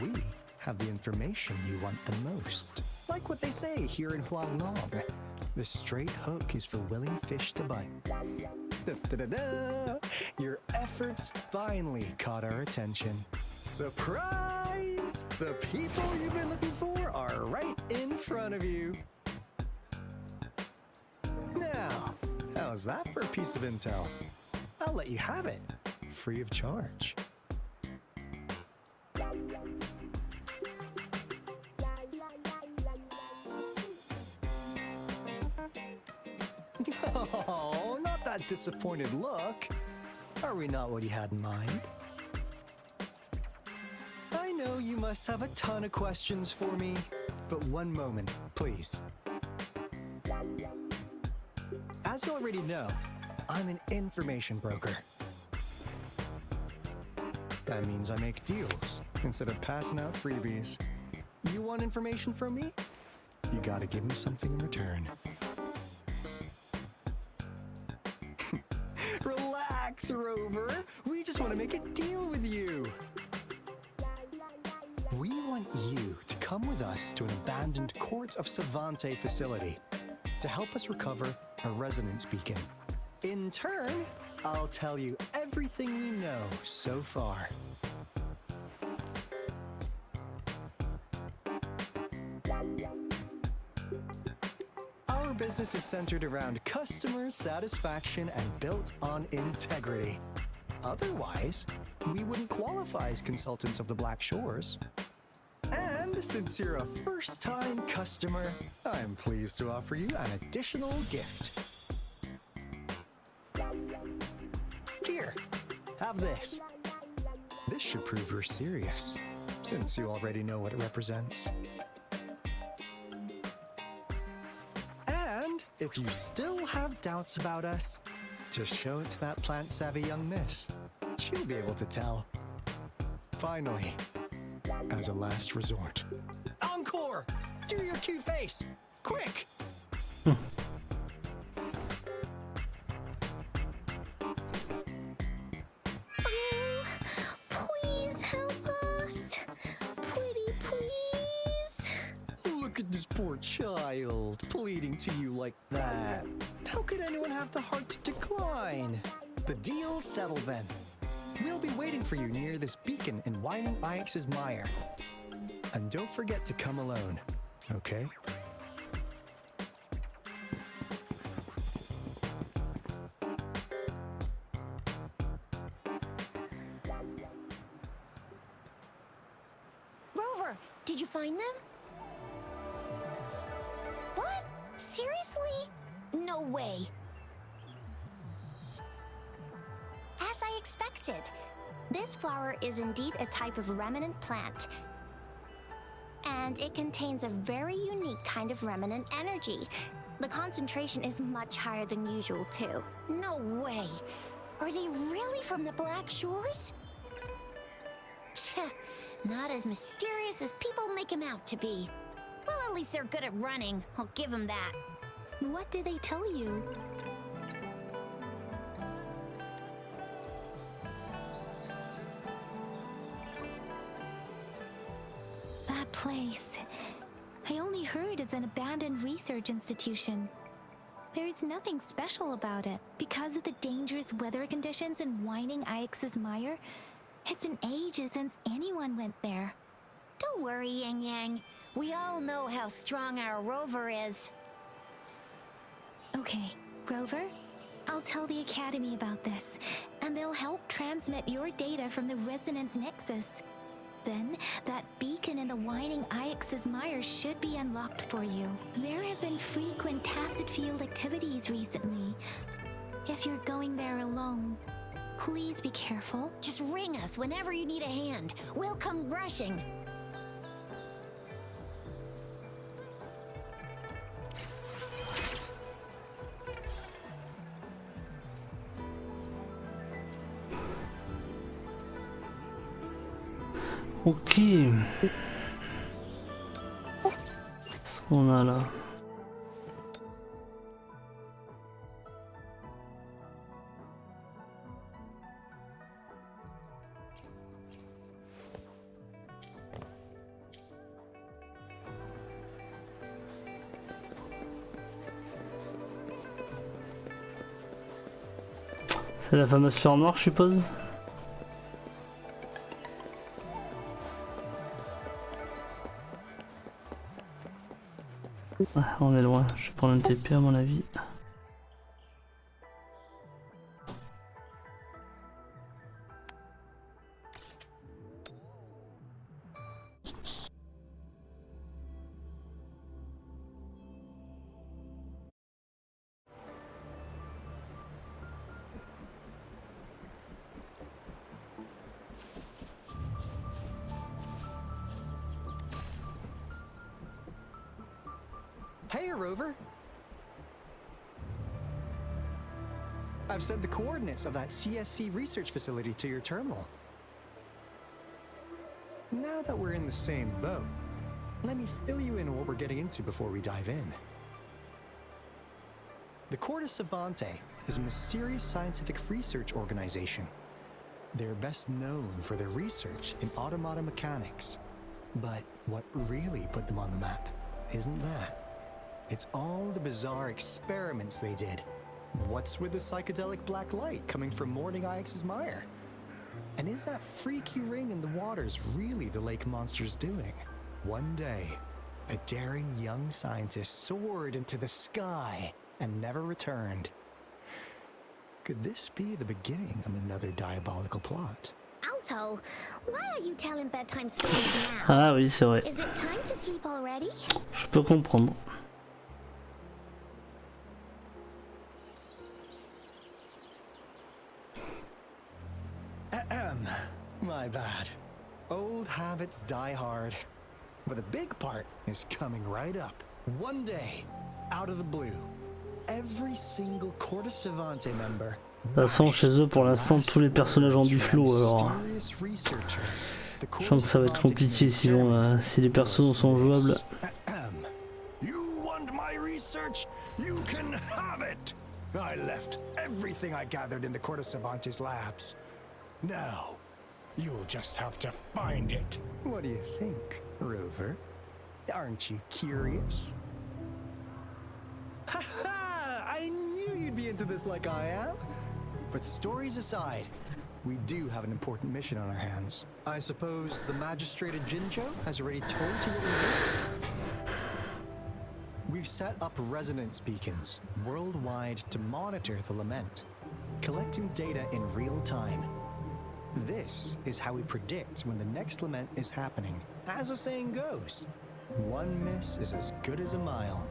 we have the information you want the most? Like what they say here in Huanglong. The straight hook is for willing fish to bite. Da-da-da-da! Your efforts finally caught our attention. Surprise! The people you've been looking for are right in front of you. Now, how's that for a piece of intel? I'll let you have it, free of charge. Oh, not that disappointed look. Are we not what you had in mind? I know you must have a ton of questions for me, but one moment, please. As you already know, I'm an information broker. That means I make deals instead of passing out freebies. You want information from me? You gotta give me something in return. Relax, Rover. We just want to make a deal with you. We want you to come with us to an abandoned Court of Savante facility to help us recover a resonance beacon. In turn, I'll tell you everything we know so far. Our business is centered around customer satisfaction and built on integrity. Otherwise, we wouldn't qualify as consultants of the Black Shores. And since you're a first-time customer, I'm pleased to offer you an additional gift. Here, have this. This should prove you're serious, since you already know what it represents. And if you still have doubts about us, just show it to that plant-savvy young miss. She'll be able to tell. Finally, as a last resort, Encore! Do your cute face! Quick! Please help us. Pretty please. Look at this poor child, pleading to you like that. How could anyone have the heart to decline? The deal's settled then. We'll be waiting for you near this beacon in Whining Ix's mire. And don't forget to come alone, okay? Rover, did you find them? What? Seriously? No way. As I expected, this flower is indeed a type of remnant plant. and it contains a very unique kind of remnant energy. The concentration is much higher than usual, too. No way! Are they really from the Black Shores? Not as mysterious as people make them out to be. Well, at least they're good at running. I'll give them that. What did they tell you? That place. I only heard it's an abandoned research institution. There's nothing special about it. Because of the dangerous weather conditions in Whining Ix's Mire, it's been ages since anyone went there. Don't worry, Yang Yang. We all know how strong our rover is. Okay, Rover, I'll tell the Academy about this, and they'll help transmit your data from the Resonance Nexus. Then, that beacon in the Whining Ix's Mire should be unlocked for you. There have been frequent tacit field activities recently. If you're going there alone, please be careful. Just ring us whenever you need a hand. We'll come rushing. Ok. Qu'est-ce qu'on a là? C'est la fameuse fleur noire, je suppose. Ouais, on est loin, je vais prendre un TP à mon avis. Hey, Rover! I've sent the coordinates of that CSC research facility to your terminal. Now that we're in the same boat, let me fill you in on what we're getting into before we dive in. The Corte Savante is a mysterious scientific research organization. They're best known for their research in automata mechanics. But what really put them on the map isn't that. It's all the bizarre experiments they did. What's with the psychedelic black light coming from Morning Ix's Mire? And is that freaky ring in the waters really the lake monster's doing? One day, a daring young scientist soared into the sky and never returned. Could this be the beginning of another diabolical plot? Alto, why are you telling bedtime stories now? Ah oui, c'est vrai. Is it time to sleep already? Je peux comprendre. My bad. Old habits die hard. But the big part is coming right up. One day, out of the blue, every single Corte Savante member. De toute façon, chez eux, pour l'instant, tous les personnages ont du flow, alors je sens que ça va être compliqué si les persos sont jouables. You want my research? You can have it. I left everything I gathered in the Corte Savante's labs. Now, you'll just have to find it. What do you think, Rover? Aren't you curious? Ha ha! I knew you'd be into this like I am. But stories aside, we do have an important mission on our hands. I suppose the magistrate at Jinjo has already told you what we do? We've set up resonance beacons worldwide to monitor the lament, collecting data in real time. This is how we predict when the next lament is happening. As the saying goes, one miss is as good as a mile.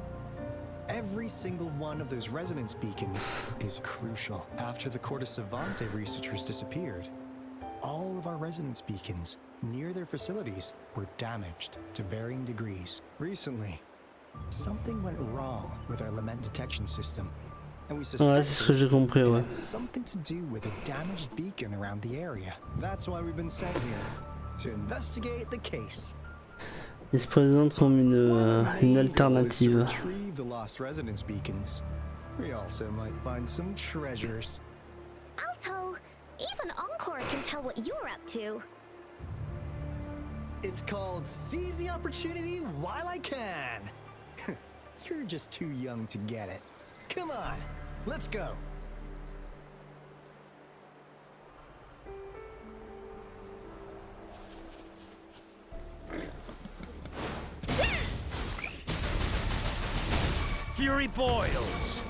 Every single one of those resonance beacons is crucial. After the Corte Savante researchers disappeared, all of our resonance beacons near their facilities were damaged to varying degrees. Recently, something went wrong with our lament detection system, and we Ouais, c'est ce que j'ai compris, it ouais. had something to do with a damaged beacon around the area. That's why we've been sent here, to investigate the case. Il se présente comme une alternative. Retrieve the lost resonance beacons. We also might find some treasures. Alto, even Encore can tell what you're up to. It's called Seize the Opportunity While I Can. You're just too young to get it. Come on, let's go. Fury boils!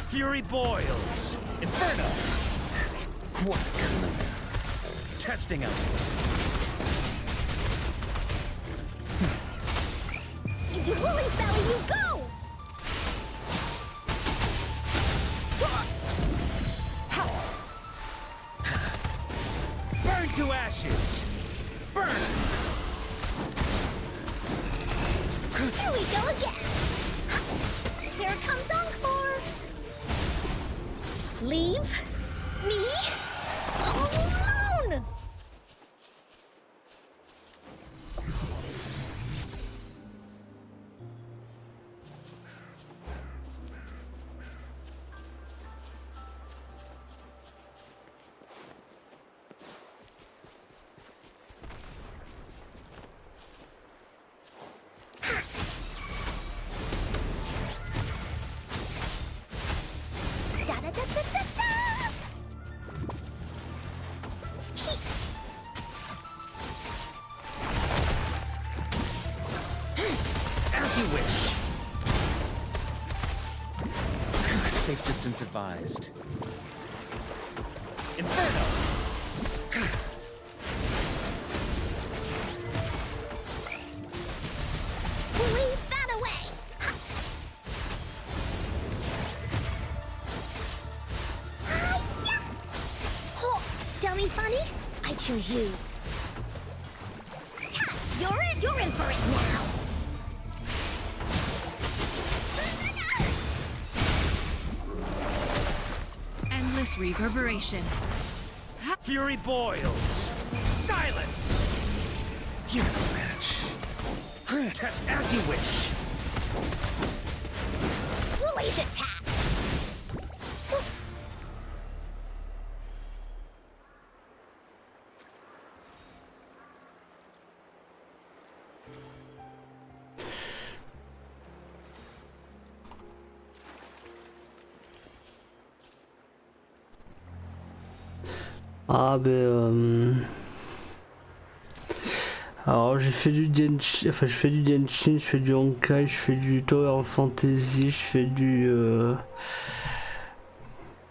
Fury boils! Inferno! What kind of testing output? Into Wooly's belly you go! Burn to ashes! Burn! Here we go again! Here comes Encore! Leave me alone! As you wish. Safe distance advised. Inferno! Leave that away! Oh, dummy funny? I choose you. Ta, you're in for it now. Endless reverberation. Fury boils! Silence! You're no match. Test as you wish. Wooly's attack! Ah ben alors j'ai fait du Genshin, enfin je fais du Genshin, je fais du Honkai, je fais du Tower Fantasy, je fais du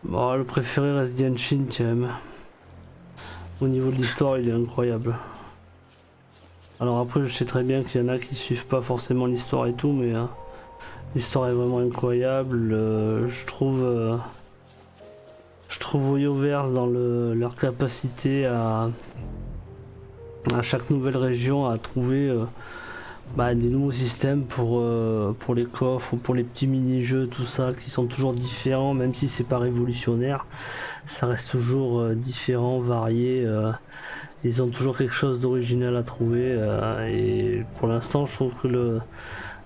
bon, le préféré reste Genshin quand même. Au niveau de l'histoire il est incroyable. Alors après je sais très bien qu'il y en a qui suivent pas forcément l'histoire et tout, mais l'histoire est vraiment incroyable. Je trouve Oyoverse dans leur capacité à chaque nouvelle région à trouver des nouveaux systèmes pour les coffres ou pour les petits mini-jeux, tout ça, qui sont toujours différents, même si c'est pas révolutionnaire, ça reste toujours différent, varié. Ils ont toujours quelque chose d'original à trouver et pour l'instant je trouve que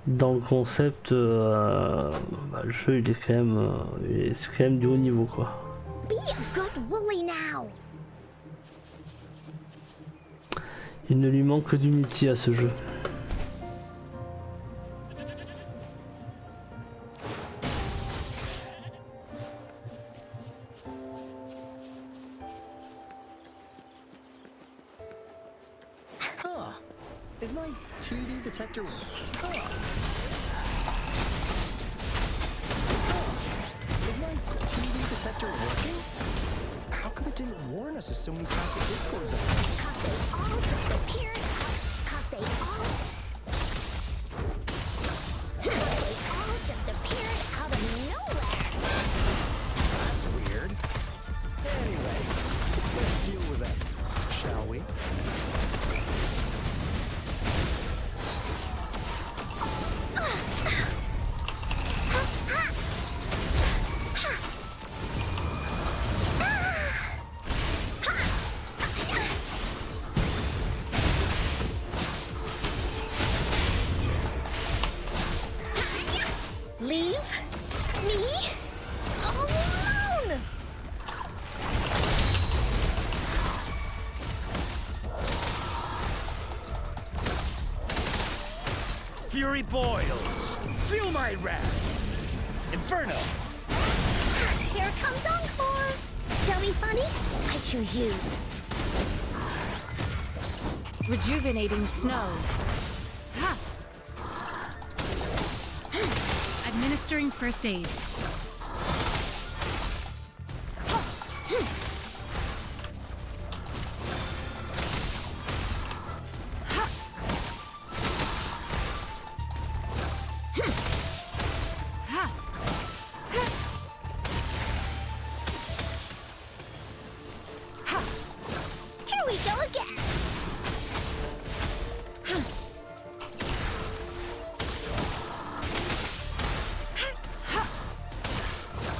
dans le concept le jeu il est quand même c'est quand même du haut niveau quoi. Be a good Wooly now. Il ne lui manque que du multi à ce jeu. Is my 2D detector... Is my TV detector working? How come it didn't warn us of so many tacit discords up there? Cause they all just appeared out. Cause they all just appeared out of nowhere. That's weird. Anyway, let's deal with them, shall we? Leave me alone! Fury boils! Feel my wrath! Inferno! Here comes Encore! Don't be funny, I choose you. Rejuvenating snow. Ha! Administering first aid. Here we go again!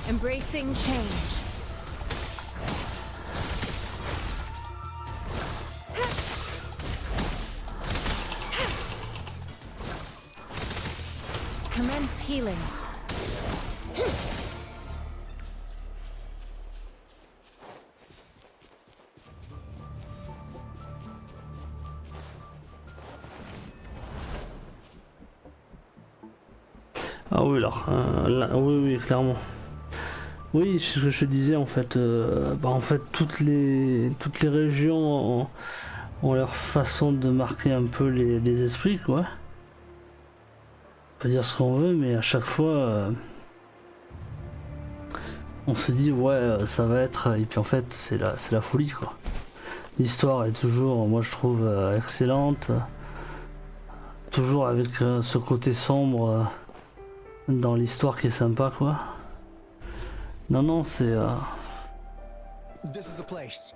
Embracing change. Commence healing. Ah oui, alors, oui, clairement. Oui, c'est ce que je te disais en fait. En fait, toutes les régions ont leur façon de marquer un peu les esprits, quoi. On peut dire ce qu'on veut, mais à chaque fois, on se dit ouais, ça va être. Et puis en fait, c'est la folie, quoi. L'histoire est toujours, moi je trouve, excellente. Toujours avec ce côté sombre dans l'histoire qui est sympa, quoi. Non, c'est... This is the place.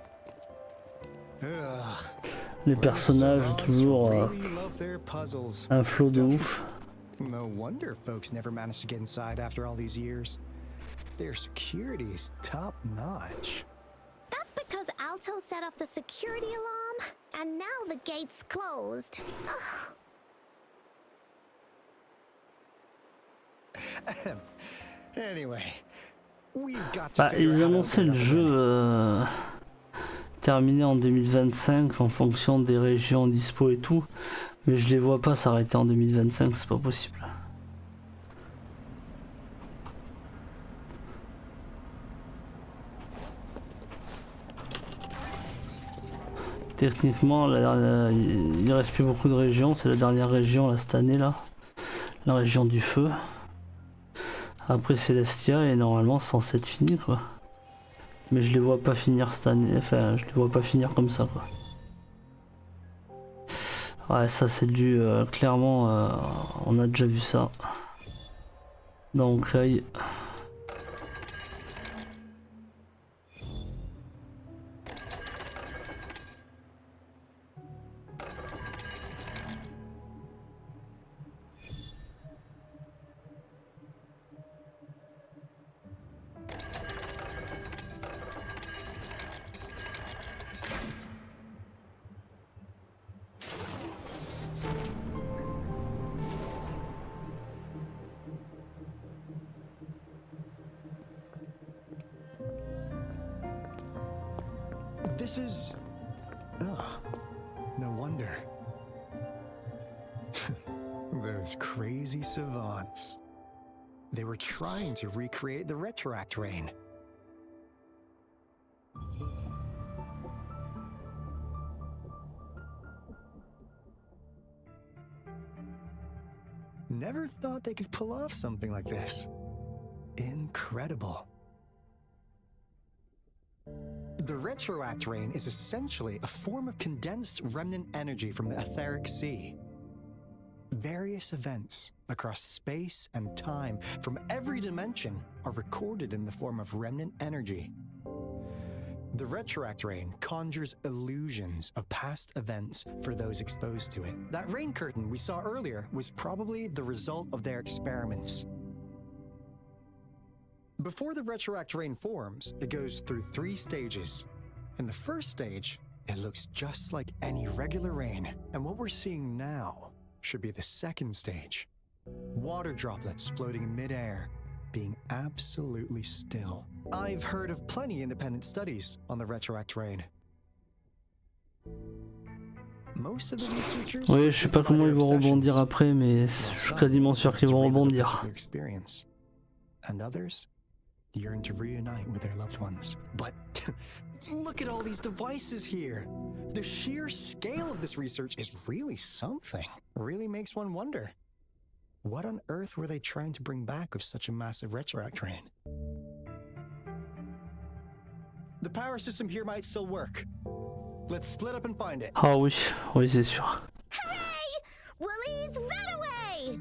Les personnages, toujours un flow de ouf. No wonder folks never managed to get inside after all these years. Their security's top notch. That's because Alto set off the security alarm, and now the gate's closed. Anyway, we've got to ils annonçaient le jeu terminé en 2025 en fonction des régions dispo et tout, mais je les vois pas s'arrêter en 2025, c'est pas possible. Techniquement, il reste plus beaucoup de régions, c'est la dernière région là, cette année là, la région du feu. Après Celestia et normalement c'est censé être fini, quoi. Mais je les vois pas finir cette année, enfin je les vois pas finir comme ça, quoi. Ouais, ça c'est dû clairement, on a déjà vu ça. Donc là, This is... Oh, no wonder. Those crazy savants. They were trying to recreate the Retroact Rain. Never thought they could pull off something like this. Incredible. The retroact rain is essentially a form of condensed remnant energy from the etheric sea. Various events across space and time from every dimension are recorded in the form of remnant energy. The retroact rain conjures illusions of past events for those exposed to it. That rain curtain we saw earlier was probably the result of their experiments. Before the retroact rain forms, it goes through 3 stages. In the first stage, it looks just like any regular rain, and what we're seeing now should be the second stage. Water droplets floating in midair, being absolutely still. I've heard of plenty independent studies on the retroact rain. Most of the researchers Oui, je sais pas comment ils vont rebondir après, mais je suis quasiment sûr qu'ils vont rebondir. And others yearn to reunite with their loved ones. But look at all these devices here. The sheer scale of this research is really something. Really makes one wonder. What on earth were they trying to bring back with such a massive retroact rain? The power system here might still work. Let's split up and find it. Ah oui, oui c'est sûr. Hooray! Willie's Runaway!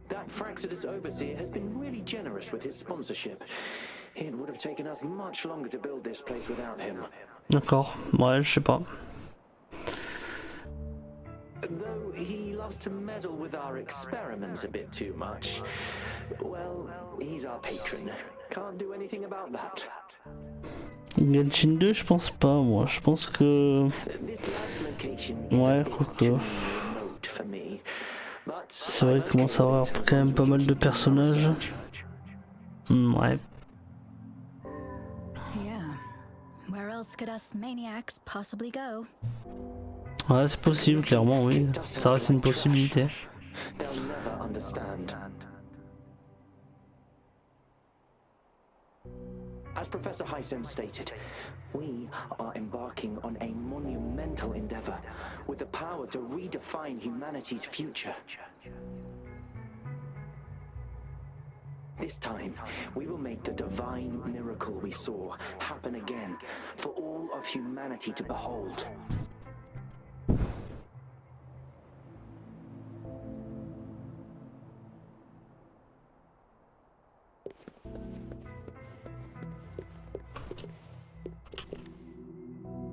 That Fraxidus overseer has been really generous with his sponsorship. It would have taken us much longer to build this place without him. D'accord, ouais, je sais pas. Though he loves to meddle with our experiments a bit too much. Well, he's our patron. Can't do anything about that. Genshin 2, je pense pas, moi. Je pense que... Ouais, quoique... C'est vrai qu'il commence à avoir quand même pas mal de personnages. Ouais. Yeah. Where else could us maniacs possibly go? Ouais, c'est possible, clairement, oui. Ça reste une possibilité. They'll never understand. As Professor Hysem stated, we are embarking on a monumental endeavor with the power to redefine humanity's future. This time, we will make the divine miracle we saw happen again for all of humanity to behold.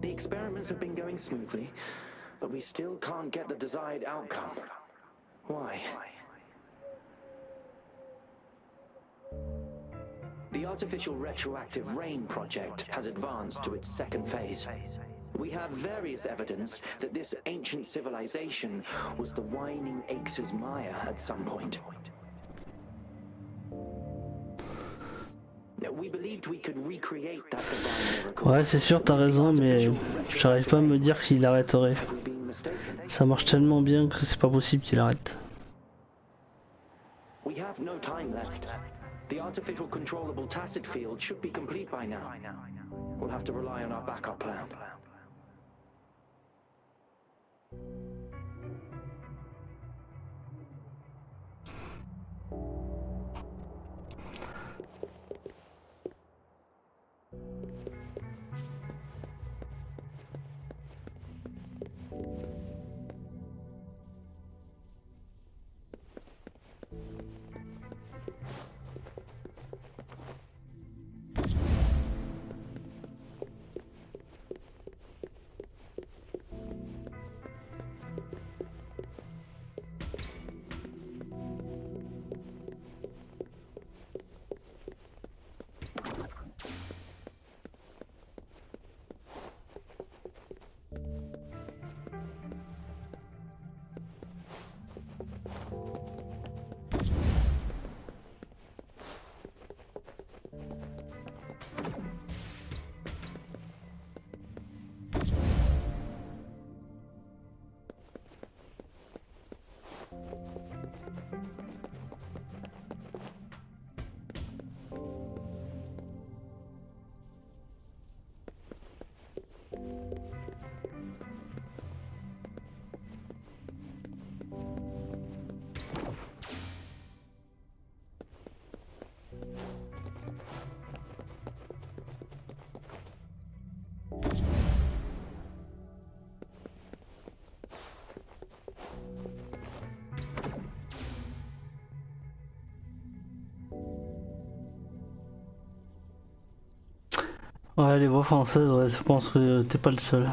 The experiments have been going smoothly, but we still can't get the desired outcome. Why? The artificial retroactive rain project has advanced to its second phase. We have various evidence that this ancient civilization was the Whining Axes Maya at some point. We believed we could recreate that divine miracle. Ouais, c'est sûr, t'as raison, mais j'arrive pas à me dire qu'il arrêterait. Ça marche tellement bien que c'est pas possible qu'il arrête. We have no time left. The artificial controllable tacit field should be complete by now. We'll have to rely on our backup plan. Ouais, les voix françaises, ouais, je pense que t'es pas le seul.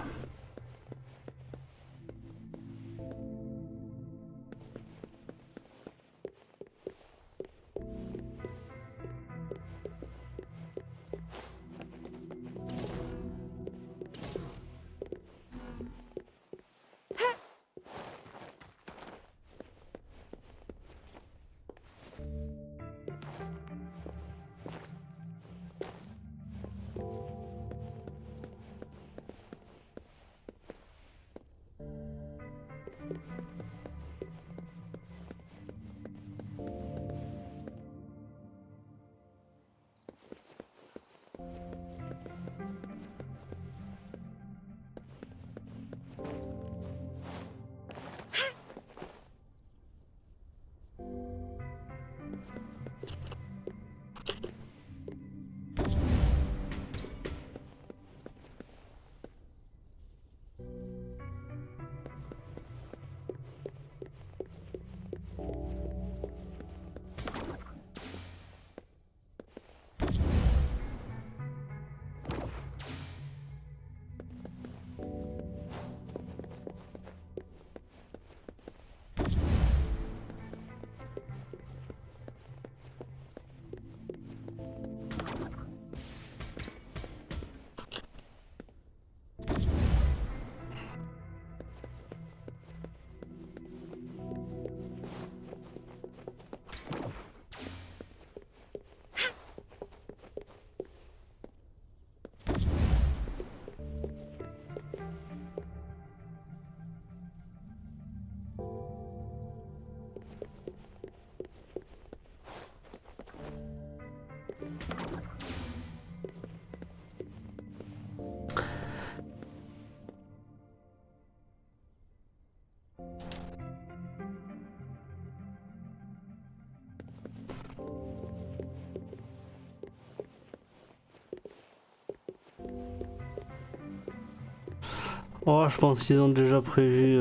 Oh, je pense qu'ils ont déjà prévu.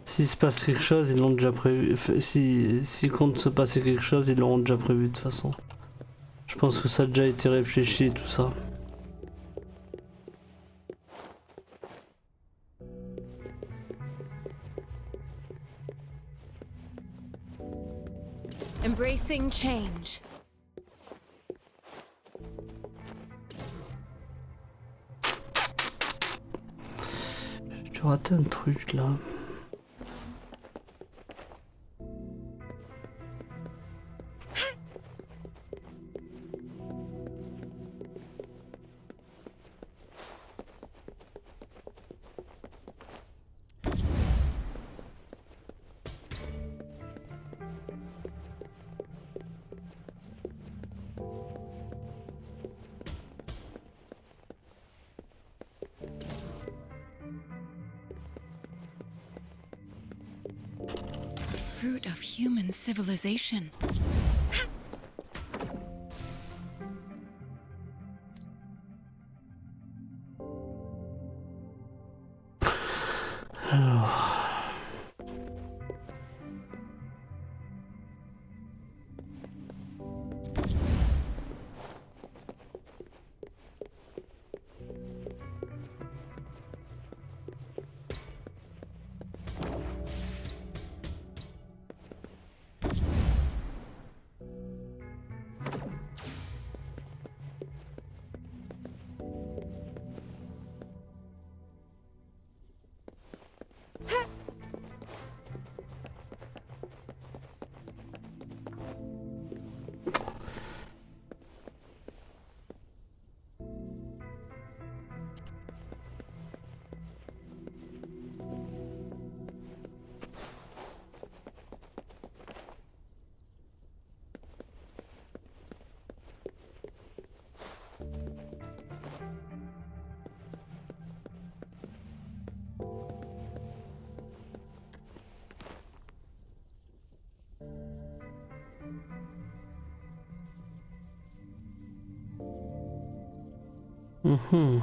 S'il se passe quelque chose, ils l'ont déjà prévu. Si compte se passer quelque chose, ils l'auront déjà prévu de toute façon. Je pense que ça a déjà été réfléchi et tout ça. Embracing change. J'ai raté un truc là. Fruit of human civilization. Alors. Mhm.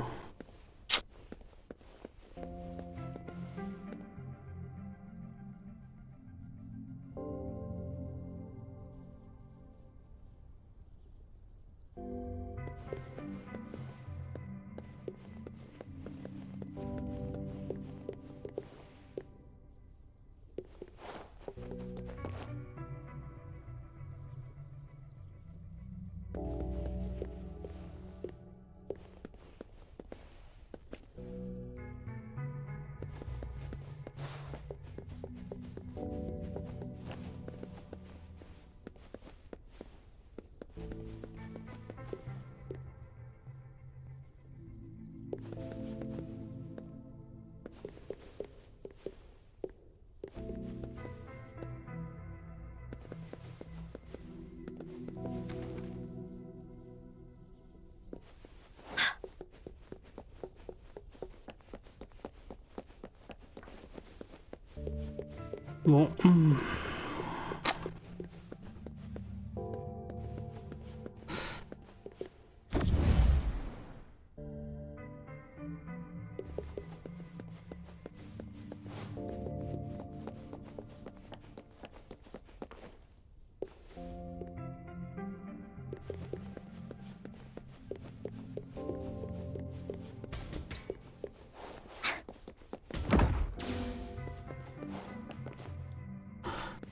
Bon.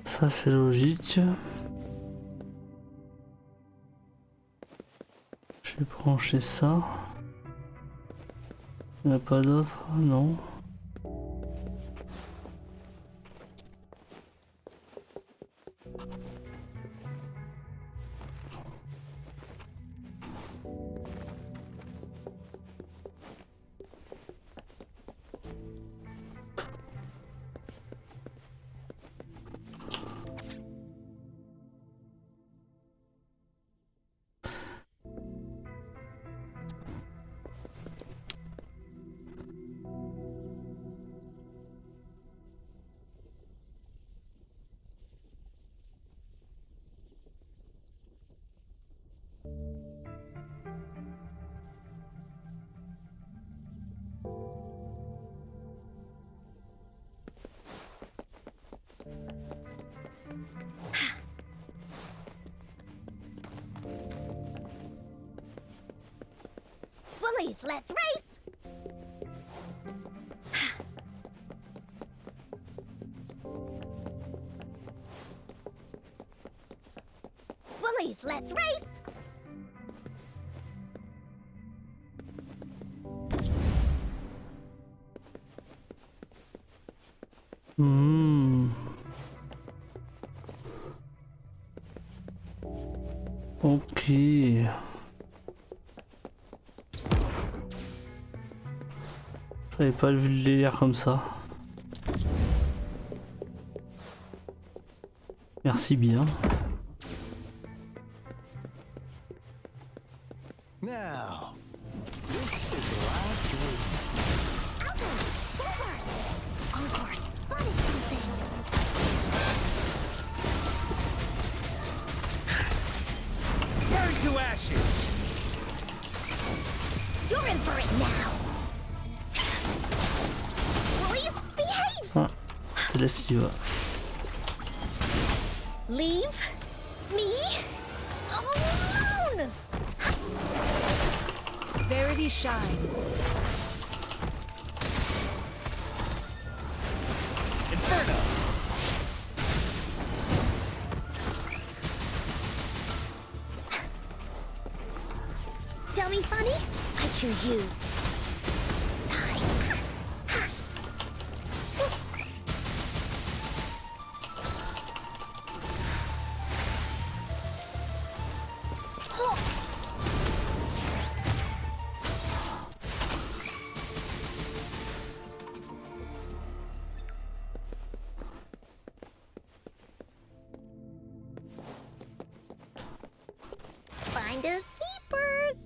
Ça c'est logique. Je vais brancher ça. Il n'y en a pas d'autre? Non. Willies, let's race! Willies, let's race! Ok. J'avais pas vu le délire comme ça. Merci bien. Now, this is the last room. Encore spotted something! Burn to ashes! You're in for it now! Willies, behave! Ah, te laisse y va. Leave me alone! Verity shines. Inferno! Dummy funny? I choose you. Finders keepers.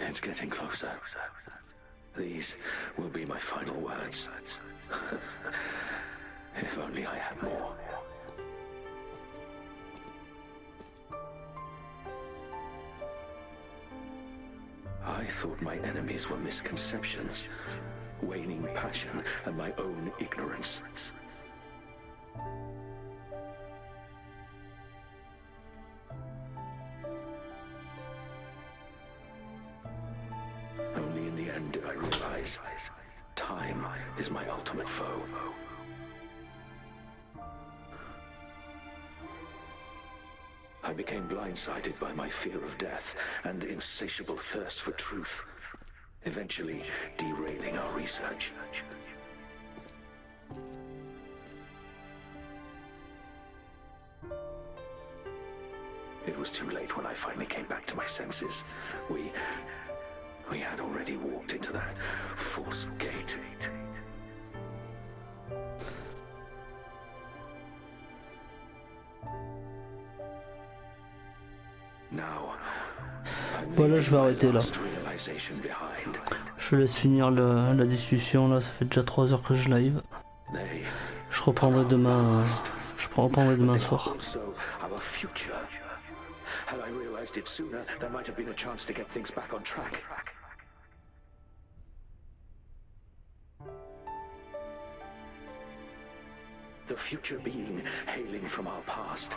It's getting closer. These will be my final words. If only I had more. I thought my enemies were misconceptions, waning passion, and my own ignorance. Only in the end did I realize time is my ultimate foe. I became blindsided by my fear of death and insatiable thirst for truth, eventually derailing our research. It was too late when I finally came back to my senses. We had already walked into that false gate. Voilà, je vais arrêter là. Je laisse finir la discussion là, ça fait déjà 3 heures que je live. Je reprendrai demain soir. Had I realized it sooner, there might have been a chance to get things back on track. The future being hailing from our past.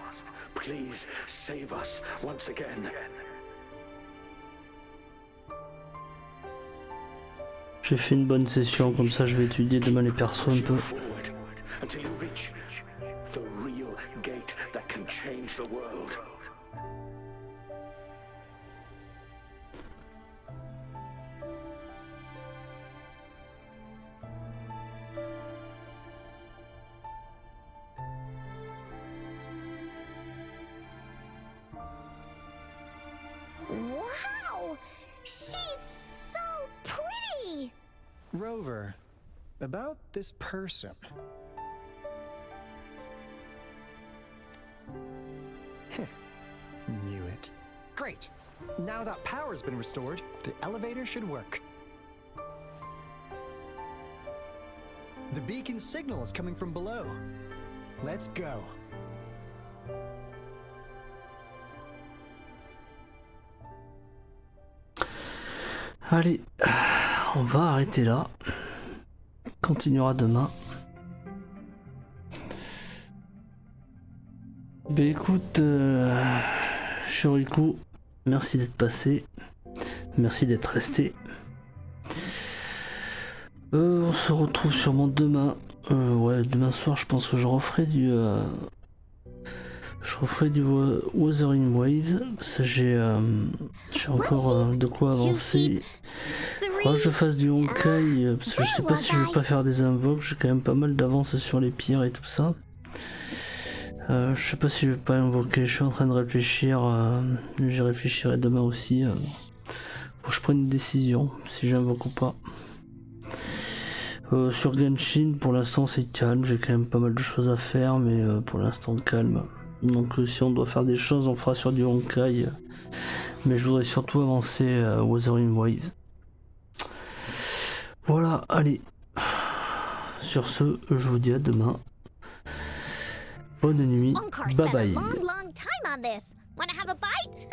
Please save us once again. J'ai fait une bonne session, comme ça je vais étudier demain les persos un peu. Until you reach the real gate that can change the world. Wow! She's so pretty! Rover, about this person. Knew it. Great! Now that power's been restored, the elevator should work. The beacon signal is coming from below. Let's go. Allez, on va arrêter là. On continuera demain. Ben écoute, Shuriku, merci d'être passé. Merci d'être resté. On se retrouve sûrement demain. Ouais, demain soir, je pense que je referai du Wuthering Waves. Parce que j'ai encore de quoi avancer. Faudra que je fasse du Honkai. Parce que je sais pas si je vais pas faire des invoques. J'ai quand même pas mal d'avance sur les pires et tout ça. Je sais pas si je vais pas invoquer. Je suis en train de réfléchir. J'y réfléchirai demain aussi. Faut que je prenne une décision. Si j'invoque ou pas. Sur Genshin, pour l'instant c'est calme, j'ai quand même pas mal de choses à faire, mais pour l'instant calme. Donc si on doit faire des choses, on fera sur du Honkai. Mais je voudrais surtout avancer Wuthering Waves. Voilà, allez. Sur ce, je vous dis à demain. Bonne nuit, bye bye. Long time on this. Wanna have a bite?